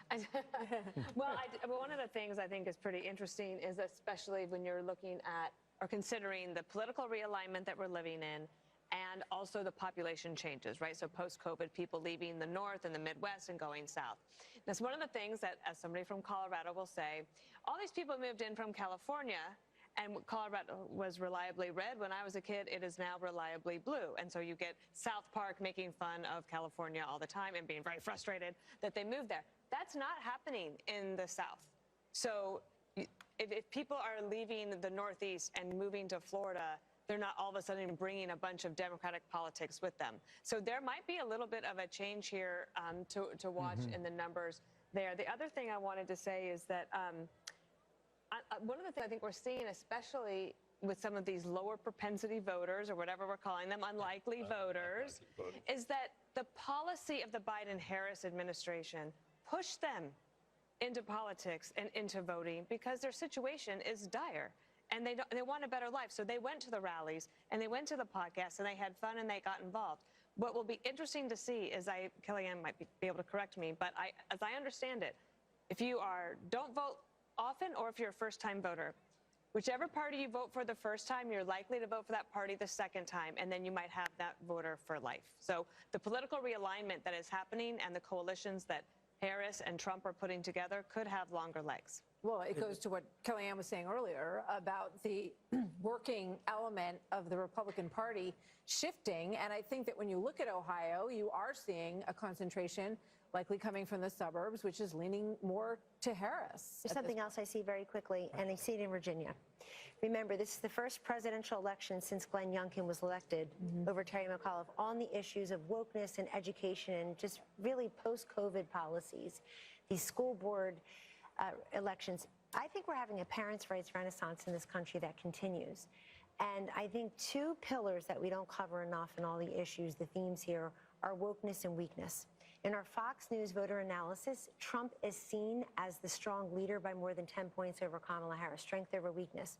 Well, one of the things I think is pretty interesting is especially when you're looking at or considering the political realignment that we're living in and also the population changes, right? So post-COVID, people leaving the North and the Midwest and going South. That's one of the things that, as somebody from Colorado will say, all these people moved in from California, and Colorado was reliably red. When I was a kid, it is now reliably blue. And so you get South Park making fun of California all the time and being very frustrated that they moved there. That's not happening in the South. So if people are leaving the Northeast and moving to Florida, they're not all of a sudden bringing a bunch of Democratic politics with them. So there might be a little bit of a change here to watch in the numbers there. The other thing I wanted to say is that one of the things I think we're seeing, especially with some of these lower propensity voters, or whatever we're calling them, unlikely voters, is that the policy of the Biden-Harris administration pushed them into politics and into voting because their situation is dire. And they want a better life. So they went to the rallies and they went to the podcasts and they had fun and they got involved. What will be interesting to see is, Kellyanne might be able to correct me, but as I understand it, if you don't vote often or if you're a first-time voter, whichever party you vote for the first time, you're likely to vote for that party the second time, and then you might have that voter for life. So the political realignment that is happening and the coalitions that Harris and Trump are putting together could have longer legs.
Well, it goes to what Kellyanne was saying earlier about the working element of the Republican Party shifting. And I think that when you look at Ohio, you are seeing a concentration likely coming from the suburbs, which is leaning more to Harris.
There's something else I see very quickly, and I see it in Virginia. Remember, this is the first presidential election since Glenn Youngkin was elected over Terry McAuliffe on the issues of wokeness and education and just really post-COVID policies, these school board elections. I think we're having a parents' rights renaissance in this country that continues. And I think two pillars that we don't cover enough in all the issues, the themes here, are wokeness and weakness. In our Fox News voter analysis, Trump is seen as the strong leader by more than 10 points over Kamala Harris, strength over weakness.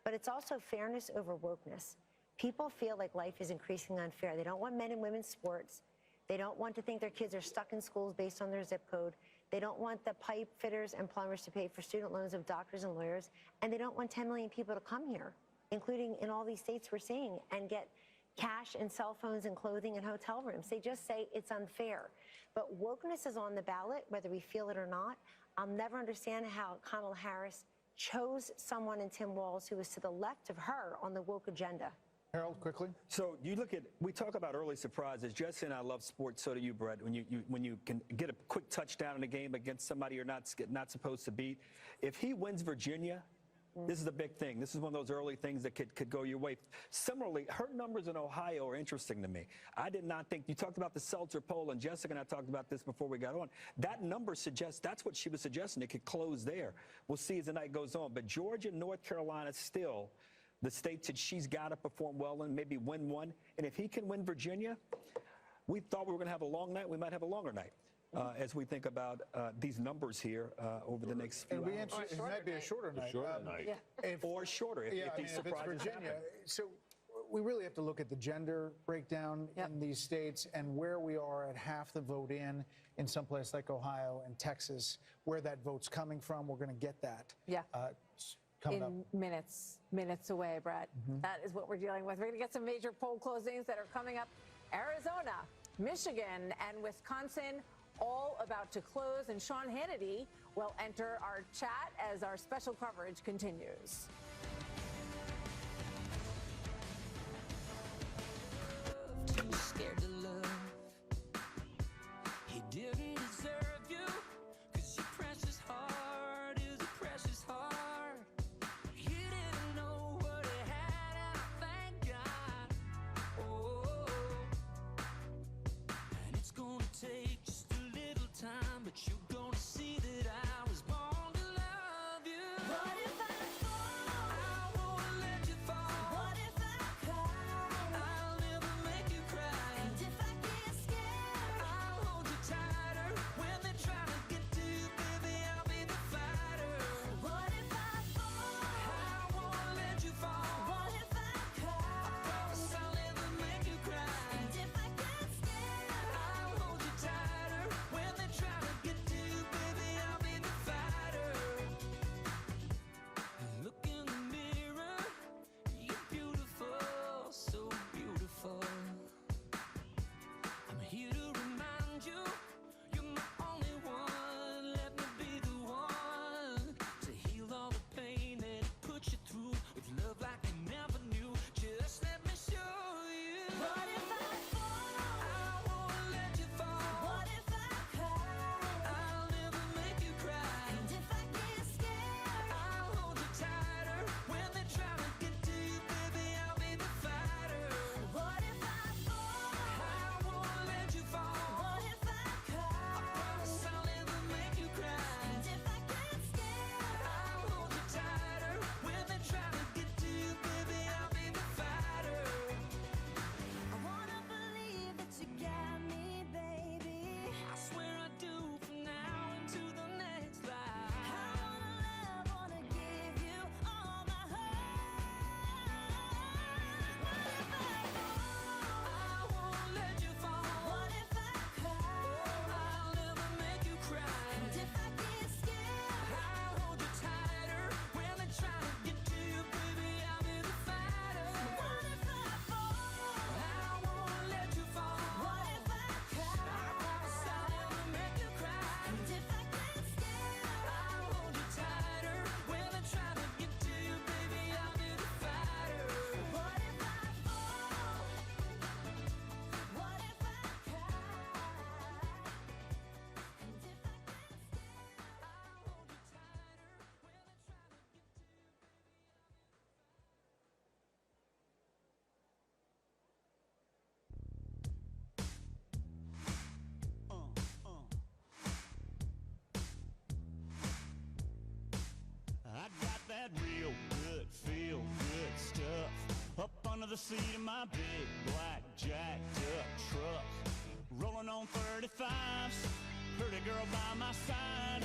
But it's also fairness over wokeness. People feel like life is increasingly unfair. They don't want men and women's sports. They don't want to think their kids are stuck in schools based on their zip code. They don't want the pipe fitters and plumbers to pay for student loans of doctors and lawyers. And they don't want 10 million people to come here, including in all these states we're seeing, and get cash and cell phones and clothing and hotel rooms. They just say it's unfair. But wokeness is on the ballot, whether we feel it or not. I'll never understand how Kamala Harris chose someone in Tim Walz who was to the left of her on the woke agenda.
Harold, quickly.
So you look at, we talk about early surprises. Jesse and I love sports, so do you, Brett. When you can get a quick touchdown in a game against somebody you're not supposed to beat. If he wins Virginia, this is a big thing. This is one of those early things that could go your way. Similarly, her numbers in Ohio are interesting to me. I did not think, you talked about the Seltzer poll, and Jessica and I talked about this before we got on. That number suggests, that's what she was suggesting, it could close there. We'll see as the night goes on. But Georgia and North Carolina still the states that she's got to perform well in, maybe win one. And if he can win Virginia, we thought we were going to have a long night. We might have a longer night. As we think about these numbers here over the next few hours.
It might be a shorter night.
Or shorter if these
if it's
surprises
Virginia.
happen.
So we really have to look at the gender breakdown in these states and where we are at half the vote in some place like Ohio and Texas, where that vote's coming from. We're going to get that. Coming up.
Minutes away, Brett. That is what we're dealing with. We're going to get some major poll closings that are coming up. Arizona, Michigan, and Wisconsin all about to close, and Sean Hannity will enter our chat as our special coverage continues.
Too scared to love. He didn't deserve you, 'cause your precious heart is a precious heart. He didn't know what he had, and thank God. Oh, and it's gonna take just a little time, but you're gonna see that I was born to love you. What if I fall? I won't let you fall. What if I cry? I'll never make you cry. And if
the seat of my big black jacked up truck, rolling on 35s. Pretty girl by my side.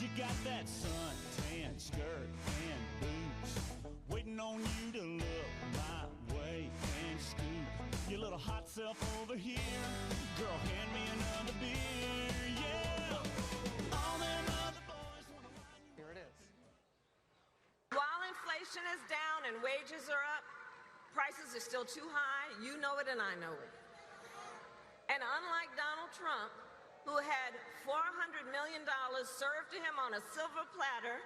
You got that suntan skirt and boots, waiting on you to look my way and scoop your little hot self over here. Girl, hand me another beer, yeah. All them other boys wanna ride.
Here it is.
While inflation is down and wages are up, prices are still too high. You know it and I know it. And unlike Donald Trump, who had $400 million served to him on a silver platter,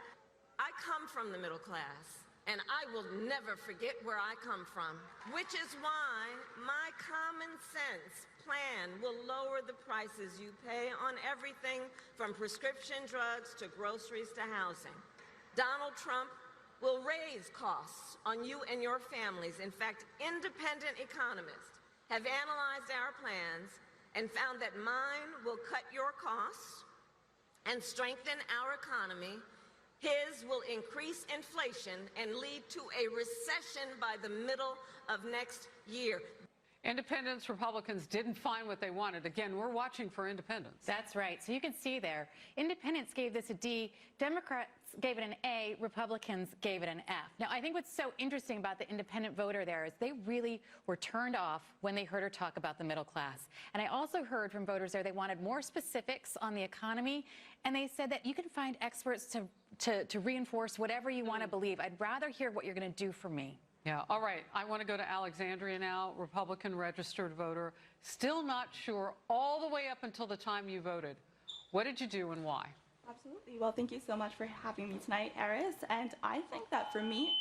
I come from the middle class, and I will never forget where I come from, which is why my common sense plan will lower the prices you pay on everything from prescription drugs to groceries to housing. Donald Trump will raise costs on you and your families. In fact, independent economists have analyzed our plans and found that mine will cut your costs and strengthen our economy. His will increase inflation and lead to a recession by the middle of next year.
Independents, Republicans didn't find what they wanted. Again, we're watching for independents.
That's right. So you can see there, independents gave this a D, Democrats gave it an A, Republicans gave it an F. Now, I think what's so interesting about the independent voter there is they really were turned off when they heard her talk about the middle class. And I also heard from voters there they wanted more specifics on the economy, and they said that you can find experts to reinforce whatever you want to believe. I'd rather hear what you're going to do for me.
Yeah, all right. I want to go to Alexandria now, Republican registered voter. Still not sure all the way up until the time you voted. What did you do and why?
Absolutely. Well, thank you so much for having me tonight, Eris. And I think that for me,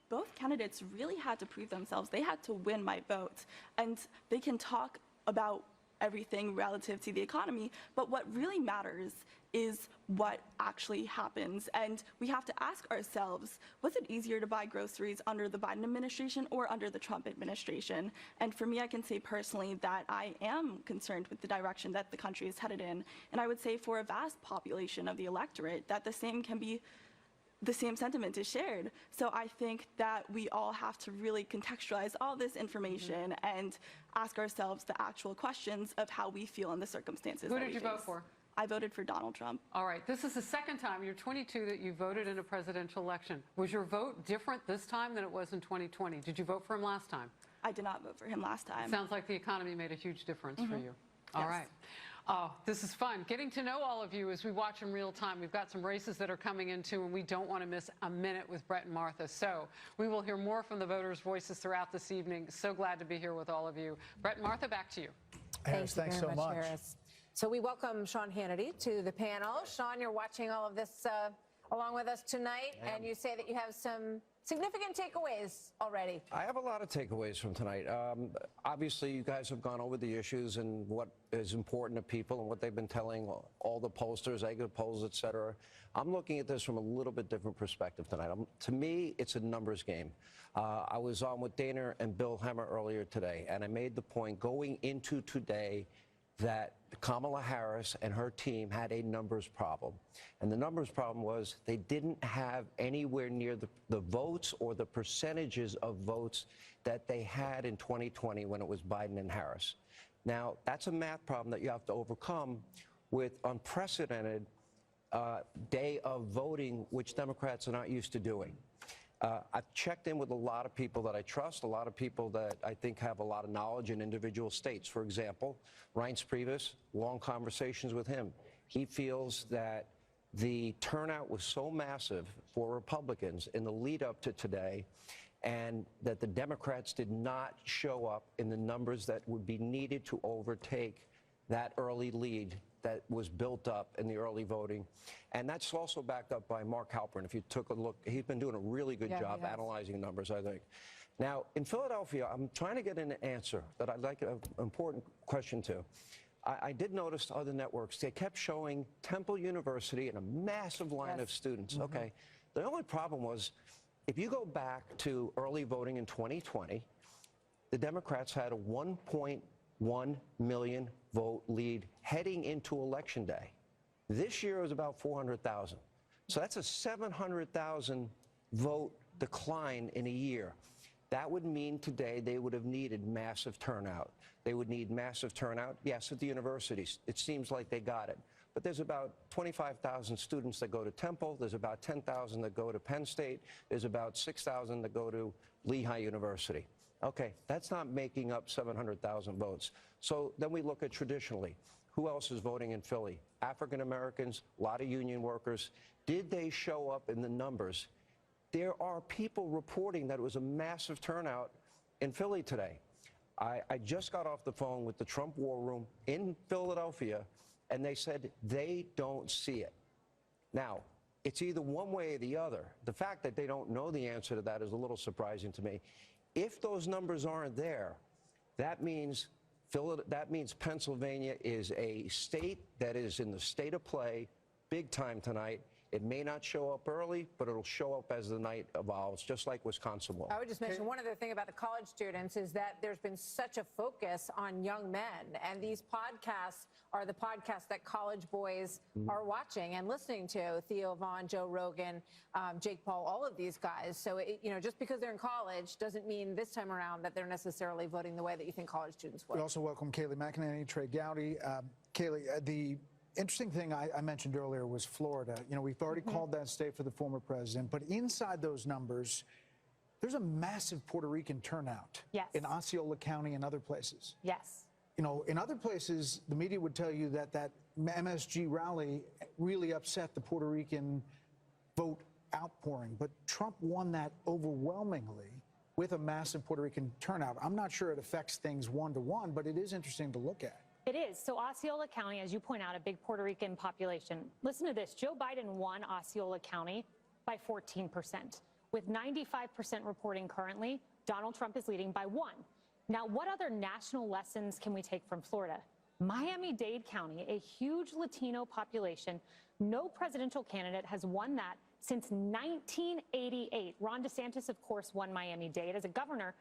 both candidates really had to prove themselves. They had to win my vote. And they can talk about everything relative to the economy, but what really matters is what actually happens. And we have to ask ourselves, was it easier to buy groceries under the Biden administration or under the Trump administration? And for me, I can say personally that I am concerned with the direction that the country is headed in. And I would say for a vast population of the electorate that the same sentiment is shared. So I think that we all have to really contextualize all this information and ask ourselves the actual questions of how we feel in the circumstances.
Who did you vote for?
I voted for Donald Trump.
All right, this is the second time, you're 22, that you voted in a presidential election. Was your vote different this time than it was in 2020? Did you vote for him last time?
I did not vote for him last time.
Sounds like the economy made a huge difference for you. All right. Oh, this is fun. Getting to know all of you as we watch in real time. We've got some races that are coming into, and we don't want to miss a minute with Brett and Martha. So we will hear more from the voters' voices throughout this evening. So glad to be here with all of you. Brett and Martha, back to you.
Harris, thanks so much.
Harris. So we welcome Sean Hannity to the panel. Sean, you're watching all of this along with us tonight, and you say that you have some significant takeaways already.
I have a lot of takeaways from tonight. Obviously, you guys have gone over the issues and what is important to people and what they've been telling all the pollsters, exit polls, et cetera. I'm looking at this from a little bit different perspective tonight. To me, it's a numbers game. I was on with Dana and Bill Hemmer earlier today, and I made the point going into today that Kamala Harris and her team had a numbers problem. And the numbers problem was they didn't have anywhere near the votes or the percentages of votes that they had in 2020 when it was Biden and Harris. Now, that's a math problem that you have to overcome with unprecedented day of voting, which Democrats are not used to doing. I've checked in with a lot of people that I trust, a lot of people that I think have a lot of knowledge in individual states. For example, Reince Priebus, long conversations with him. He feels that the turnout was so massive for Republicans in the lead up to today, and that the Democrats did not show up in the numbers that would be needed to overtake that early lead that was built up in the early voting. And that's also backed up by Mark Halperin. If you took a look, he's been doing a really good job analyzing numbers, I think. Now, in Philadelphia, I'm trying to get an answer that I'd like an important question to. I did notice other networks, they kept showing Temple University and a massive line of students. Okay. The only problem was, if you go back to early voting in 2020, the Democrats had a 1.1 million vote lead heading into Election Day. This year it was about 400,000. So that's a 700,000 vote decline in a year. That would mean today they would have needed massive turnout. They would need massive turnout, yes, at the universities. It seems like they got it. But there's about 25,000 students that go to Temple. There's about 10,000 that go to Penn State. There's about 6,000 that go to Lehigh University. Okay, that's not making up 700,000 votes. So then we look at traditionally. Who else is voting in Philly? African Americans, a lot of union workers. Did they show up in the numbers? There are people reporting that it was a massive turnout in Philly today. I just got off the phone with the Trump War Room in Philadelphia, and they said they don't see it. Now, it's either one way or the other. The fact that they don't know the answer to that is a little surprising to me. If those numbers aren't there, that means Pennsylvania is a state that is in the state of play big time tonight. It may not show up early, but it'll show up as the night evolves, just like Wisconsin will.
I would just mention one other thing about the college students is that there's been such a focus on young men, and these podcasts are the podcasts that college boys are watching and listening to. Theo Vaughn, Joe Rogan, Jake Paul, all of these guys. So, just because they're in college doesn't mean this time around that they're necessarily voting the way that you think college students would.
We also welcome Kayleigh McEnany, Trey Gowdy. Kayleigh, the interesting thing I mentioned earlier was Florida. We've already called that state for the former president, but inside those numbers, there's a massive Puerto Rican turnout in Osceola County and other places.
Yes.
In other places, the media would tell you that MSG rally really upset the Puerto Rican vote outpouring, but Trump won that overwhelmingly with a massive Puerto Rican turnout. I'm not sure it affects things one-to-one, but it is interesting to look at.
It is. So Osceola County, as you point out, a big Puerto Rican population. Listen to this. Joe Biden won Osceola County by 14%. With 95% reporting currently, Donald Trump is leading by 1. Now, what other national lessons can we take from Florida? Miami-Dade County, a huge Latino population. No presidential candidate has won that since 1988. Ron DeSantis, of course, won Miami-Dade as a governor.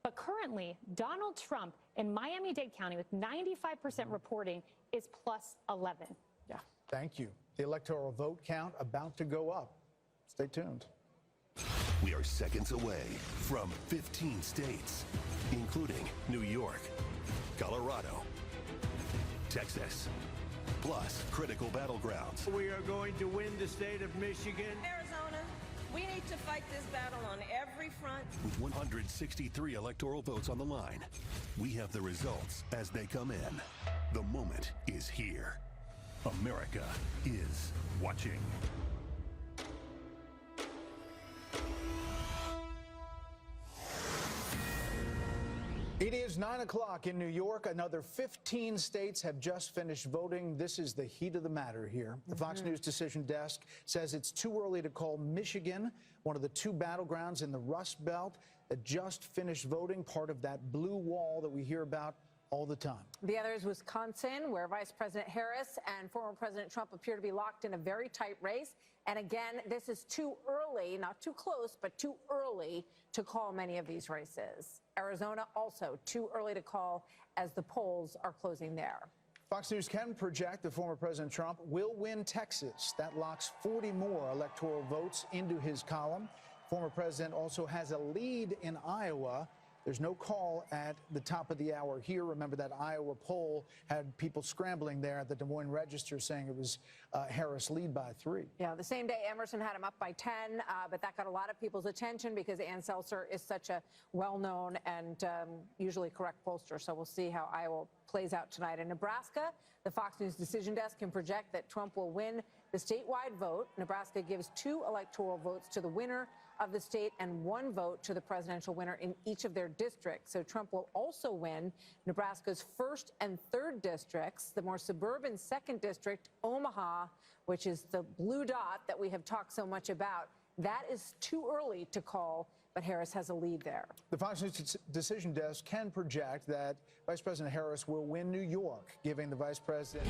But currently, Donald Trump in Miami-Dade County with 95% reporting is plus 11.
Yeah. Thank you. The electoral vote count about to go up. Stay tuned.
We are seconds away from 15 states, including New York, Colorado, Texas, plus critical battlegrounds.
We are going to win the state of Michigan.
Arizona, we need to fight this battle on every front.
With 163 electoral votes on the line, we have the results as they come in. The moment is here. America is watching.
It is 9 o'clock in New York. Another 15 states have just finished voting. This is the heat of the matter here. The Fox News decision desk says it's too early to call Michigan one of the two battlegrounds in the Rust Belt that just finished voting, part of that blue wall that we hear about all the time.
The other is Wisconsin, where Vice President Harris and former President Trump appear to be locked in a very tight race. And again, this is too early, not too close, but too early to call many of these races. Arizona also too early to call as the polls are closing there.
Fox News can project that former President Trump will win Texas. That locks 40 more electoral votes into his column. Former president also has a lead in Iowa. There's no call at the top of the hour here. Remember that Iowa poll had people scrambling there at the Des Moines Register saying it was Harris lead by 3.
Yeah, the same day Emerson had him up by 10, but that got a lot of people's attention because Ann Seltzer is such a well-known and usually correct pollster. So we'll see how Iowa plays out tonight. In Nebraska, the Fox News decision desk can project that Trump will win the statewide vote. Nebraska gives 2 electoral votes to the winner of the state and 1 vote to the presidential winner in each of their districts. So Trump will also win Nebraska's 1st and 3rd districts, the more suburban 2nd district, Omaha, which is the blue dot that we have talked so much about. That is too early to call, but Harris has a lead there.
The Fox News decision desk can project that Vice President Harris will win New York, giving the vice president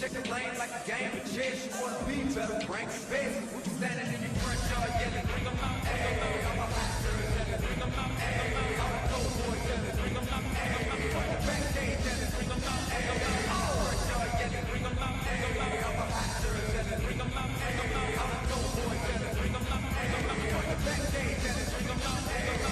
Check the lane like a game of chess. You wanna be better, rank your best. When you standing in your front yard yelling, bring 'em out, hey, I'm a hot girl yelling, bring 'em out, hey, I'm a cold boy yelling, bring 'em out, hey, I'm a backstage yelling, bring 'em out, hey, I'm a front yard yelling, bring 'em out, hey, I'm a hot girl yelling, bring 'em out, hey, I'm a cold boy yelling, bring 'em out, hey, I'm a backstage yelling, bring 'em out, hey,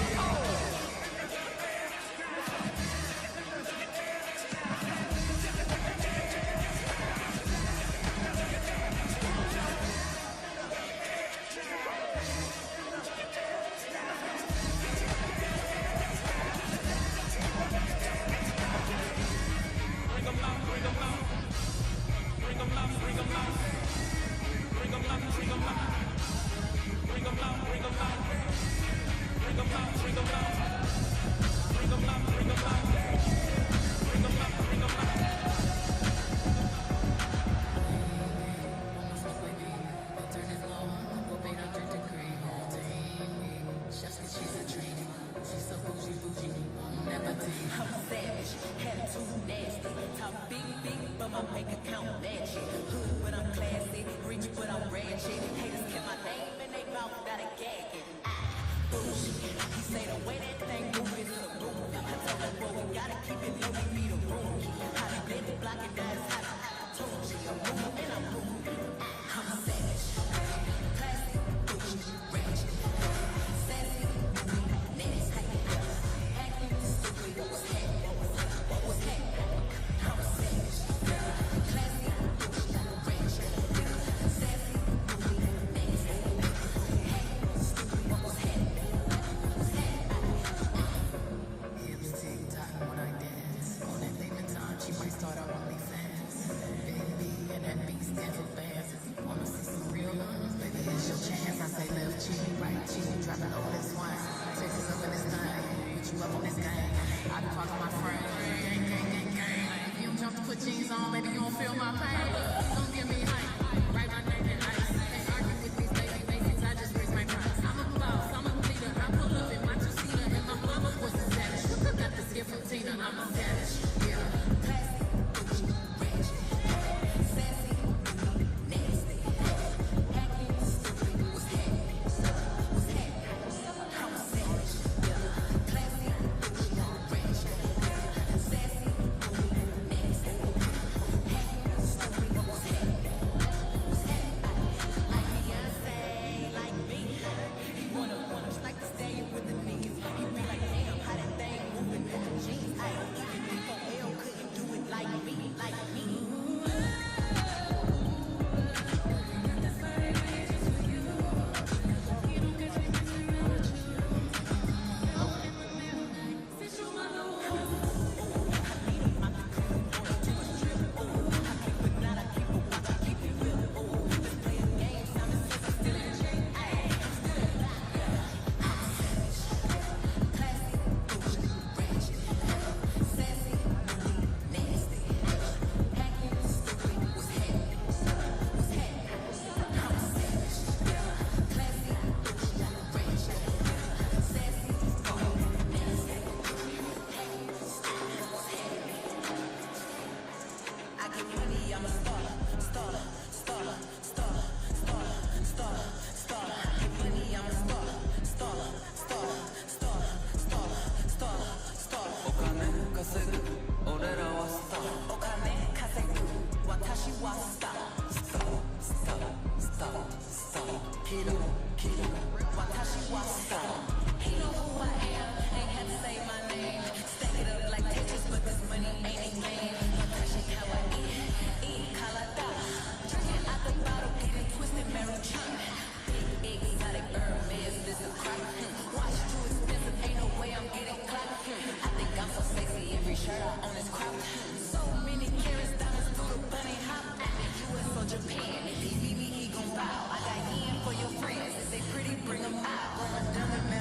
Kilo, kilo, Watashi wa style. He know who I am, ain't had to say my name. Stack it up like Tetris, but this money ain't a game. Percussion how I eat kalata. Drinking out the bottle, getting twisted, marijuana. Big exotic Hermes, this is crap. Watch too expensive, ain't no way I'm getting clapped. I think I'm so sexy, every shirt I own is crap. So many carrots, diamonds through the bunny hop. US or Japan, if he see me, he gon' bow. I got in for your friends, if they pretty, bring them out. Run a dummy man.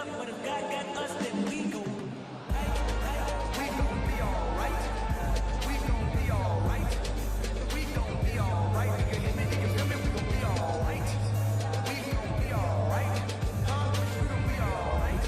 up, but if God got us, then we gon'
We gon' be alright. We gon' be alright. We gon' be alright. You hear me? You feel me? We gon' be alright. We gon' be alright. Huh? We gon' be alright.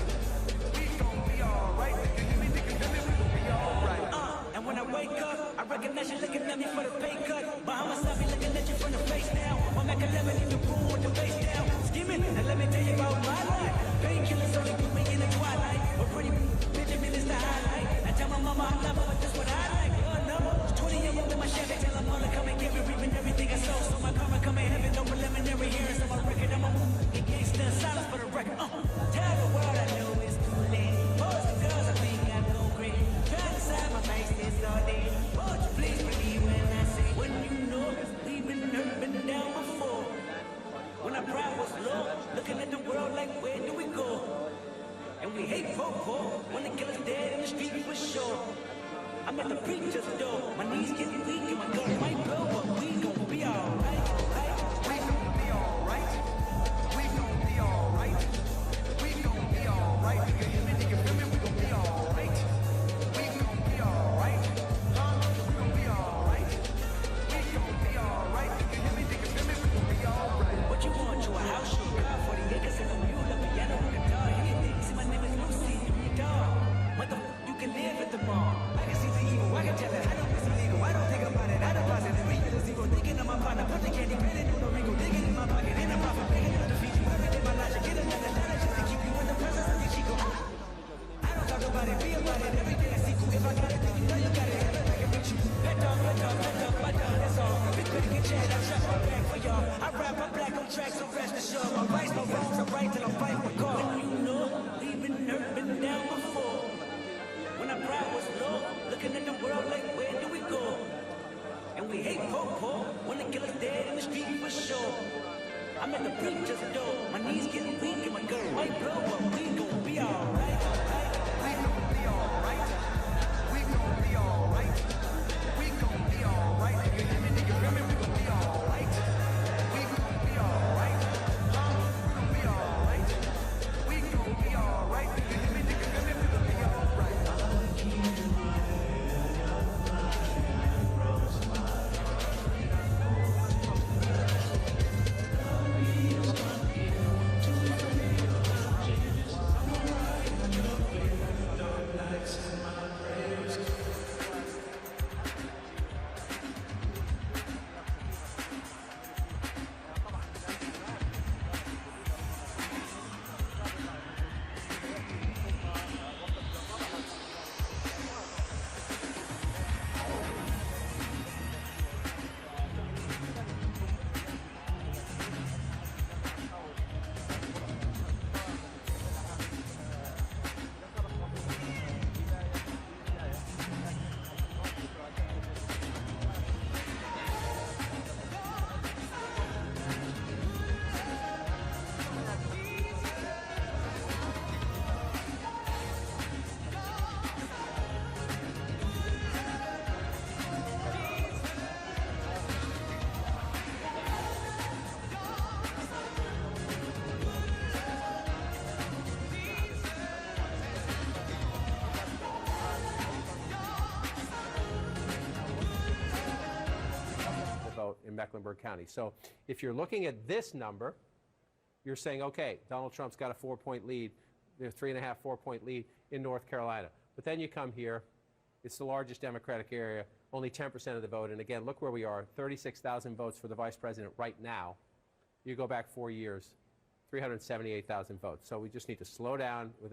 We gon' be alright. You hear me? You feel me? We gon' be alright.
And when I wake up, I recognize you looking at me for the pay cut. Bahamas, I be looking at you from the face down. I'm Mac 11 in the room with the bass down. Skimming, and let me tell you about my life. Painkillers only put me in the twilight. But pretty Benjamin is the highlight. I tell my mama I love her, but that's what I like. Lord number, 20 of them in my Chevy. Tell them all to come and get me, reaping everything I sow. So my karma come in heaven, no preliminary hearings on my record. I'm a get gangsta in silence for the record. Tell the world I know it's too late. Boys and girls, I think I go great. Try to decide my face this all day. Won't you please believe when I say, when you know we've been hurt, been down before. When our pride was low, looking at the world like, where do we go? And we hate poor, when the killer's dead in the street for sure. I'm at the preacher's door, my knees getting weak and my gun might blow, but we gon' be alright.
We gon' be alright. We gon' be alright. We gon' be alright. You hear me? You feel me? We gon' be alright. We gon' be alright. Huh? We gon' be alright. We gon' be alright. You hear me? You feel me? We gon' be alright.
What you want? You a house, you a car, 40 acres and a mule, a piano, a guitar, anything. See, my name is Lucy, you a dog. Motherfucker, you can live at the mall. I can see the evil, I can tell it. I don't miss illegal, I don't think about it. I deposit every year is zero. Thinking of my partner, put the candy, penny, do the ringo, digging in my pocket, ain't a profit, begging to defeat you. Every day my life, get another dollar just to keep you in the presence of the Chico. I don't talk about it, be about it. Every day I see you. If I got it, then you know you got it. Heaven, I can reach you. Pet dog, my dog, my dog, that's all. Big quick, get your head, I trap my back for y'all. I rap, I'm black on track, so rest assured. My rights, my wrongs, I'm right till I'm fight for cause. When you know, we've been hurt, been down before. When our pride was low, looking at the world like, where do we go? And we hate poor, when the killer's dead in the street for sure. I'm at the preacher's door, my knees getting weak and my gun might blow, but we gon' be alright.
We gon' be alright. We gon' be alright. We gon' be alright. You hear me? You feel me? We gon' be alright. We gon' be alright. Huh? We gon' be alright. We gon' be alright. You hear me? You feel me? We gon' be alright.
In Mecklenburg County. So if you're looking at this number, you're saying, okay, Donald Trump's got a 4-point lead, 3.5, 4-point lead in North Carolina. But then you come here, it's the largest Democratic area, only 10% of the vote. And again, look where we are, 36,000 votes for the vice president right now. You go back 4 years, 378,000 votes. So we just need to slow down with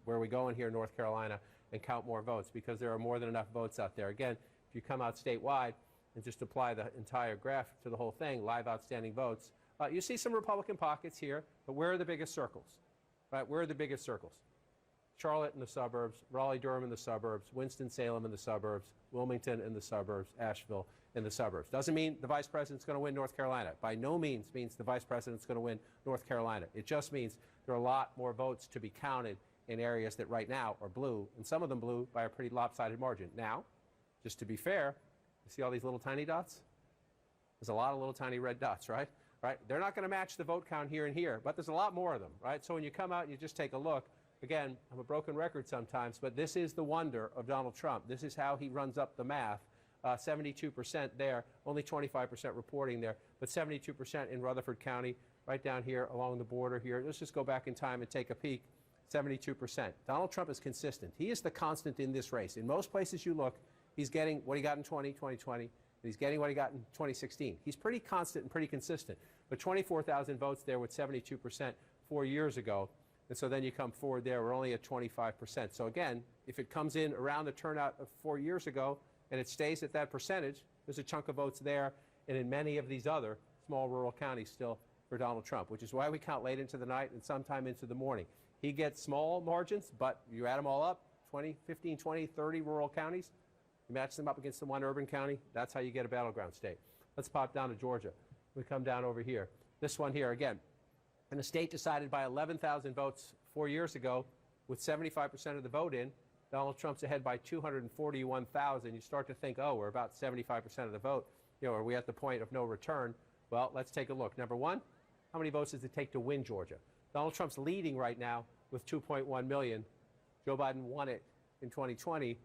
where we go in here in North Carolina and count more votes because there are more than enough votes out there. Again, if you come out statewide, and just apply the entire graph to the whole thing, live outstanding votes, you see some Republican pockets here, but where are the biggest circles? Right? Where are the biggest circles? Charlotte in the suburbs, Raleigh-Durham in the suburbs, Winston-Salem in the suburbs, Wilmington in the suburbs, Asheville in the suburbs. Doesn't mean the vice president's going to win North Carolina. By no means means the vice president's going to win North Carolina. It just means there are a lot more votes to be counted in areas that right now are blue, and some of them blue by a pretty lopsided margin. Now, just to be fair, you see all these little tiny dots? There's a lot of little tiny red dots, right? right? They're not going to match the vote count here and here, but there's a lot more of them, right? So when you come out and you just take a look, again, I'm a broken record sometimes, but this is the wonder of Donald Trump. This is how he runs up the math. 72% there, only 25% reporting there, but 72% in Rutherford County, right down here along the border here. Let's just go back in time and take a peek. 72%. Donald Trump is consistent. He is the constant in this race. In most places you look, he's getting what he got in 2020, and he's getting what he got in 2016. He's pretty constant and pretty consistent. But 24,000 votes there with 72% 4 years ago. And so then you come forward there, we're only at 25%. So again, if it comes in around the turnout of 4 years ago and it stays at that percentage, there's a chunk of votes there and in many of these other small rural counties still for Donald Trump, which is why we count late into the night and sometime into the morning. He gets small margins, but you add them all up, 20, 15, 20, 30 rural counties, you match them up against the one urban county, that's how you get a battleground state. Let's pop down to Georgia. We come down over here. This one here, again, and the state decided by 11,000 votes 4 years ago, with 75% of the vote in, Donald Trump's ahead by 241,000. You start to think, oh, we're about 75% of the vote. You know, are we at the point of no return? Well, let's take a look. Number one, how many votes does it take to win Georgia? Donald Trump's leading right now with 2.1 million. Joe Biden won it in 2020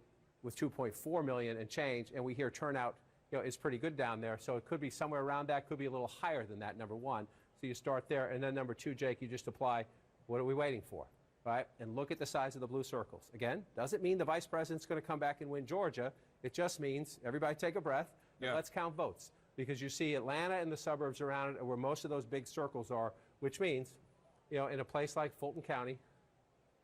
with 2.4 million and change, and we hear turnout, you know, is pretty good down there. So it could be somewhere around that, could be a little higher than that, number one. So you start there, and then number two, Jake, you just apply, what are we waiting for, right? And look at the size of the blue circles. Again, doesn't mean the vice president's going to come back and win Georgia. It just means, everybody take a breath, and let's count votes. Because you see Atlanta and the suburbs around it are where most of those big circles are, which means, you know, in a place like Fulton County,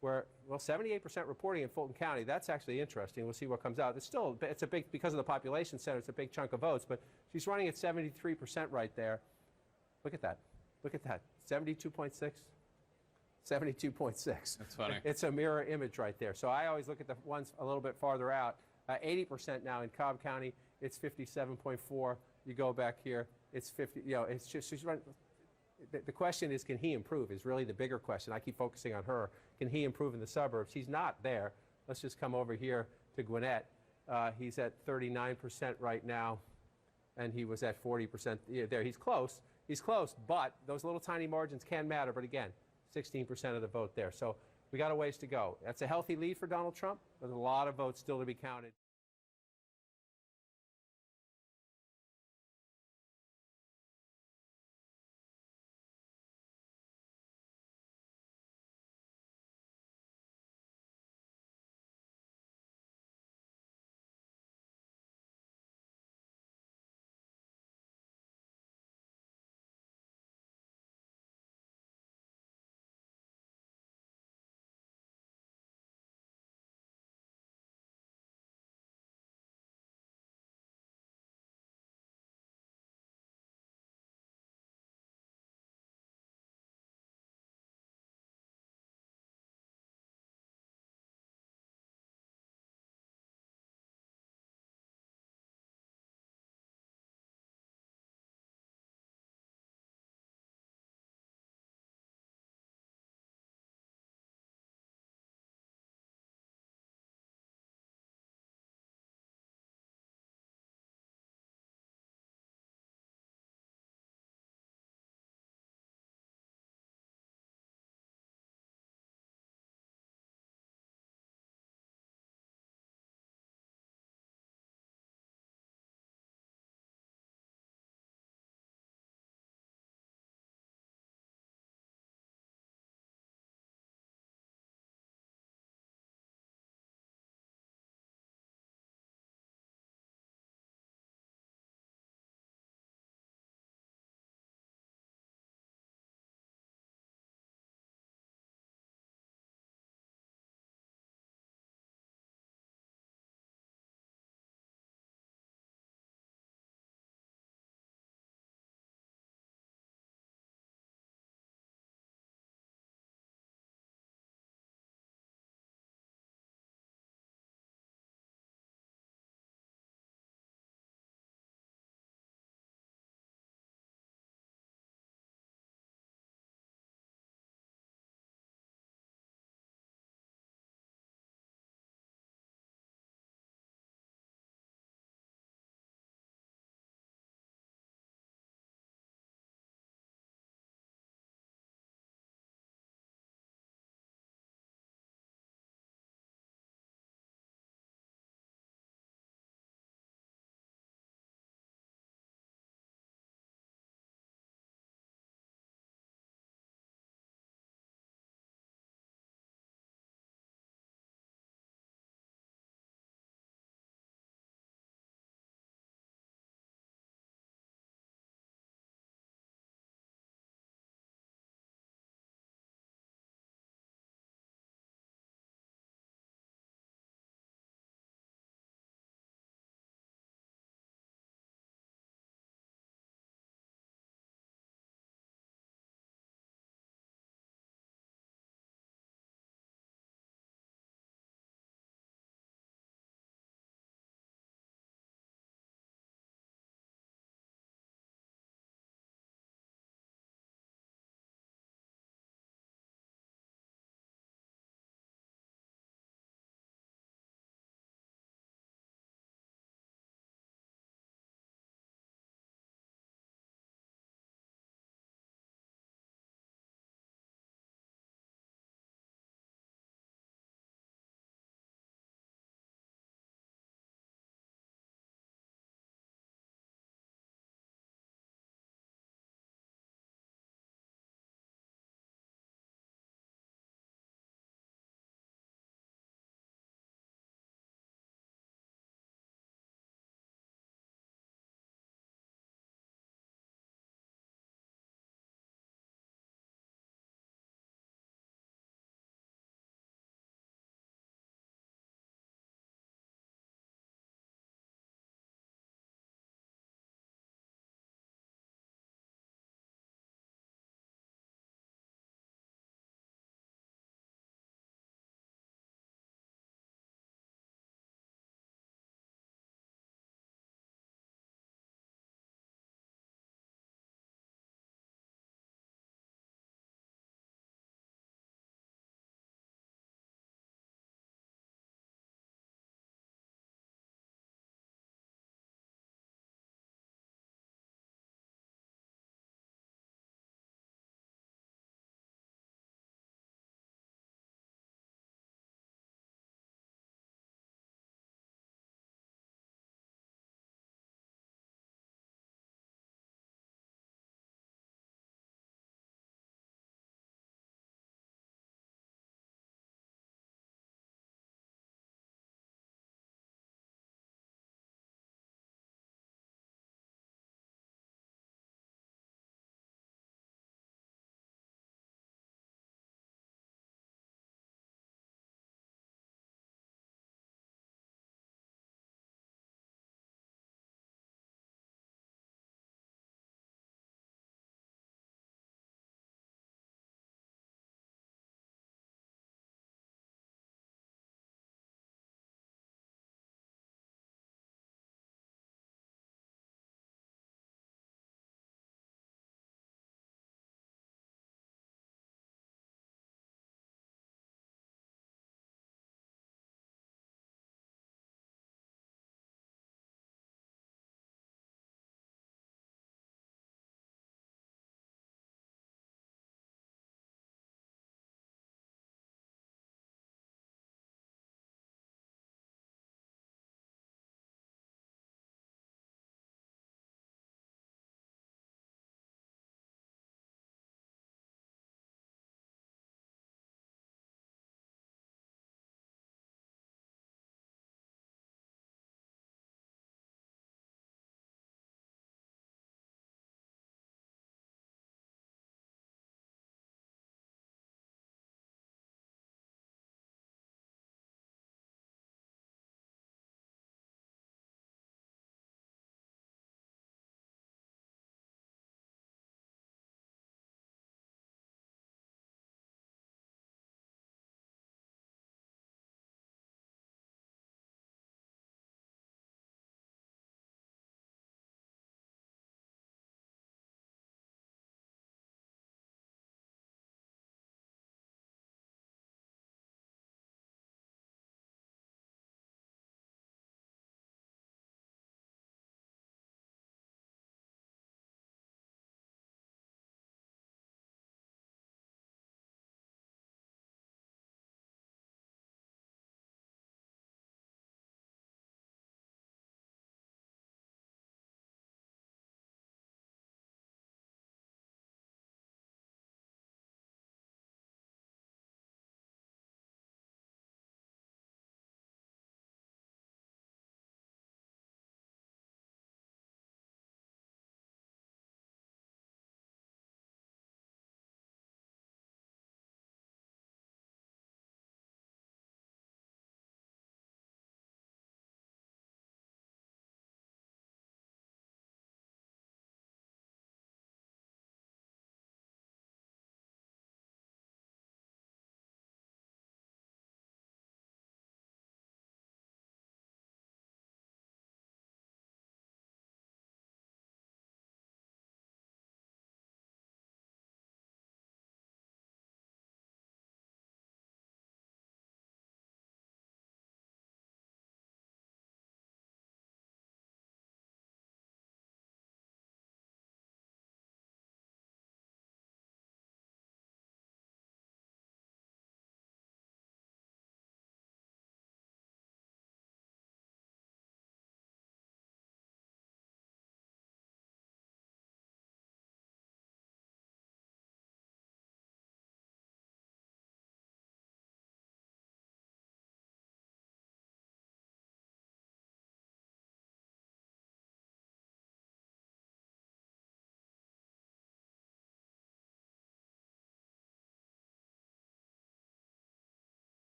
where, well, 78% reporting in Fulton County, that's actually interesting. We'll see what comes out. It's still, it's a big, because of the population center, it's a big chunk of votes, but she's running at 73% right there. Look at that. Look at that. 72.6. 72.6. That's
funny.
It's a mirror image right there. So I always look at the ones a little bit farther out. 80% now in Cobb County. It's 57.4. You go back here. It's 50. You know, it's just she's running. The question is, can he improve? Is really the bigger question. I keep focusing on her. Can he improve in the suburbs? He's not there. Let's just come over here to Gwinnett. He's at 39% right now, and he was at 40% there. He's close. He's close, but those little tiny margins can matter. But again, 16% of the vote there. So we got a ways to go. That's a healthy lead for Donald Trump. There's a lot of votes still to be counted.